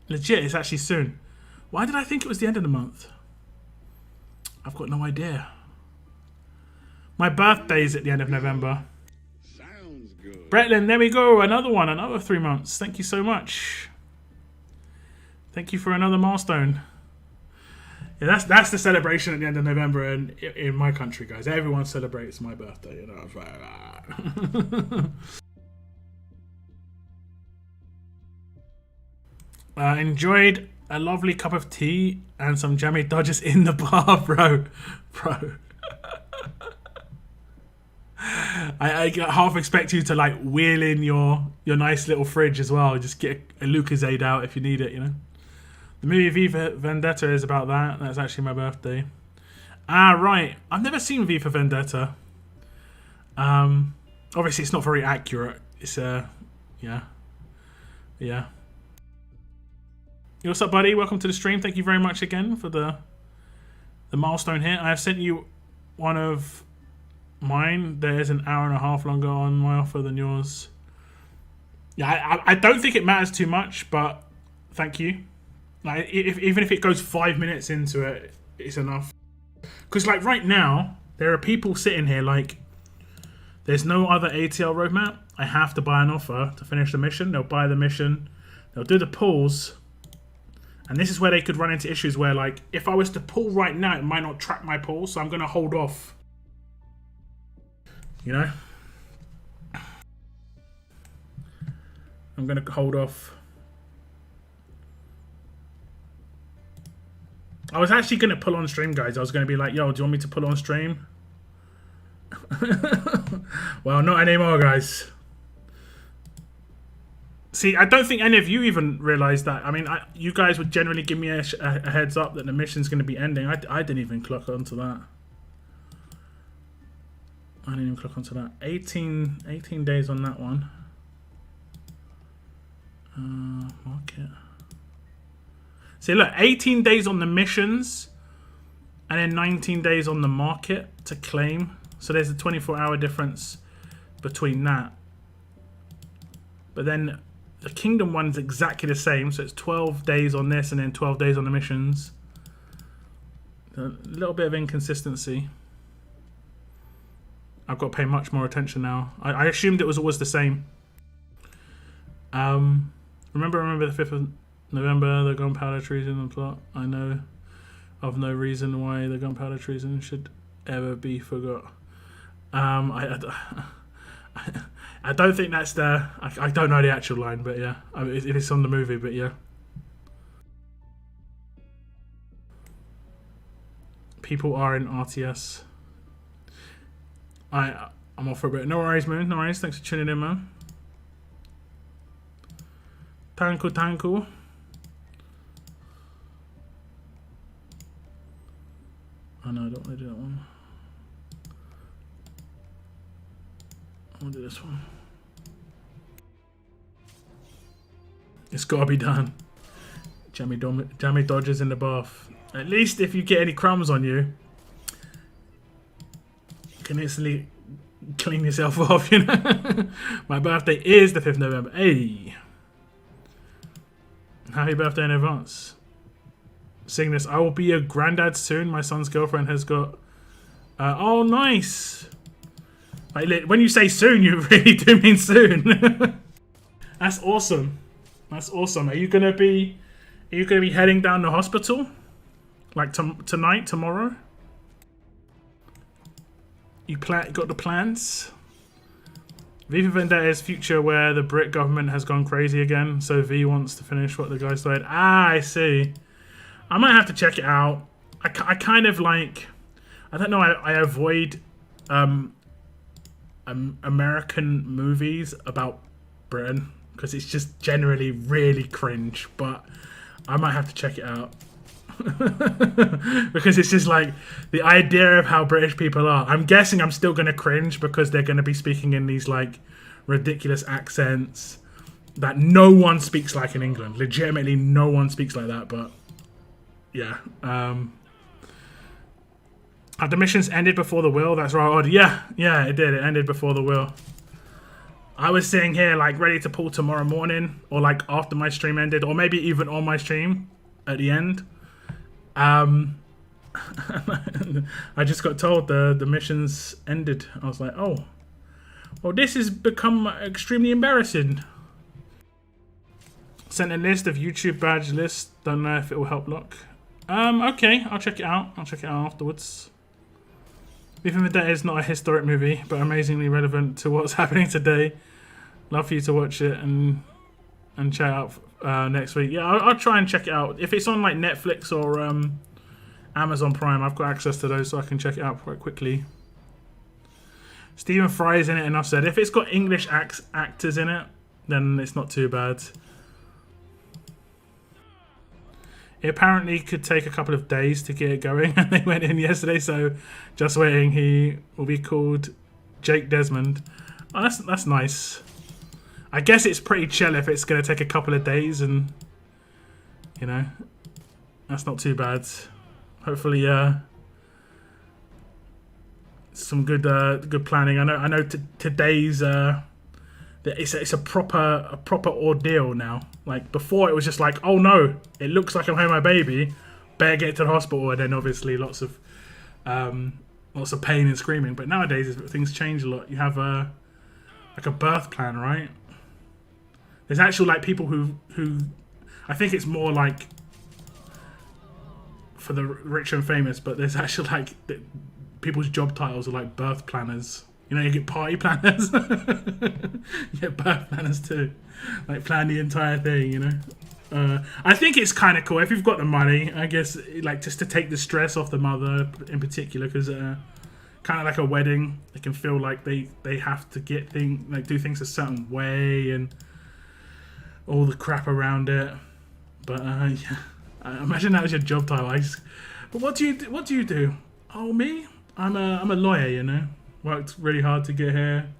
it's actually soon. Why did I think it was the end of the month? I've got no idea. My birthday is at the end of November. Sounds good. Bretlin, there we go. Another one, another 3 months. Thank you so much. Thank you for another milestone. Yeah, that's the celebration at the end of November in my country, guys. Everyone celebrates my birthday, you know. Enjoyed a lovely cup of tea and some jammy dodgers in the bar, bro. I half expect you to like wheel in your nice little fridge as well. Just get a Lucozade out if you need it, you know. The movie V for Vendetta is about that. That's actually my birthday. Ah, right. I've never seen V for Vendetta. Obviously, it's not very accurate. It's yeah. Yo, what's up, buddy? Welcome to the stream. Thank you very much again for the milestone here. I have sent you one of mine. There's an hour and a half longer on my offer than yours. Yeah, I don't think it matters too much, but thank you. Like, even if it goes 5 minutes into it, it's enough. Because, like, right now, there are people sitting here, like, there's no other ATL roadmap. I have to buy an offer to finish the mission. They'll buy the mission. They'll do the pulls. And this is where they could run into issues where, like, if I was to pull right now, it might not track my pull. So I'm going to hold off. You know? I'm going to hold off. I was actually going to pull on stream, guys. I was going to be like, yo, do you want me to pull on stream? Well, not anymore, guys. See, I don't think any of you even realised that. I mean, you guys would generally give me a heads up that the mission's going to be ending. I didn't even clock onto that. I didn't even clock onto that. 18 days on that one. Market. See, look, 18 days on the missions and then 19 days on the market to claim. So there's a 24-hour difference between that. But then the Kingdom one's exactly the same. So it's 12 days on this and then 12 days on the missions. A little bit of inconsistency. I've got to pay much more attention now. I assumed it was always the same. Remember the 5th of November, the gunpowder treason and plot. I know of no reason why the gunpowder treason should ever be forgot. I don't think that's the... I don't know the actual line, but yeah. I mean, it's on the movie, but yeah. People are in RTS. I'm off for a bit. No worries, man. No worries. Thanks for tuning in, man. Tanku. Oh no, I don't want to do that one. I want to do this one. It's got to be done. Jammy dodgers in the bath. At least if you get any crumbs on you, you can instantly clean yourself off, you know. My birthday is the 5th of November. Hey. Happy birthday in advance. Sing this. I will be a granddad soon. My son's girlfriend has got... oh, nice. Like, when you say soon, you really do mean soon. That's awesome. That's awesome. Are you gonna be heading down to hospital? Like tonight, tomorrow? You got the plans? V for Vendetta's future where the Brit government has gone crazy again, so V wants to finish what the guy started. Ah, I see. I might have to check it out. I kind of like... I don't know, I avoid American movies about Britain because it's just generally really cringe, but I might have to check it out. Because it's just like the idea of how British people are. I'm guessing I'm still going to cringe because they're going to be speaking in these like ridiculous accents that no one speaks like in England. Legitimately no one speaks like that, but yeah. Have the missions ended before the will? That's right, odd. Yeah, it did. It ended before the will. I was sitting here like ready to pull tomorrow morning or like after my stream ended or maybe even on my stream at the end. I just got told the missions ended. I was like, oh, well, this has become extremely embarrassing. Sent a list of YouTube badge lists. Don't know if it will help luck. Okay, I'll check it out. I'll check it out afterwards. V for Vendetta is not a historic movie, but amazingly relevant to what's happening today. Love for you to watch it and check out next week. Yeah, I'll try and check it out. If it's on like Netflix or Amazon Prime, I've got access to those, so I can check it out quite quickly. Stephen Fry is in it, enough said. If it's got English actors in it, then it's not too bad. It apparently could take a couple of days to get it going, and they went in yesterday, so just waiting. He will be called Jake Desmond. Oh, that's nice. I guess it's pretty chill if it's going to take a couple of days, and you know, that's not too bad. Hopefully, some good planning. I know today's it's a proper ordeal now. Like before, it was just like, oh no, it looks like I'm having my baby, better get to the hospital, and then obviously lots of pain and screaming. But nowadays things change a lot. You have like a birth plan, right? There's actual like people who I think it's more like for the rich and famous, but there's actually like people's job titles are like birth planners. You know, you get party planners. You get birth planners too. Like plan the entire thing, you know. I think it's kind of cool if you've got the money, I guess, like just to take the stress off the mother in particular, because kind of like a wedding, they can feel like they have to get do things a certain way and all the crap around it. But yeah, I imagine that was your job title. But what do you do? Oh, me? I'm a lawyer, you know. Worked really hard to get here.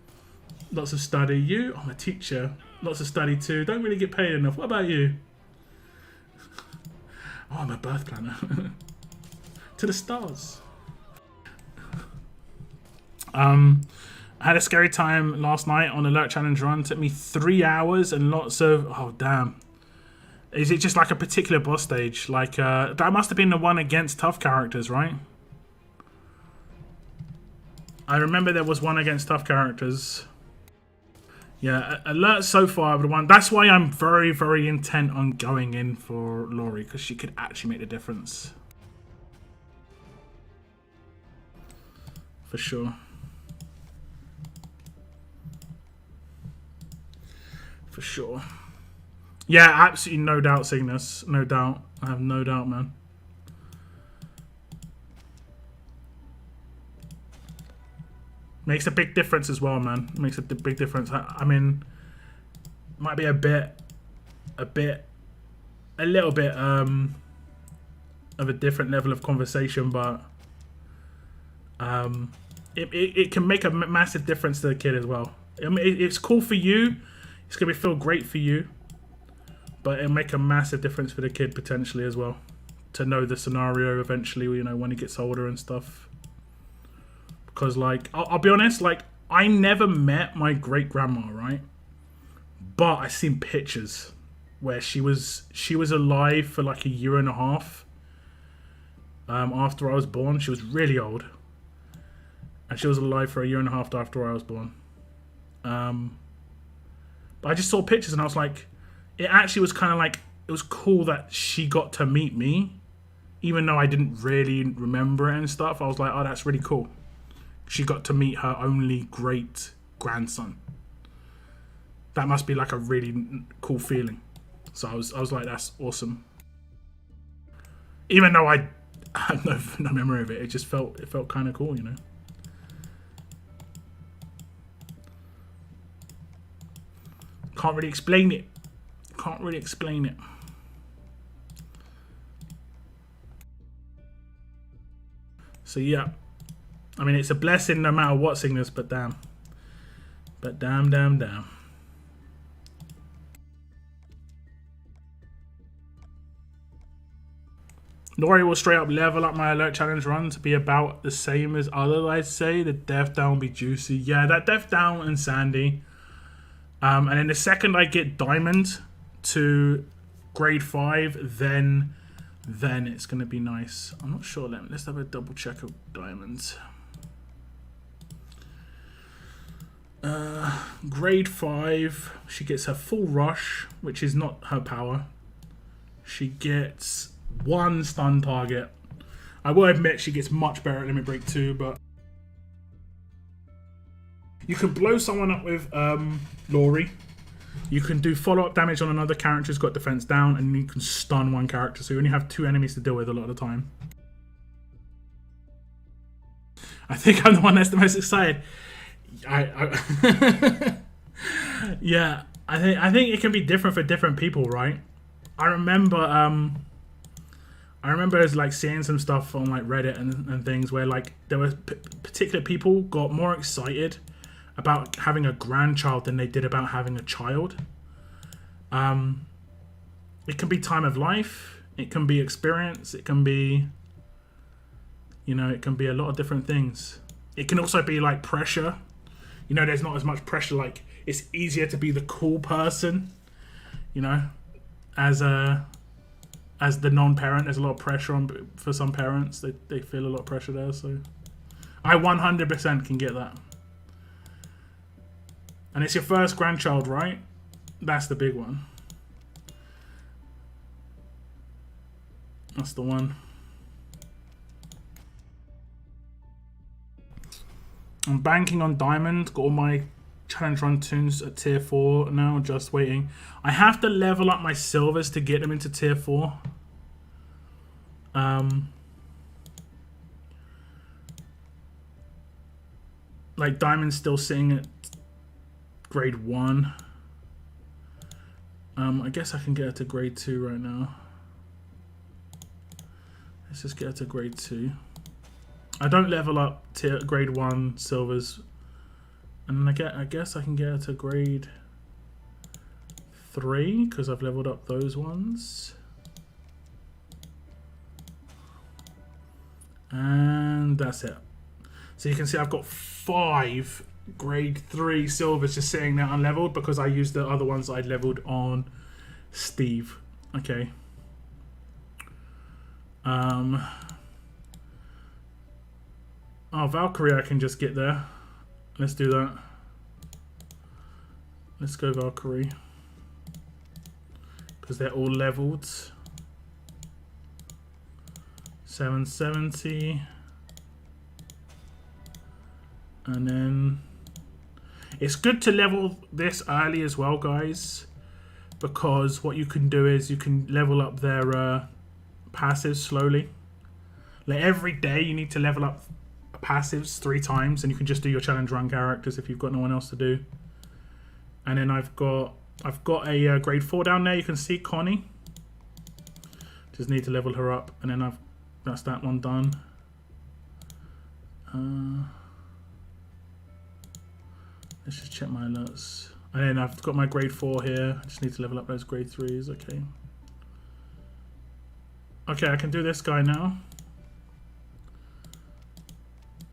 Lots of study. You? I'm a teacher. Lots of study too. Don't really get paid enough. What about you? Oh, I'm a birth planner. To the stars. I had a scary time last night on Alert Challenge Run. It took me 3 hours and lots of... Oh, damn. Is it just like a particular boss stage? Like, that must have been the one against tough characters, right? I remember there was one against tough characters. Yeah, Alert so far, the one. That's why I'm very, very intent on going in for Laurie, because she could actually make the difference. For sure. For sure. Yeah, absolutely no doubt, Cygnus. No doubt. I have no doubt, man. Makes a big difference as well, man. Makes a big difference. I mean, might be a little bit of a different level of conversation, but it can make a massive difference to the kid as well. I mean, it's cool for you. It's gonna feel great for you, but it'll make a massive difference for the kid potentially as well. To know the scenario eventually, you know, when he gets older and stuff. Because, like, I'll be honest, like, I never met my great-grandma, right? But I've seen pictures where she was alive for, like, a year and a half after I was born. She was really old. And she was alive for a year and a half after I was born. But I just saw pictures and I was like, it actually was kind of like, it was cool that she got to meet me. Even though I didn't really remember it and stuff. I was like, oh, that's really cool. She got to meet her only great grandson. That must be like a really cool feeling. So I was like, that's awesome. Even though I have no memory of it, it felt kind of cool, you know. Can't really explain it. Can't really explain it. So yeah, I mean, it's a blessing no matter what, Cygnus, but damn. But damn. Nori will straight up level up my alert challenge run to be about the same as others, I'd say. The death down will be juicy. Yeah, that death down and Sandy. And then the second I get diamond to grade 5, then it's going to be nice. I'm not sure. Let's have a double check of diamonds. Grade 5, she gets her full rush, which is not her power. She gets 1 stun target. I will admit she gets much better at Limit Break 2, but you can blow someone up with Laurie. You can do follow-up damage on another character who's got defense down, and you can stun one character, so you only have 2 enemies to deal with a lot of the time. I think I'm the one that's the most excited. Yeah, I think it can be different for different people, right? I remember like seeing some stuff on like Reddit and things where like there were particular people got more excited about having a grandchild than they did about having a child. It can be time of life, it can be experience, it can be, you know, it can be a lot of different things. It can also be like pressure. You know, there's not as much pressure, like it's easier to be the cool person, you know, as the non-parent. There's a lot of pressure on for some parents. They feel a lot of pressure there, so I 100% can get that. And it's your first grandchild, right? That's the big one. That's the one. I'm banking on diamond. Got all my challenge run tunes at tier 4 now, just waiting. I have to level up my silvers to get them into tier 4. Like diamond's still sitting at grade 1. I guess I can get her to grade 2 right now. Let's just get her to grade 2. I don't level up to grade 1 silvers, and I guess I can get her to grade 3 because I've leveled up those ones. And that's it. So you can see I've got 5 grade 3 silvers just sitting there unleveled because I used the other ones I'd leveled on Steve. Okay. Oh, Valkyrie I can just get there. Let's do that. Let's go Valkyrie. Because they're all leveled. 770. And then it's good to level this early as well, guys, because what you can do is you can level up their passives slowly. Like every day you need to level up passives 3 times, and you can just do your challenge run characters if you've got no one else to do. And then I've got a grade 4 down there. You can see Connie. Just need to level her up, and then that's that one done. Let's just check my alerts. And then I've got my grade 4 here. I just need to level up those grade 3s. Okay. Okay, I can do this guy now,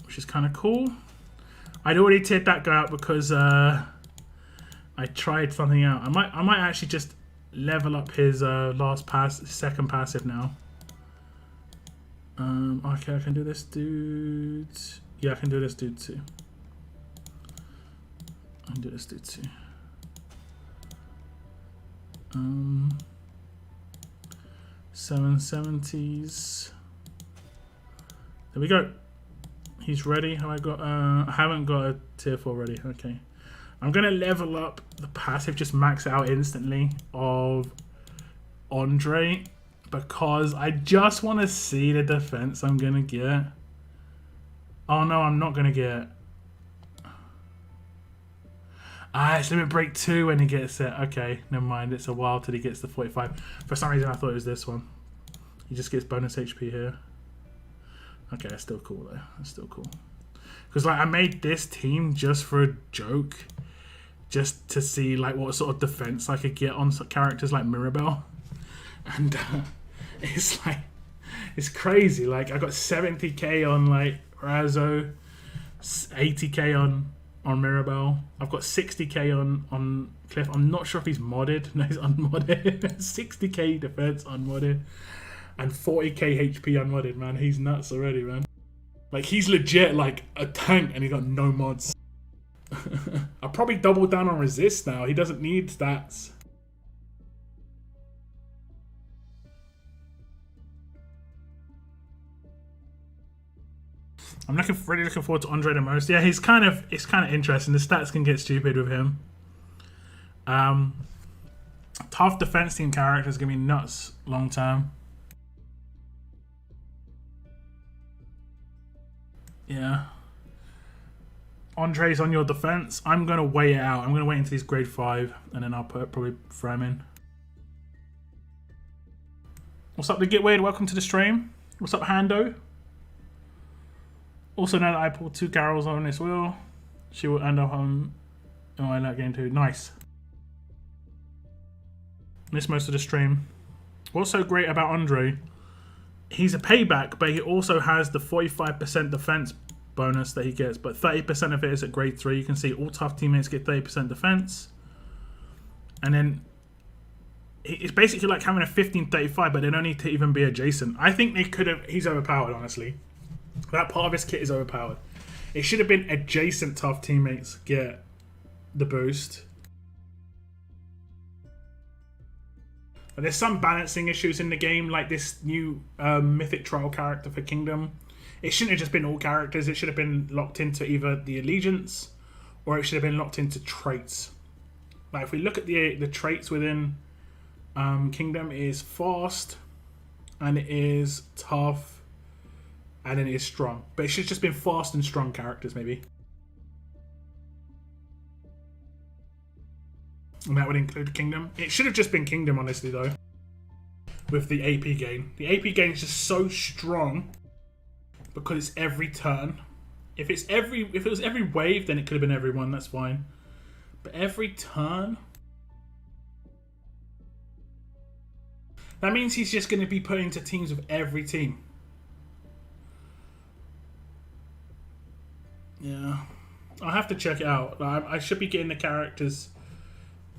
which is kind of cool. I'd already tiered that guy up because I tried something out. I might actually just level up his second passive now. Okay, I can do this dude. Yeah, I can do this dude too. I can do this dude too. 770s. There we go. He's ready. Have I got? I haven't got a tier 4 ready. Okay. I'm going to level up the passive, just max it out instantly of Andre, because I just want to see the defense I'm going to get. Oh no, I'm not going to get. It's limit break 2 when he gets it. Okay, never mind. It's a while till he gets the 45. For some reason, I thought it was this one. He just gets bonus HP here. Okay, that's still cool though. That's still cool. Because like I made this team just for a joke, just to see like what sort of defense I could get on characters like Mirabelle, and it's like it's crazy. Like I got 70k on like Razzo, 80k on Mirabelle. I've got 60k on Cliff. I'm not sure if he's modded. No, he's unmodded. 60k defense unmodded. And 40k HP unmodded, man. He's nuts already, man. Like, he's legit like a tank and he got no mods. I'll probably double down on resist now. He doesn't need stats. I'm really looking forward to Andre the most. Yeah, it's kind of interesting. The stats can get stupid with him. Tough defense team character is gonna be nuts long term. Yeah. Andre's on your defense. I'm gonna wait it out. I'm gonna wait until he's grade 5, and then I'll probably throw him in. What's up, the Get Weird? Welcome to the stream. What's up, Hando? Also know that I pulled 2 Carols on this wheel. She will end up on my late game too. Nice. Missed most of the stream. What's so great about Andre? He's a payback, but he also has the 45% defense bonus that he gets, but 30% of it is at grade 3. You can see all tough teammates get 30% defense. And then it's basically like having a 15-35, but they don't need to even be adjacent. I think they could have... He's overpowered, honestly. That part of his kit is overpowered. It should have been adjacent tough teammates get the boost. But there's some balancing issues in the game, like this new Mythic Trial character for Kingdom. It shouldn't have just been all characters. It should have been locked into either the allegiance or it should have been locked into traits. Like if we look at the traits within Kingdom, it is fast and it is tough and then it is strong. But it should have just been fast and strong characters, maybe. And that would include Kingdom. It should have just been Kingdom, honestly, though. With the AP gain. The AP gain is just so strong because it's every turn. If it was every wave, then it could have been everyone, that's fine. But every turn, that means he's just going to be put into teams with every team. Yeah. I'll have to check it out. I should be getting the characters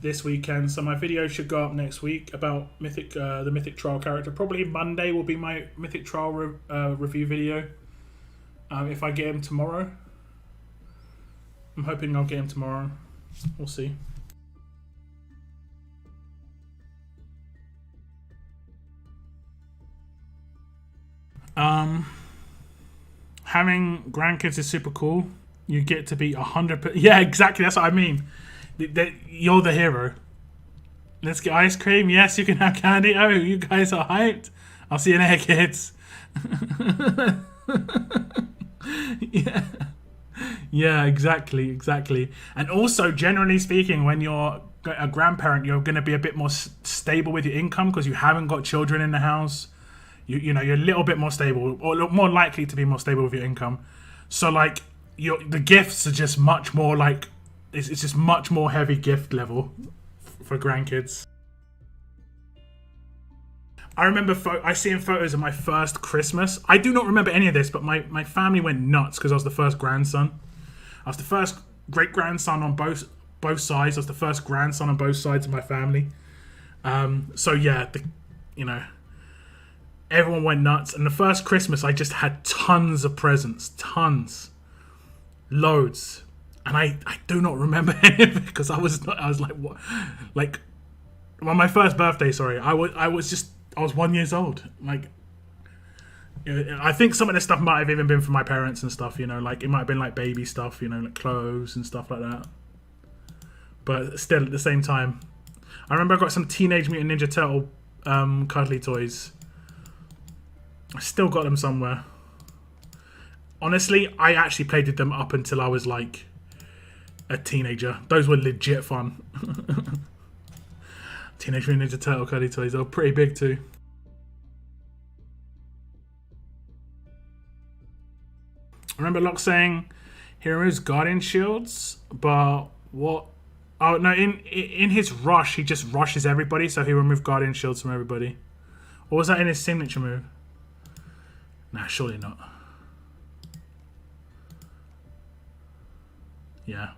this weekend, so my video should go up next week about the Mythic Trial character. Probably Monday will be my Mythic Trial review video. If I get him tomorrow. I'm hoping I'll get him tomorrow. We'll see. Having grandkids is super cool. You get to be 100%. Yeah, exactly. That's what I mean. You're the hero. Let's get ice cream. Yes, you can have candy. Oh, you guys are hyped. I'll see you later, kids. Yeah, exactly. And also, generally speaking, when you're a grandparent, you're going to be a bit more stable with your income because you haven't got children in the house. You know, you're a little bit more stable, or more likely to be more stable with your income. So, like, the gifts are just much more like... It's just much more heavy gift level for grandkids. I remember I seen photos of my first Christmas. I do not remember any of this, but my family went nuts because I was the first grandson. I was the first great-grandson on both sides. I was the first grandson on both sides of my family. So yeah, everyone went nuts. And the first Christmas, I just had tons of presents. Tons. Loads. And I do not remember any of it because I was like, what? Like, well, my first birthday, sorry. I was 1 year old. Like, I think some of this stuff might have even been from my parents and stuff, like it might have been like baby stuff, like clothes and stuff like that. but still at the same time. I remember I got some Teenage Mutant Ninja Turtle cuddly toys. I still got them somewhere. Honestly, I actually played with them up until I was like a teenager. Those were legit fun. Teenage Mutant Ninja Turtle cuddly toys. They were pretty big too. I remember Locke saying he removes Guardian Shields, but what? Oh no! In his rush, he just rushes everybody, so he removed Guardian Shields from everybody. Or was that in his signature move? Nah, surely not. Yeah.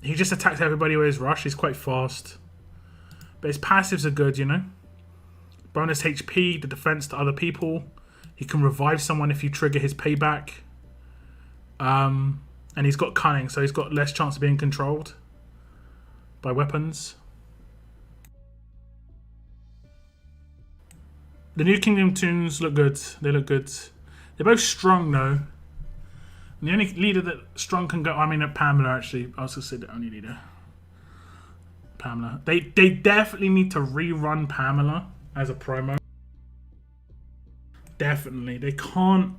He just attacks everybody with his rush. He's quite fast, but his passives are good, you know. Bonus HP, the defense to other people. He can revive someone if you trigger his payback. And he's got cunning, so he's got less chance of being controlled by weapons. The new Kingdom tunes look good. They look good. They're both strong though. And the only leader that strong can go, I mean, Pamela actually. I was gonna say the only leader. Pamela. They definitely need to rerun Pamela as a promo. Definitely. They can't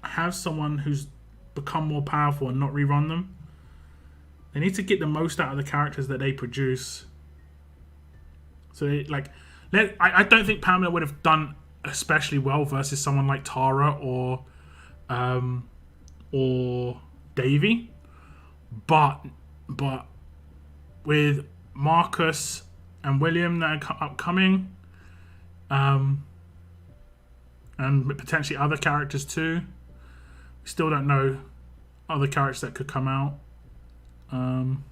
have someone who's become more powerful and not rerun them. They need to get the most out of the characters that they produce. So they, like, I don't think Pamela would have done especially well versus someone like Tara or Davey, but with Marcus and William that are upcoming, and potentially other characters too. We still don't know other characters that could come out. And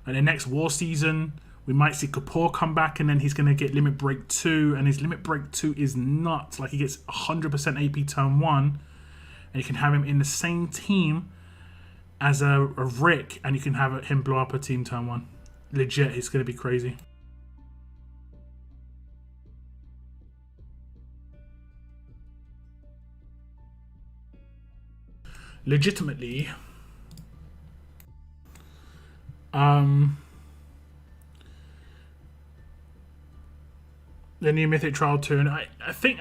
the next war season, we might see Kapoor come back, and then he's going to get Limit Break 2, and his Limit Break 2 is nuts. Like, he gets 100% AP turn 1, and you can have him in the same team as a Rick, and you can have him blow up a team turn 1. Legit, it's going to be crazy. Legitimately, the new Mythic Trial tune. I think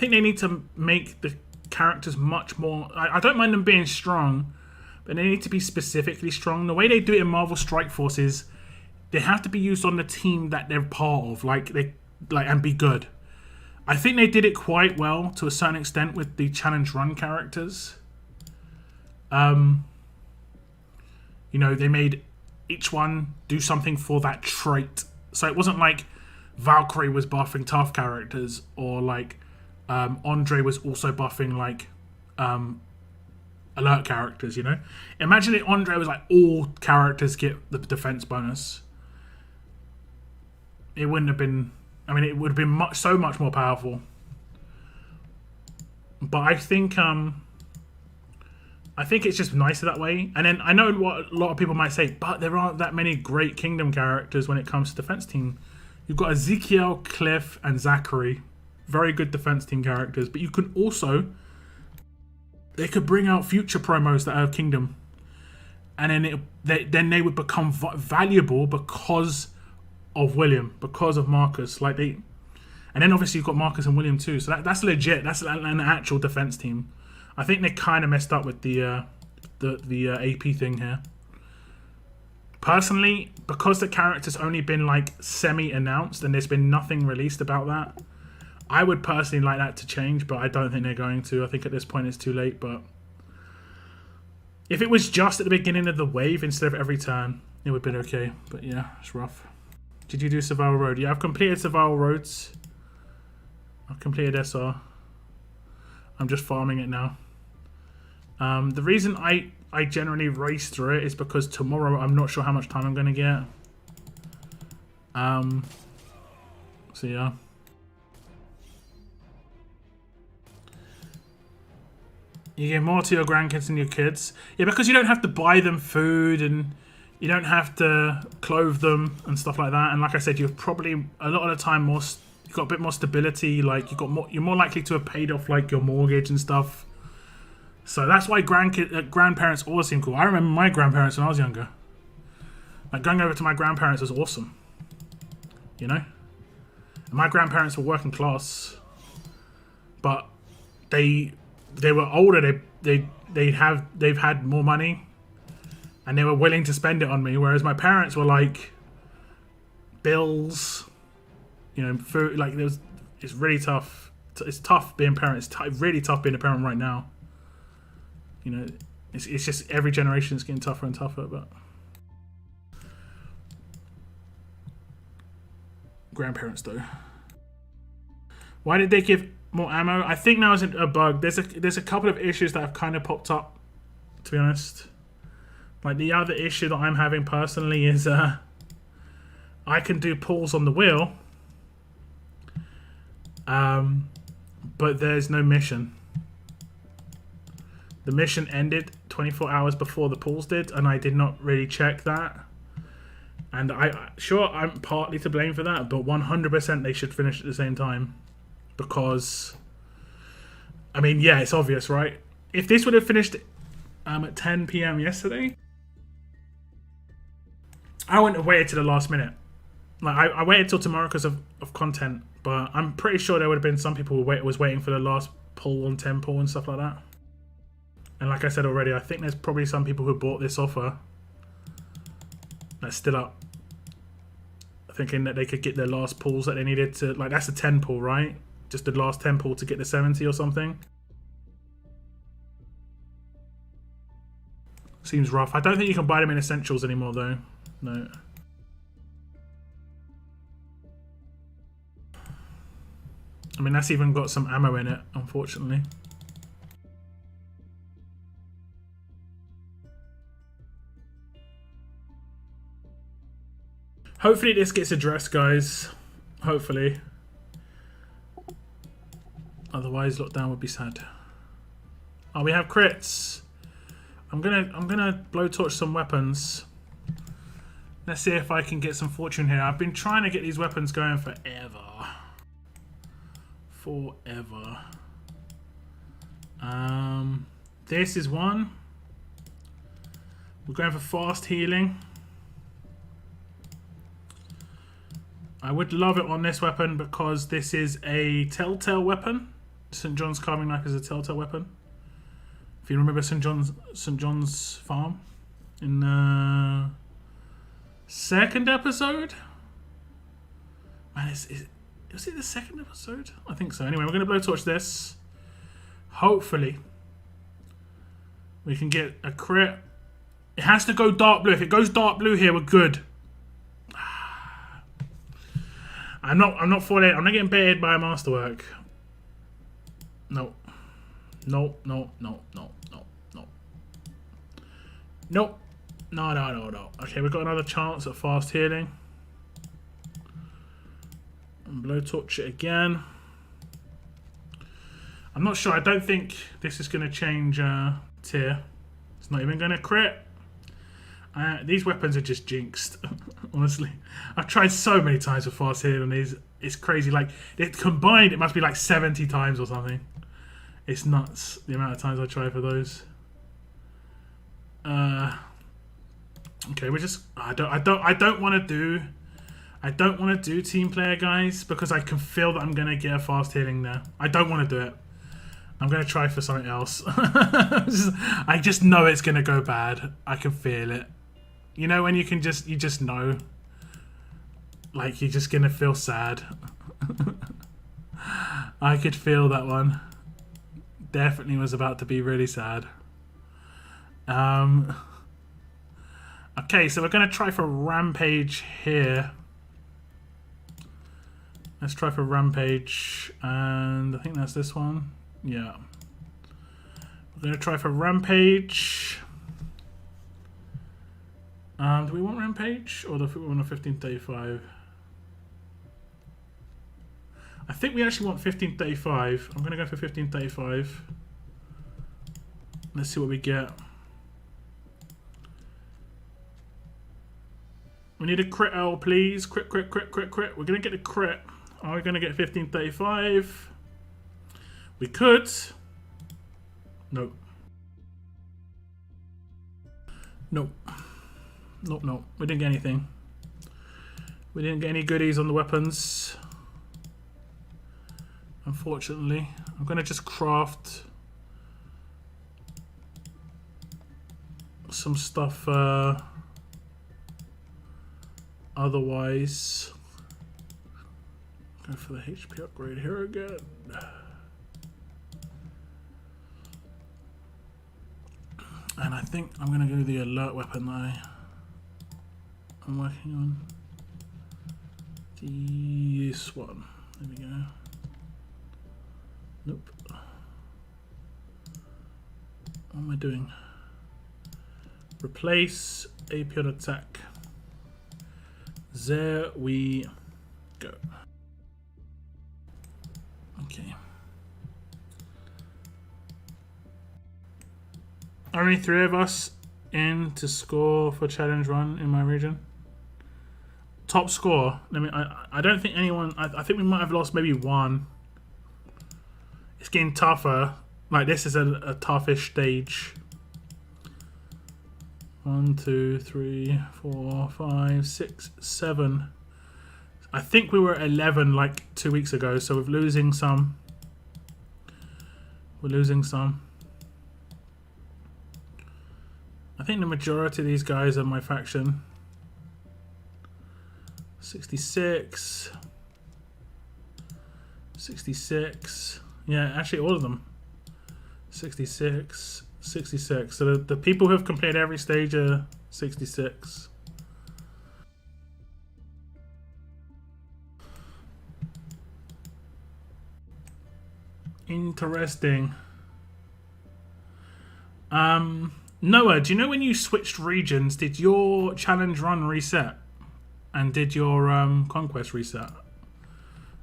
they need to make the characters much more. I don't mind them being strong, but they need to be specifically strong. The way they do it in Marvel Strike Force is they have to be used on the team that they're part of, and be good. I think they did it quite well to a certain extent with the Challenge Run characters. You know, they made each one do something for that trait. So it wasn't like Valkyrie was buffing tough characters, or like Andre was also buffing like alert characters, you know? Imagine if Andre was like all characters get the defense bonus. It wouldn't have been... I mean, it would have been so much more powerful. But I think it's just nicer that way. And then I know what a lot of people might say, but there aren't that many great Kingdom characters when it comes to defense team. You've got Ezekiel, Cliff, and Zachary. Very good defense team characters. But you can also... They could bring out future promos that are Kingdom. And then they would become valuable because of William, because of Marcus. And then obviously you've got Marcus and William too. So that's legit. That's an actual defense team. I think they kind of messed up with the AP thing here. Personally, because the character's only been like semi-announced and there's been nothing released about that, I would personally like that to change, but I don't think they're going to. I think at this point it's too late, but if it was just at the beginning of the wave instead of every turn, it would have been okay. But yeah, it's rough. Did you do Survival Road? Yeah, I've completed Survival Roads. I've completed SR. I'm just farming it now. The reason I generally race through it is because tomorrow I'm not sure how much time I'm going to get. So yeah. You give more to your grandkids than your kids. Yeah, because you don't have to buy them food and you don't have to clothe them and stuff like that. And like I said, you've probably a lot of the time you've got a bit more stability. Like you're more likely to have paid off like your mortgage and stuff. So that's why grandparents always seem cool. I remember my grandparents when I was younger. Like, going over to my grandparents was awesome. You know? And my grandparents were working class. But they were older. They've had more money. And they were willing to spend it on me. Whereas my parents were like, bills, you know, food. Like, it's really tough. It's tough being parents. It's really tough being a parent right now. You know, it's just every generation is getting tougher and tougher. But grandparents, though. Why did they give more ammo? I think now isn't a bug. There's a couple of issues that have kind of popped up, to be honest. Like, the other issue that I'm having personally is I can do pulls on the wheel, but there's no mission. The mission ended 24 hours before the pulls did, and I did not really check that. And I'm partly to blame for that, but 100% they should finish at the same time. Because, I mean, yeah, it's obvious, right? If this would have finished at 10 PM yesterday, I wouldn't have waited to the last minute. Like, I waited till tomorrow because of content, but I'm pretty sure there would have been some people who was waiting for the last pull on 10 pull and stuff like that. And like I said already, I think there's probably some people who bought this offer that's still up, thinking that they could get their last pulls that they needed to, like, that's a 10 pull, right? Just the last 10 pull to get the 70 or something. Seems rough. I don't think you can buy them in Essentials anymore, though. No. I mean, that's even got some ammo in it, unfortunately. Hopefully this gets addressed, guys. Hopefully. Otherwise, lockdown would be sad. Oh, we have crits. I'm gonna blowtorch some weapons. Let's see if I can get some fortune here. I've been trying to get these weapons going forever. This is one. We're going for fast healing. I would love it on this weapon because this is a telltale weapon. St. John's carving knife is a telltale weapon. If you remember St. John's farm in the second episode. Man, was it the second episode? I think so. Anyway, we're going to blowtorch this. Hopefully, we can get a crit. It has to go dark blue. If it goes dark blue here, we're good. I'm not for it. I'm not getting baited by a masterwork. No. No. Okay, we've got another chance at fast healing. And blowtorch it again. I'm not sure. I don't think this is going to change tier. It's not even going to crit. These weapons are just jinxed. Honestly, I've tried so many times with fast healing on these. It's crazy. Like, combined, it must be like 70 times or something. It's nuts the amount of times I try for those. Okay, we're just. I don't want to do team player, guys, because I can feel that I'm gonna get a fast healing there. I don't want to do it. I'm gonna try for something else. I just know it's gonna go bad. I can feel it. You know when you just know. Like, you're just gonna feel sad. I could feel that one. Definitely was about to be really sad. Okay, so we're gonna try for Rampage here. Let's try for Rampage, and I think that's this one. Yeah. We're gonna try for Rampage. Do we want Rampage or do we want a 1535? I think we actually want 1535. I'm gonna go for 1535. Let's see what we get. We need a crit L, please. Crit. We're gonna get a crit. Are we gonna get 1535? We could. Nope. Nope. Nope. We didn't get anything. We didn't get any goodies on the weapons. Unfortunately. I'm going to just craft some stuff otherwise. Go for the HP upgrade here again. And I think I'm going to go the alert weapon that I'm working on. This one. There we go. Nope. What am I doing? Replace AP on attack. There we go. Okay. Only 3 of us in to score for challenge run in my region. Top score. I don't think anyone. I think we might have lost maybe 1. It's getting tougher. Like this is a toughish stage. 1, 2, 3, 4, 5, 6, 7. I think we were 11 like 2 weeks ago, so we're losing some. We're losing some. I think the majority of these guys are my faction. 66. 66. Yeah, actually all of them. 66. 66. So the people who have completed every stage are 66. Interesting. Noah, do you know when you switched regions, did your challenge run reset? And did your conquest reset?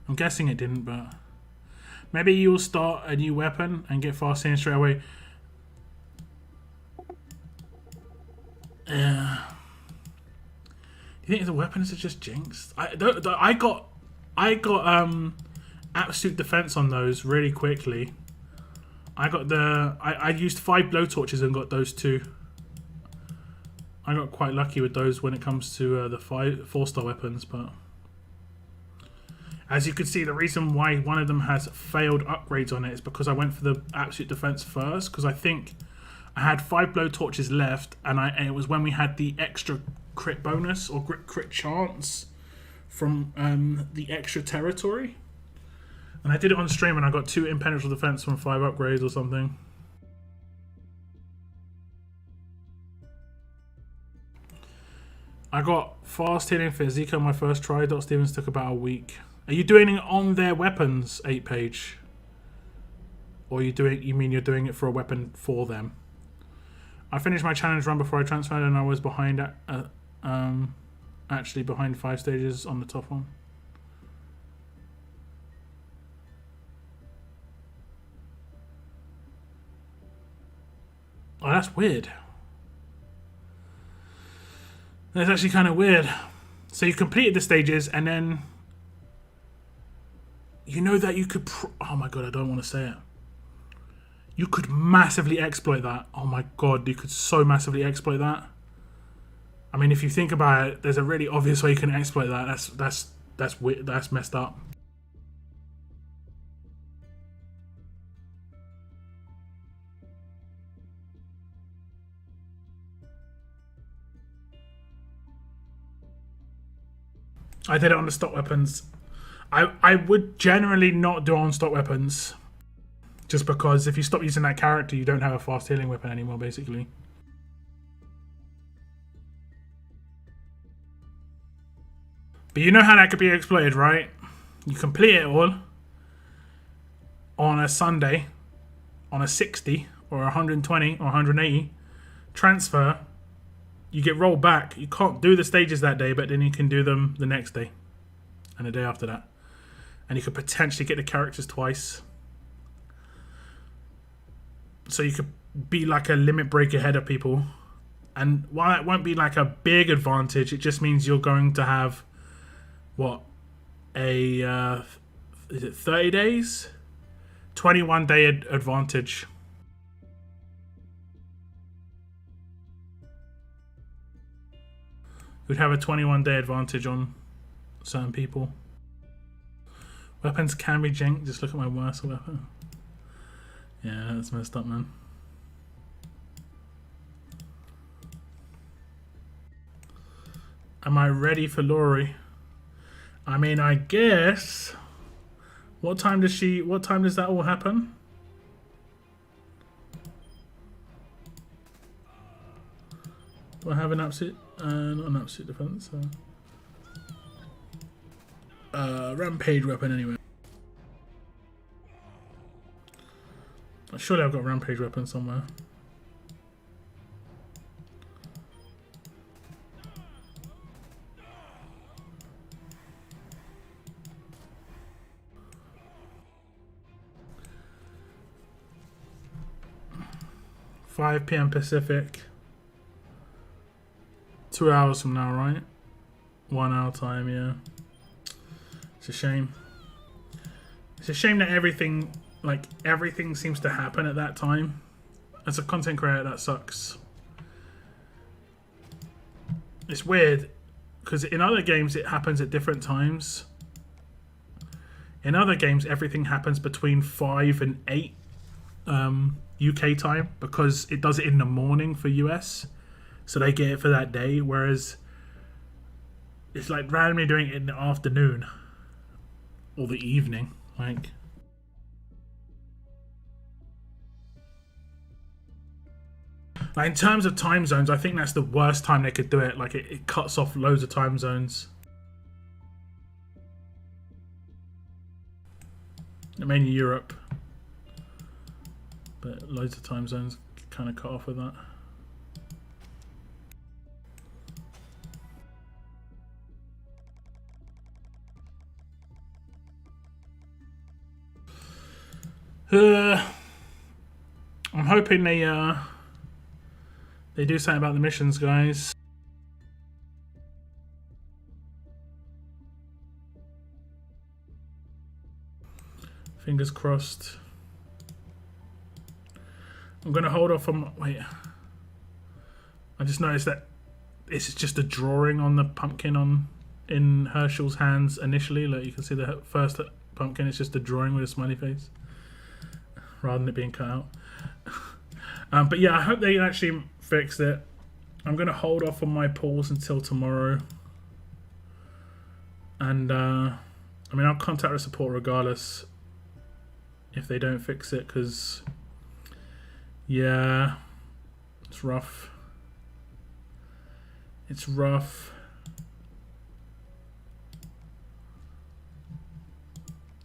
I'm guessing it didn't, but maybe you'll start a new weapon and get fast in straight away. Do you think the weapons are just jinxed? I got absolute defense on those really quickly. I used 5 blowtorches and got those 2. I got quite lucky with those when it comes to the 4-star weapons, but as you can see, the reason why one of them has failed upgrades on it is because I went for the absolute defense first, because I think I had 5 blowtorches left, and it was when we had the extra crit bonus or crit chance from the extra territory. And I did it on stream and I got 2 impenetrable defense from 5 upgrades or something. I got fast healing for Ezekiel my first try. Dot Stevens took about a week. Are you doing it on their weapons 8 page? Or you mean you're doing it for a weapon for them? I finished my challenge run before I transferred and I was behind actually behind 5 stages on the top one. Oh, that's weird. That's actually kind of weird. So you completed the stages and then you know that you could... oh my god, I don't want to say it. You could massively exploit that. Oh my god, you could so massively exploit that. I mean, if you think about it, there's a really obvious way you can exploit that. That's weird. That's messed up. I did it on the stock weapons. I would generally not do it on stock weapons. Just because if you stop using that character, you don't have a fast healing weapon anymore, basically. But you know how that could be exploited, right? You complete it all on a Sunday, on a 60 or 120 or 180, transfer, you get rolled back. You can't do the stages that day, but then you can do them the next day and the day after that. And you could potentially get the characters twice. So you could be like a limit break ahead of people. And while that won't be like a big advantage, it just means you're going to have, what, is it 30 days? 21 day advantage. would have a 21-day advantage on certain people. Weapons can be janked. Just look at my worst weapon. Yeah, that's messed up, man. Am I ready for Lori? I mean, I guess. What time does that all happen? Do I have an absolute, not an absolute defense. Rampage weapon anyway. Surely I've got a rampage weapon somewhere. $5 p.m. Pacific. 2 hours from now, right? 1 hour time, yeah. It's a shame. It's a shame that everything seems to happen at that time. As a content creator, that sucks. It's weird, because in other games it happens at different times. In other games, everything happens between 5 and 8 UK time, because it does it in the morning for US. So they get it for that day, whereas it's like randomly doing it in the afternoon or the evening. Like, in terms of time zones, I think that's the worst time they could do it. Like, it cuts off loads of time zones. Mainly Europe, but loads of time zones kind of cut off with that. I'm hoping they do something about the missions, guys. Fingers crossed. I'm gonna hold off on. Wait. I just noticed that it's just a drawing on the pumpkin in Herschel's hands initially. Like, you can see the first pumpkin is just a drawing with a smiley face, rather than it being cut out. But yeah, I hope they actually fixed it. I'm going to hold off on my pulls until tomorrow. And, I mean, I'll contact the support regardless if they don't fix it, because, yeah, it's rough. It's rough.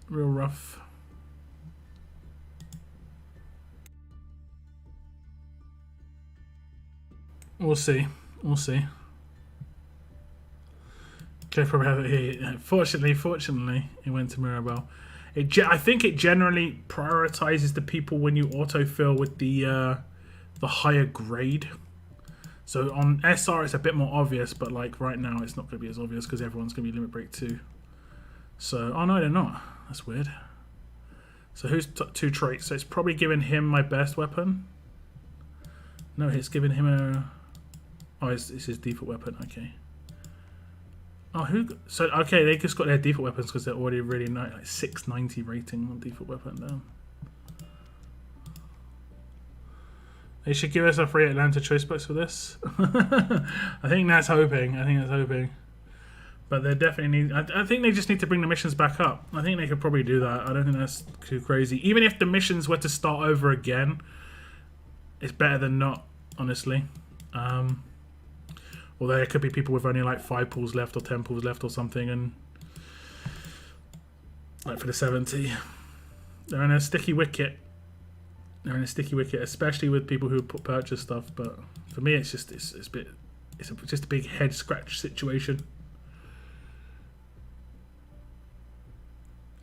Real rough. We'll see. We'll see. Okay, probably have it here. Fortunately, it went to Mirabelle. I think it generally prioritizes the people when you autofill with the higher grade. So on SR, it's a bit more obvious, but like right now, it's not going to be as obvious because everyone's going to be Limit Break 2. So, oh no, they're not. That's weird. So who's 2 traits? So it's probably giving him my best weapon. No, it's giving him a. Oh, it's his default weapon. Okay. Oh, so okay, they just got their default weapons because they're already really nice, like 690 rating on default weapon. Down. They should give us a free Atlanta choice box for this. I think that's hoping. But they definitely need. I think they just need to bring the missions back up. I think they could probably do that. I don't think that's too crazy. Even if the missions were to start over again, it's better than not, honestly. Although there could be people with only like 5 pulls left or 10 pulls left or something, and like for the 70, they're in a sticky wicket. Especially with people who purchase stuff. But for me, it's just just a big head scratch situation.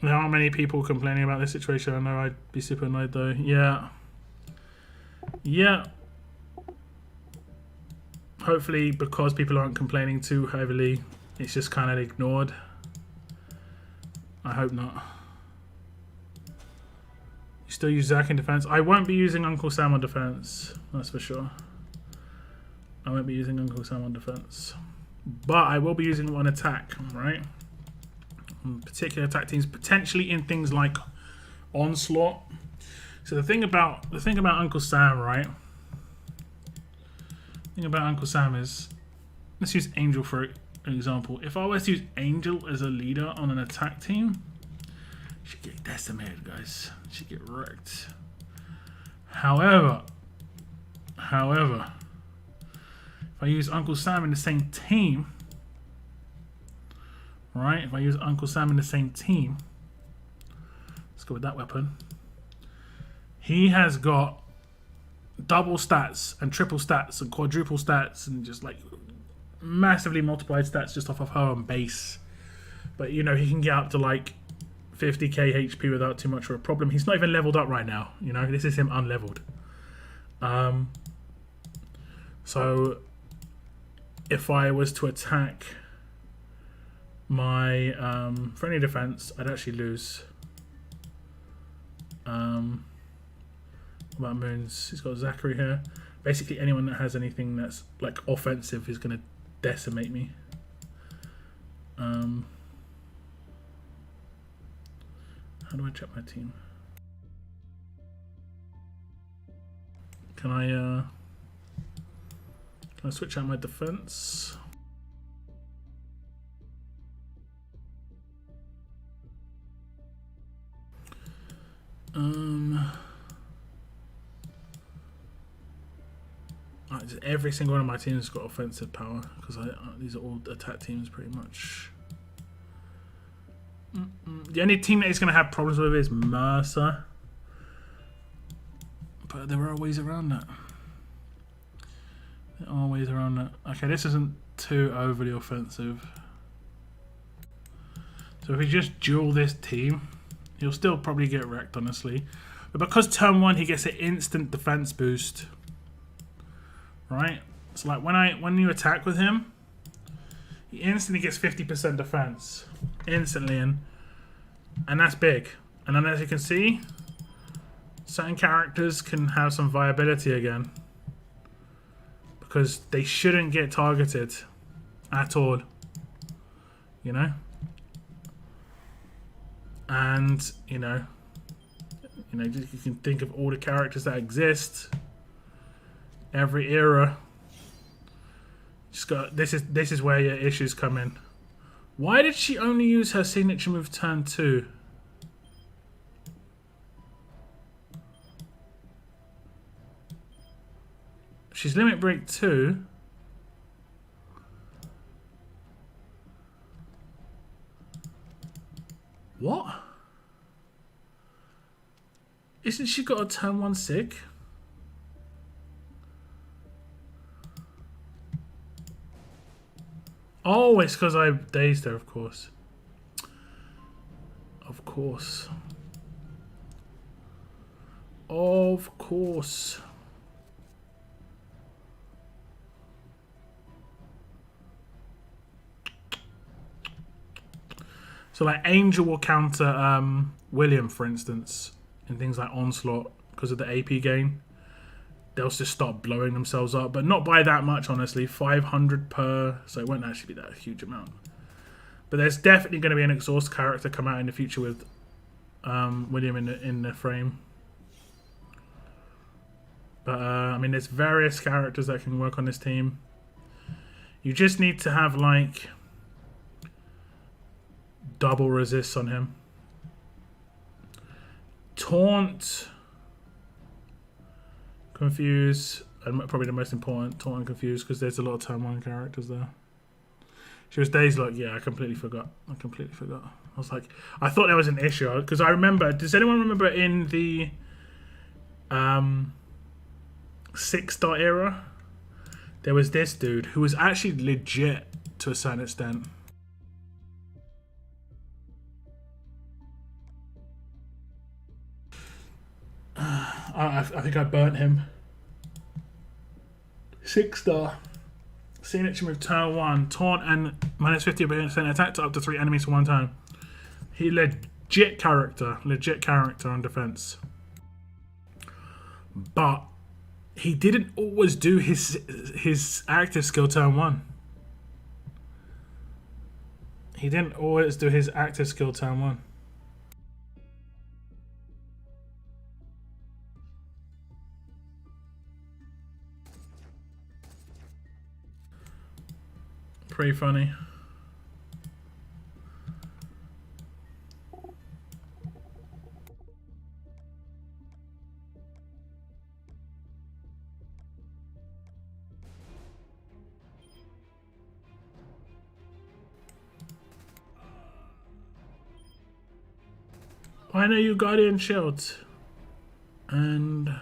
There aren't many people complaining about this situation. I know I'd be super annoyed though. Yeah. Hopefully, because people aren't complaining too heavily, it's just kind of ignored. I hope not. You still use Zach in defense? I won't be using Uncle Sam on defense. That's for sure. I won't be using Uncle Sam on defense. but I will be using it on attack, right? On particular attack teams, potentially in things like Onslaught. So the thing about Uncle Sam, right? The thing about Uncle Sam is, let's use Angel for an example. If I was to use Angel as a leader on an attack team, she'd get decimated, guys. She'd get wrecked. However, if I use Uncle Sam in the same team, right? If I use Uncle Sam in the same team, let's go with that weapon. He has got double stats and triple stats and quadruple stats and just like massively multiplied stats just off of her on base. But you know, he can get up to like 50k HP without too much of a problem. He's not even leveled up right now. You know, this is him unleveled. So if I was to attack my friendly defense, I'd actually lose. What about Moons? He's got Zachary here. Basically anyone that has anything that's like offensive is going to decimate me. How do I check my team? Can I switch out my defense? Every single one of my teams has got offensive power because these are all attack teams pretty much. The only team that he's going to have problems with is Mercer. But there are ways around that. There are ways around that. Okay, this isn't too overly offensive. So if we just duel this team, he'll still probably get wrecked, honestly. But because turn 1 he gets an instant defense boost. Right? So like when you attack with him, he instantly gets 50% defense. Instantly, and that's big. And then as you can see, certain characters can have some viability again. Because they shouldn't get targeted at all. You know? And, you you can think of all the characters that exist. Every era. Just got this is where your issues come in. Why did she only use her signature move turn 2? She's limit break 2. What? Isn't she got a turn 1 sig? Oh, it's because I dazed her, of course. Of course. Of course. So like Angel will counter William, for instance, in things like Onslaught because of the AP gain. They'll just start blowing themselves up, but not by that much, honestly. 500 per, so it won't actually be that huge amount. But there's definitely going to be an exhaust character come out in the future with William in the frame. But I mean, there's various characters that can work on this team. You just need to have like double resists on him. Taunt, Confuse, and probably the most important, Taunt and Confuse, because there's a lot of turn 1 characters there. She was dazed, like, yeah, I completely forgot. I was like, I thought there was an issue, because I remember, does anyone remember in the 6-star era, there was this dude who was actually legit to a certain extent. I think I burnt him. 6-star. Signature move turn 1. Taunt and minus 50% attack to up to 3 enemies for 1 time. He legit character on defense. But he didn't always do his active skill turn 1. He didn't always do his active skill turn 1. Pretty funny. Why no you Guardian Shields? And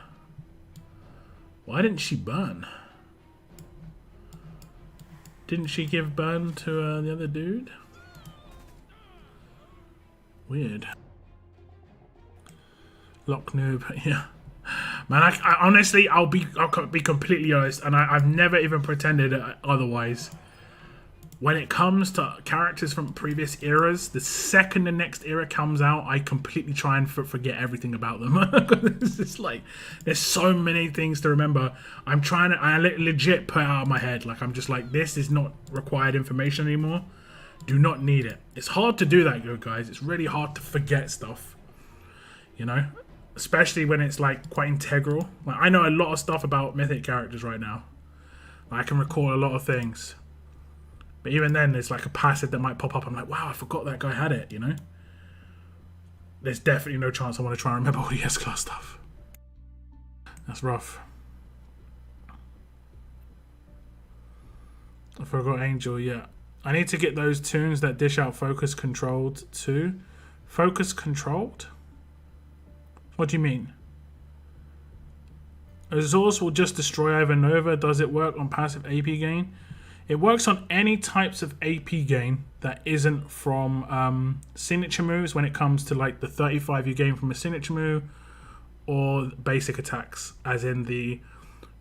why didn't she burn? Didn't she give burn to the other dude? Weird. Lock noob, yeah. Man, I honestly, I'll be completely honest, and I've never even pretended otherwise. When it comes to characters from previous eras, the second the next era comes out, I completely try and forget everything about them. It's just like, there's so many things to remember. I legit put it out of my head. Like, I'm just like, this is not required information anymore. Do not need it. It's hard to do that, guys. It's really hard to forget stuff. You know? Especially when it's like quite integral. Like, I know a lot of stuff about Mythic characters right now. I can recall a lot of things. But even then, there's like a passive that might pop up. I'm like, wow, I forgot that guy had it, you know? There's definitely no chance I want to try and remember all the S-Class stuff. That's rough. I forgot Angel, yeah. I need to get those tunes that dish out focus controlled too. Focus controlled? What do you mean? Exhaust will just destroy over and over. Does it work on passive AP gain? It works on any types of AP gain that isn't from signature moves when it comes to like the 35 you gain from a signature move or basic attacks, as in the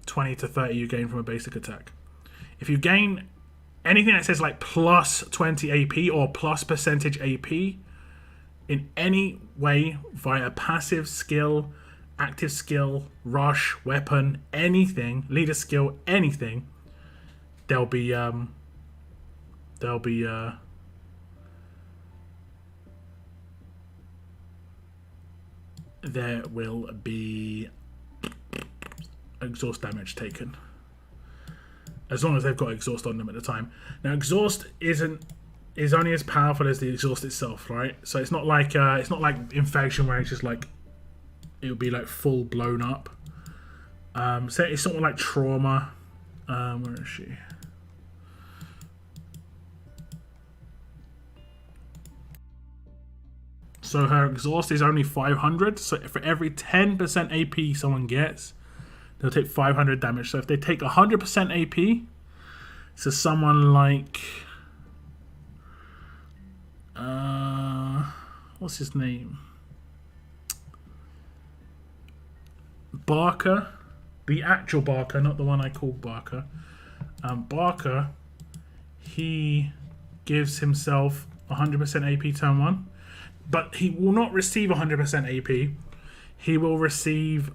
20 to 30 you gain from a basic attack. If you gain anything that says like plus 20 AP or plus percentage AP in any way via passive skill, active skill, rush, weapon, anything, leader skill, anything, there will be exhaust damage taken, as long as they've got exhaust on them at the time. Now, exhaust is only as powerful as the exhaust itself, right? So it's not like infection where it's just like it'll be like full blown up. So it's sort of like trauma. Where is she? So her exhaust is only 500. So for every 10% AP someone gets, they'll take 500 damage. So if they take 100% AP, so someone like what's his name? Barker. The actual Barker, not the one I called Barker. Barker, he gives himself 100% AP turn 1. But he will not receive 100% AP. He will receive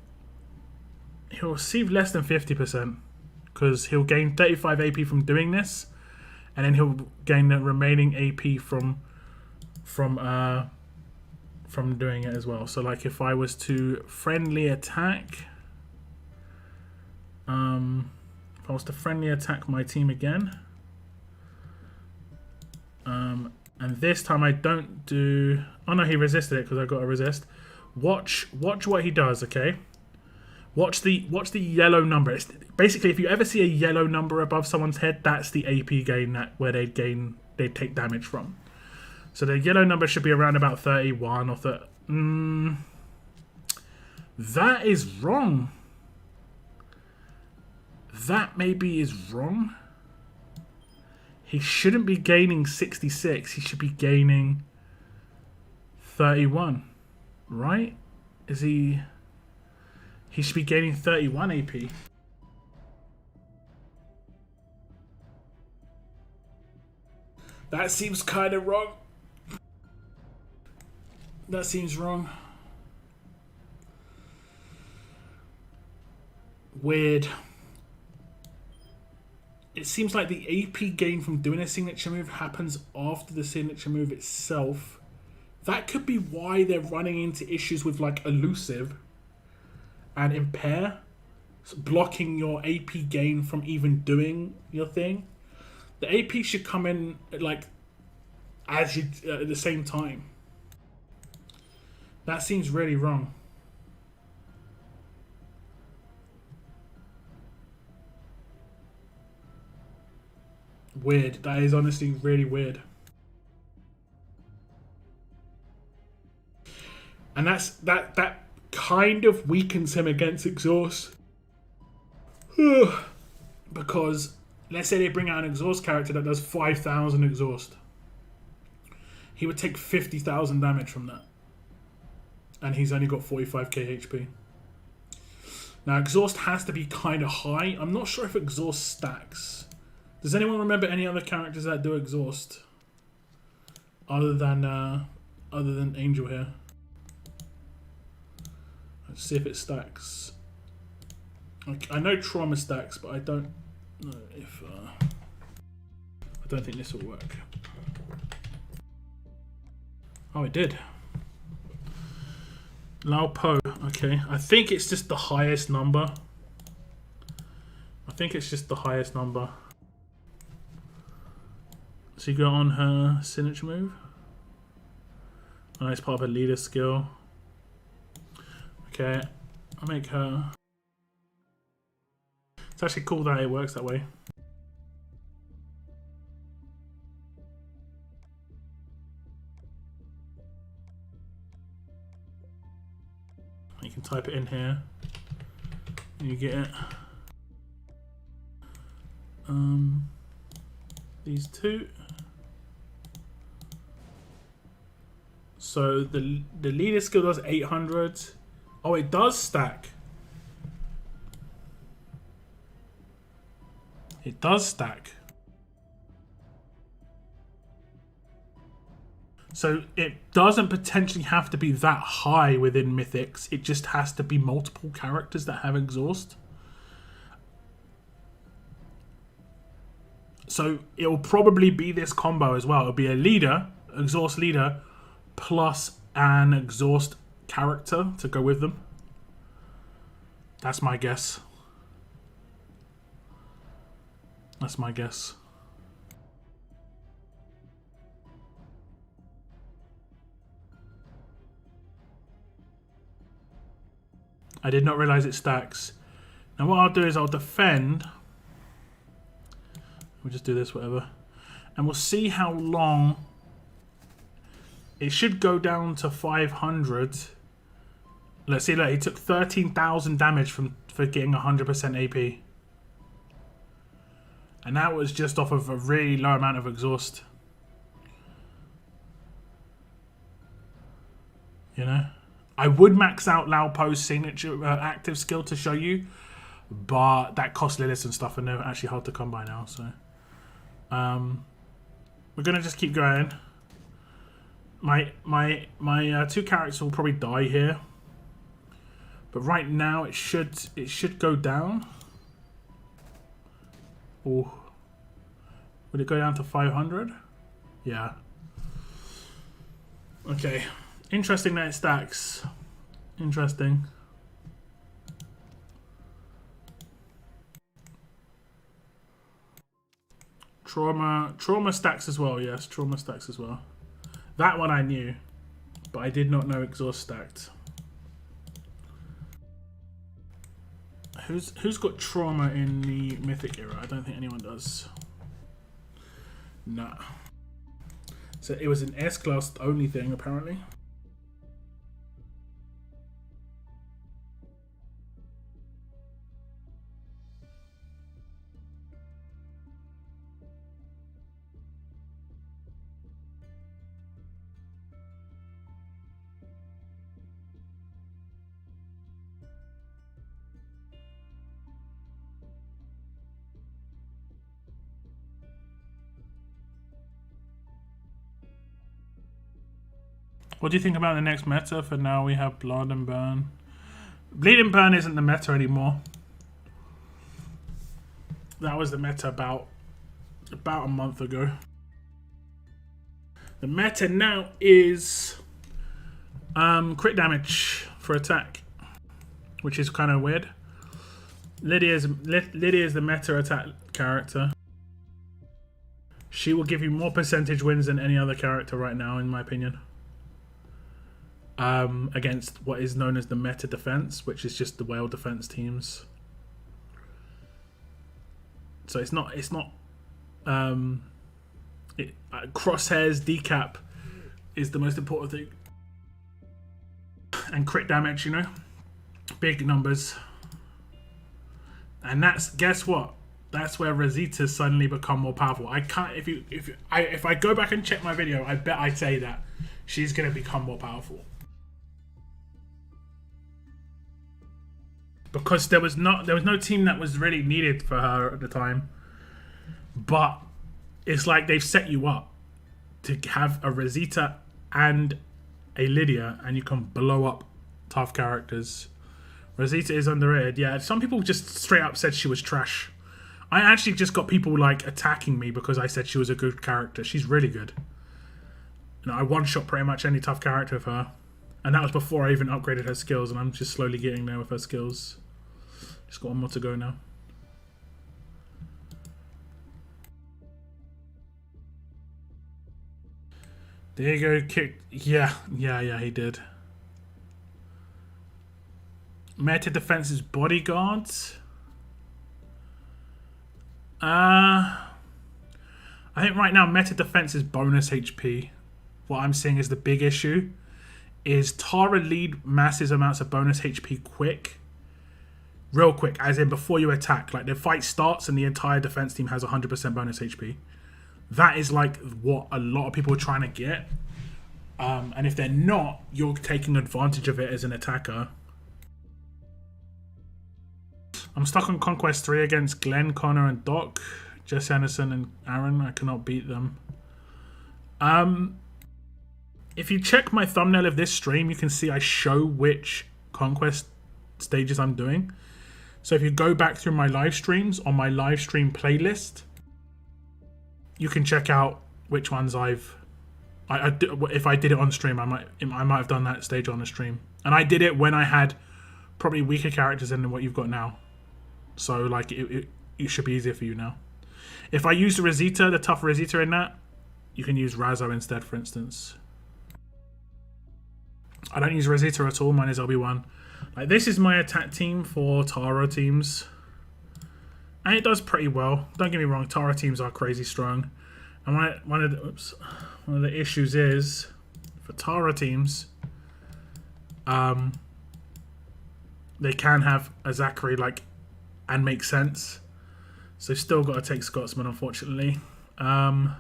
less than 50%. Because he'll gain 35 AP from doing this. And then he'll gain the remaining AP from doing it as well. So like if I was to friendly attack... if I was to friendly attack my team again, and this time I don't do... Oh no, he resisted it because I got a resist. Watch what he does, okay? Watch the yellow number. It's basically, if you ever see a yellow number above someone's head, that's the AP gain where they take damage from. So the yellow number should be around about 31 or 30. That is wrong. That maybe is wrong. He shouldn't be gaining 66. He should be gaining 31. Right? Is he... He should be gaining 31 AP. That seems kind of wrong. That seems wrong. Weird. it seems like the AP gain from doing a signature move happens after the signature move itself. That could be why they're running into issues with like elusive and impair, blocking your AP gain from even doing your thing. The AP should come in like as you at the same time. That seems really wrong. Weird. That is honestly really weird. And that kind of weakens him against exhaust. Because let's say they bring out an exhaust character that does 5,000 exhaust. He would take 50,000 damage from that. And he's only got 45k HP. Now exhaust has to be kind of high. I'm not sure if exhaust stacks. Does anyone remember any other characters that do exhaust? Other than Angel here. Let's see if it stacks. I know trauma stacks, but I don't know if I don't think this will work. Oh, it did. Lao Po. Okay, I think it's just the highest number. I think it's just the highest number. So you go on her signature move. Oh, it's part of a leader skill. Okay, I'll make her. It's actually cool that it works that way. You can type it in here. And you get it. These two. So the leader skill does 800. Oh, it does stack. It does stack. So it doesn't potentially have to be that high within Mythics. It just has to be multiple characters that have exhaust. So it will probably be this combo as well. It'll be a leader, exhaust leader, plus an exhaust character to go with them. That's my guess. That's my guess. I did not realize it stacks. Now what I'll do is I'll defend. We'll just do this, whatever. And we'll see how long. It should go down to 500. Let's see, look, he took 13,000 damage for getting 100% AP. And that was just off of a really low amount of exhaust. You know? I would max out Lao Po's signature active skill to show you. But that costs Lilith and stuff, and they're actually hard to come by now, so. We're going to just keep going. My two characters will probably die here. But right now it should go down. Oh, would it go down to 500? Yeah. Okay. Interesting that it stacks. Interesting. Trauma stacks as well. Yes, trauma stacks as well. That one I knew, but I did not know exhaust stacked. Who's got trauma in the Mythic era? I don't think anyone does. Nah. So it was an S-class only thing, apparently. What do you think about the next meta? For now we have Blood and Burn. Bleed and Burn isn't the meta anymore. That was the meta about a month ago. The meta now is crit damage for attack, which is kind of weird. Lydia is the meta attack character. She will give you more percentage wins than any other character right now, in my opinion. Against what is known as the meta defense, which is just the whale defense teams. So it's not crosshairs, decap is the most important thing. And crit damage, you know, big numbers. And that's, guess what? That's where Rosita's suddenly become more powerful. I can't, if I go back and check my video, I bet I'd say that she's gonna become more powerful. Because there was no team that was really needed for her at the time. But it's like they've set you up to have a Rosita and a Lydia, and you can blow up tough characters. Rosita is underrated. Yeah, some people just straight up said she was trash. I actually just got people like attacking me because I said she was a good character. She's really good. You know, I one-shot pretty much any tough character with her. And that was before I even upgraded her skills, and I'm just slowly getting there with her skills. Just got one more to go now. Diego kicked. Yeah, he did. Meta defense's bodyguards. I think right now meta defense is bonus HP. What I'm seeing is the big issue is Tara lead massive amounts of bonus HP quick. Real quick, as in before you attack. Like the fight starts and the entire defense team has 100% bonus HP. That is like what a lot of people are trying to get. And if they're not, you're taking advantage of it as an attacker. I'm stuck on Conquest 3 against Glenn, Connor, and Doc. Jess Anderson and Aaron. I cannot beat them. If you check my thumbnail of this stream, you can see I show which Conquest stages I'm doing. So if you go back through my live streams on my live stream playlist, you can check out which ones if I did it on stream, I might have done that stage on the stream. And I did it when I had probably weaker characters than what you've got now. So like it should be easier for you now. If I use the Rosita, the tough Rosita in that, you can use Razzo instead, for instance. I don't use Rosita at all. Mine is LB1. Like this is my attack team for Tara teams, and it does pretty well. Don't get me wrong, Tara teams are crazy strong. And one of the issues is for Tara teams, they can have a Zachary like and make sense. So still got to take Scotsman, unfortunately. I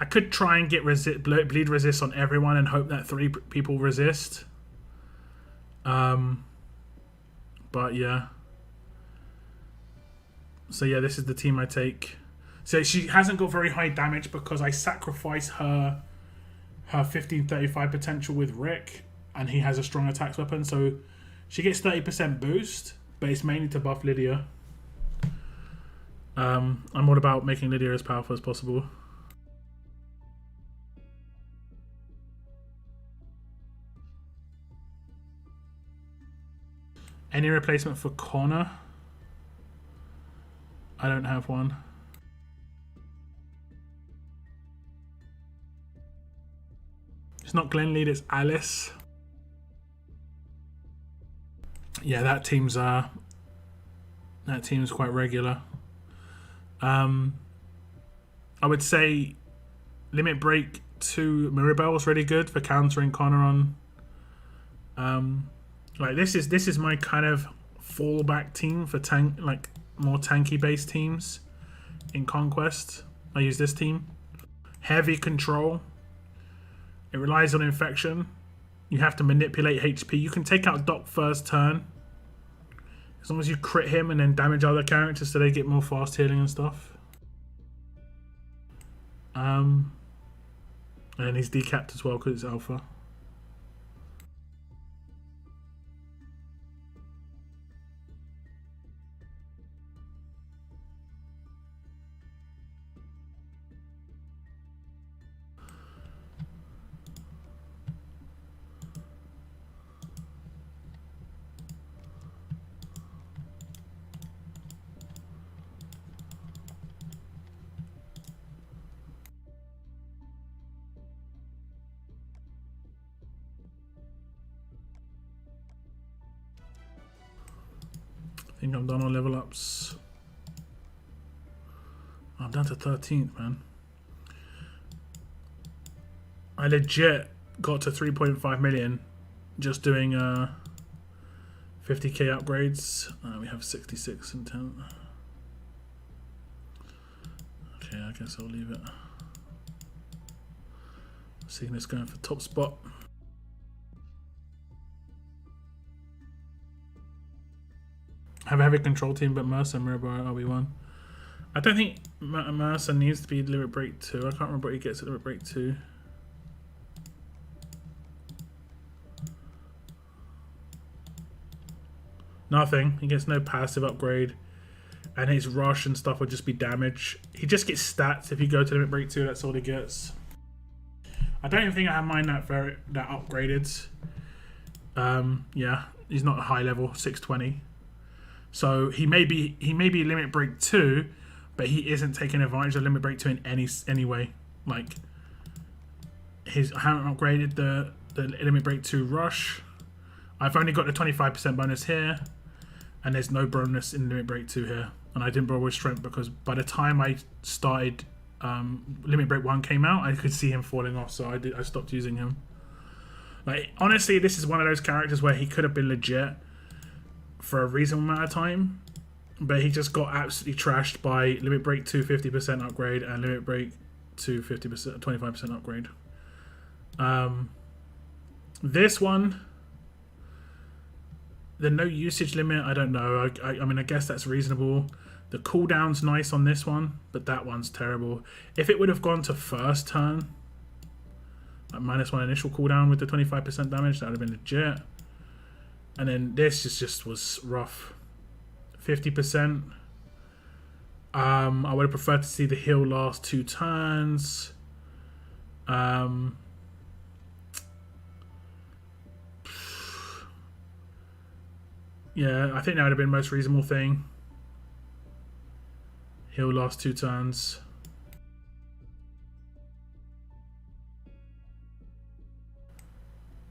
could try and get bleed resist on everyone and hope that 3 people resist. But yeah. So yeah, this is the team I take. So she hasn't got very high damage because I sacrifice her 1535 potential with Rick, and he has a strong attacks weapon, so she gets 30% boost, but it's mainly to buff Lydia. I'm all about making Lydia as powerful as possible. Any replacement for Connor? I don't have one. It's not Glenn Lead, it's Alice. Yeah, that team's quite regular. I would say Limit Break to Mirabelle was really good for countering Connor on. Like this is my kind of fallback team for more tanky based teams in Conquest. I use this team. Heavy control. It relies on infection. You have to manipulate HP. You can take out Doc first turn, as long as you crit him and then damage other characters so they get more fast healing and stuff. And then he's decapped as well because it's alpha. think I'm done on level ups. I'm down to 13th, man. I legit got to 3.5 million just doing 50k upgrades. We have 66 and 10. Okay, I guess I'll leave it. Seeing this going for top spot. Have a heavy control team, but Mercer and Mirror are RB1. I don't think Mercer needs to be Limit Break 2. I can't remember what he gets at Limit Break 2. Nothing. He gets no passive upgrade. And his rush and stuff will just be damage. He just gets stats if you go to Limit Break 2. That's all he gets. I don't even think I have mine that upgraded. Yeah, he's not a high level, 620. So he may be Limit Break 2, but he isn't taking advantage of Limit Break 2 in any way. Like, I haven't upgraded the Limit Break 2 rush. I've only got the 25% bonus here, and there's no bonus in Limit Break 2 here. And I didn't bother with Strength because by the time I started, Limit Break 1 came out, I could see him falling off, so I stopped using him. Like, honestly, this is one of those characters where he could have been legit for a reasonable amount of time, but he just got absolutely trashed by Limit Break 2 50% upgrade and Limit Break 2 50% 25% upgrade. This one, the no usage limit, I don't know. I mean, I guess that's reasonable. The cooldown's nice on this one, but that one's terrible. If it would have gone to first turn, like -1 initial cooldown with the 25% damage, that would have been legit. And then this just was rough. 50%. I would have preferred to see the heal last 2 turns. Yeah, I think that would have been the most reasonable thing. Heal last 2 turns.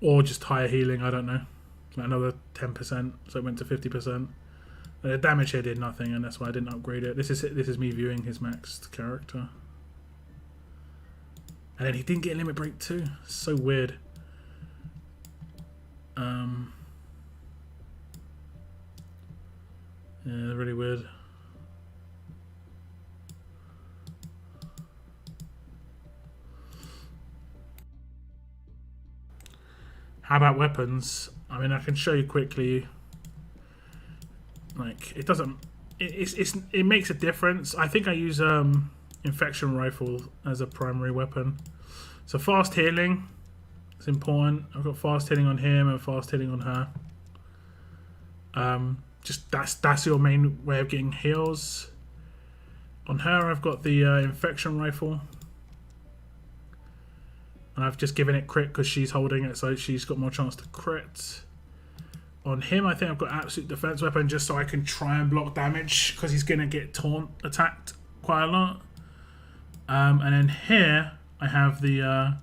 Or just higher healing, I don't know. Like another 10%, so it went to 50%. The damage here did nothing, and that's why I didn't upgrade it. This is me viewing his maxed character. And then he didn't get Limit Break 2. So weird. Yeah, really weird. How about weapons? I mean, I can show you quickly. Like, it doesn't. It makes a difference. I think I use infection rifle as a primary weapon. So fast healing is important. I've got fast healing on him and fast healing on her. Just that's your main way of getting heals. On her, I've got the infection rifle. And I've just given it crit because she's holding it, so she's got more chance to crit. On him, I think I've got absolute defense weapon just so I can try and block damage because he's going to get attacked quite a lot. And then here, I have the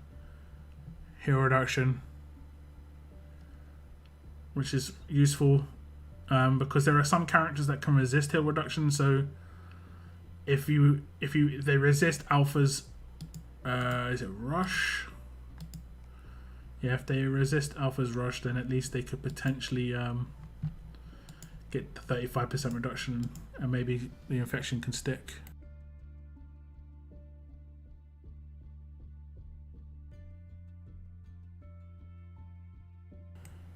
heal reduction, which is useful because there are some characters that can resist heal reduction. So if they resist Alpha's, is it rush? Yeah, if they resist Alpha's rush, then at least they could potentially get the 35% reduction, and maybe the infection can stick.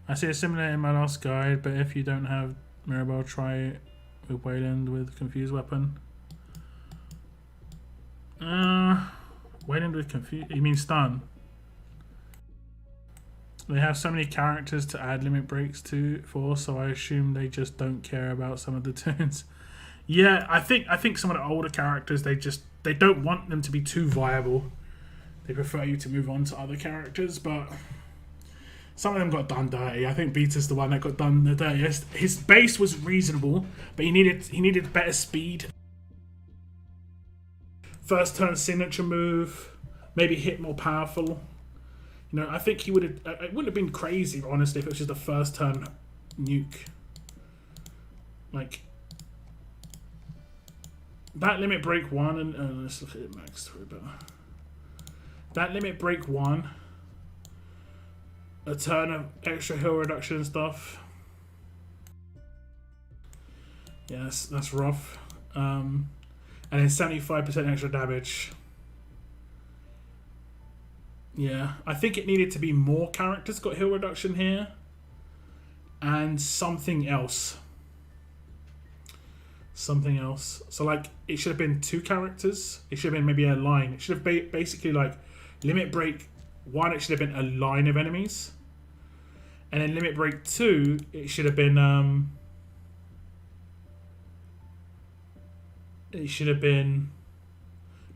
I see a similar in my last guide, but if you don't have Mirabelle, try it with Wayland with Confused Weapon. Wayland with Confused... You mean Stun? They have so many characters to add limit breaks for, so I assume they just don't care about some of the tunes. Yeah, I think some of the older characters, they don't want them to be too viable. They prefer you to move on to other characters, but some of them got done dirty. I think Beta's the one that got done the dirtiest. His base was reasonable, but he needed better speed. First turn signature move, maybe hit more powerful. You know, I think he would have. It wouldn't have been crazy, honestly, if it was just a first turn nuke. Like that limit break 1, and let's look at it max through better. That limit break 1, a turn of extra heal reduction and stuff. Yeah, that's rough. And then 75% extra damage. Yeah, I think it needed to be more characters got heal reduction here. And something else. Something else. So like, it should have been 2 characters. It should have been maybe a line. It should have basically like, limit break 1, it should have been a line of enemies. And then limit break 2, it should have been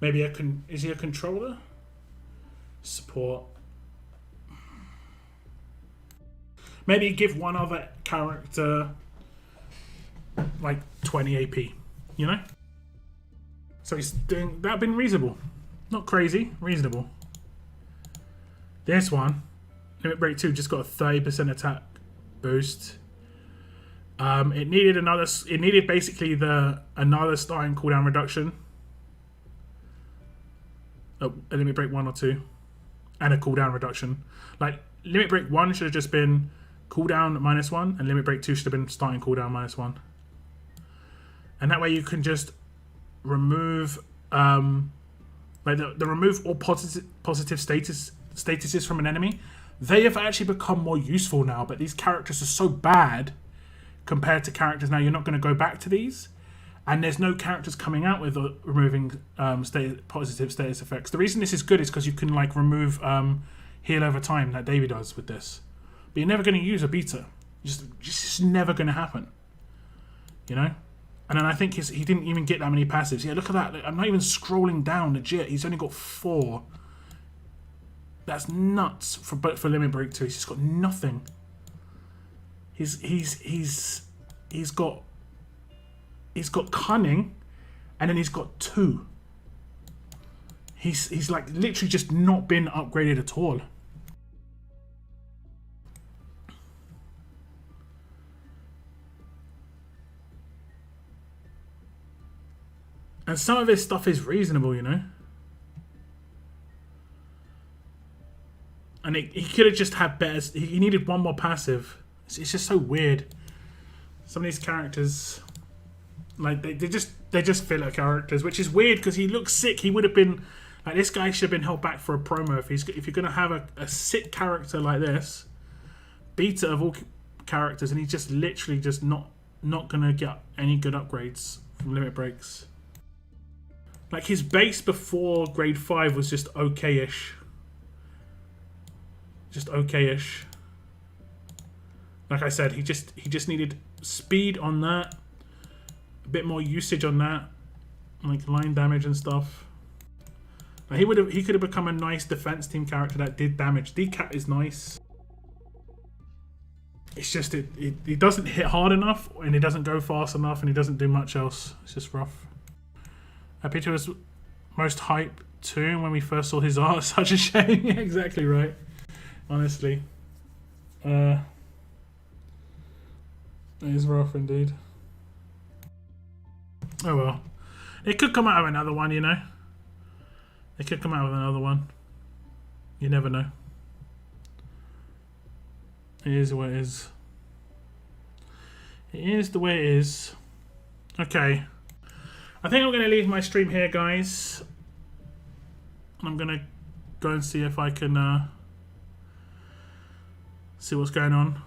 maybe is he a controller? Support. Maybe give one other character like 20 AP, you know? So he's doing that, been reasonable. Not crazy, reasonable. This one, limit break 2, just got a 30% attack boost. It needed basically another starting cooldown reduction. A limit break 1 or 2. And a cooldown reduction. Like, limit break 1 should have just been cooldown -1, and limit break 2 should have been starting cooldown -1. And that way you can just remove like the remove all positive statuses from an enemy. They have actually become more useful now, but these characters are so bad compared to characters now. You're not going to go back to these, and there's no characters coming out with removing positive status effects. The reason this is good is because you can like remove heal over time like Davey does with this, but you're never going to use a beta. Just never going to happen, you know. And then I think he didn't even get that many passives. Yeah, look at that. I'm not even scrolling down legit. He's only got 4. That's nuts for limit break 2. He's just got nothing. He's got cunning, and then he's got 2. He's like literally just not been upgraded at all. And some of his stuff is reasonable, you know. And he could have just had better. He needed one more passive. It's just so weird. Some of these characters, like they just filler characters, which is weird because he looks sick. He would have been like, this guy should have been held back for a promo. If you're gonna have a sick character like this, beta of all characters, and he's just literally just not gonna get any good upgrades from limit breaks. Like his base before grade 5 was just okay-ish. Just okay-ish. Like I said, he just needed speed on that, a bit more usage on that, like line damage and stuff. Like he could have become a nice defense team character that did damage. Decat is nice. It's just he doesn't hit hard enough, and he doesn't go fast enough, and he doesn't do much else. It's just rough. Peter was most hype too when we first saw his art. Such a shame. Yeah, exactly right. Honestly. It is rough indeed. Oh well. It could come out of another one, you know. It could come out of another one. You never know. It is what it is. It is the way it is. Okay. I think I'm going to leave my stream here, guys. I'm going to go and see if I can see what's going on.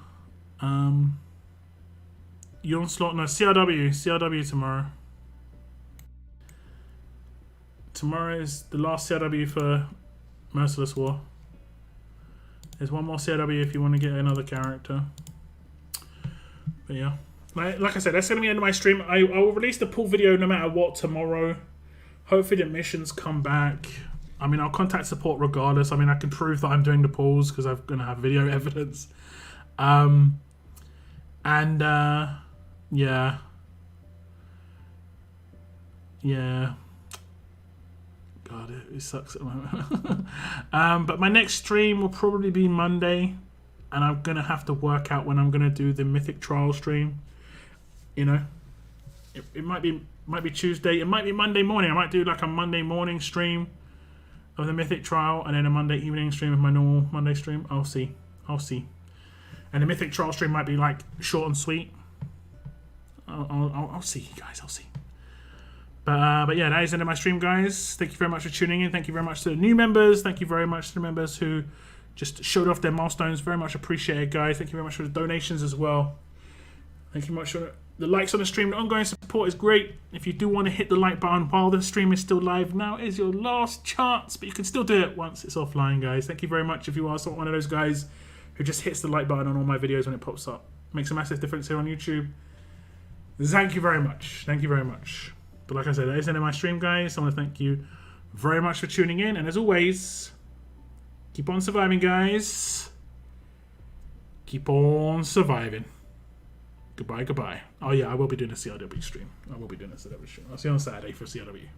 Onslaught, no, CRW tomorrow. Tomorrow is the last CRW for Merciless War. There's one more CRW if you want to get another character. But yeah. Like I said, that's going to be the end of my stream. I will release the pool video no matter what tomorrow. Hopefully the missions come back. I mean, I'll contact support regardless. I mean, I can prove that I'm doing the pools because I'm going to have video evidence. Yeah. Yeah. God, it sucks at the moment. But my next stream will probably be Monday. And I'm going to have to work out when I'm going to do the Mythic Trials stream. You know, It might be Tuesday. It might be Monday morning. I might do like a Monday morning stream of the Mythic Trial, and then a Monday evening stream of my normal Monday stream. I'll see. And the Mythic Trial stream might be like short and sweet. I'll see, you guys. I'll see. But yeah, that is the end of my stream, guys. Thank you very much for tuning in. Thank you very much to the new members. Thank you very much to the members who just showed off their milestones. Very much appreciated, guys. Thank you very much for the donations as well. Thank you very much for the likes on the stream. The ongoing support is great. If you do want to hit the like button while the stream is still live, now is your last chance. But you can still do it once it's offline, guys. Thank you very much if you are one of those guys who just hits the like button on all my videos when it pops up. Makes a massive difference here on YouTube. Thank you very much. Thank you very much. But like I said, that is the end of my stream, guys. I want to thank you very much for tuning in. And as always, keep on surviving, guys. Keep on surviving. Goodbye, goodbye. Oh yeah, I will be doing a CRW stream. I'll see you on Saturday for CRW.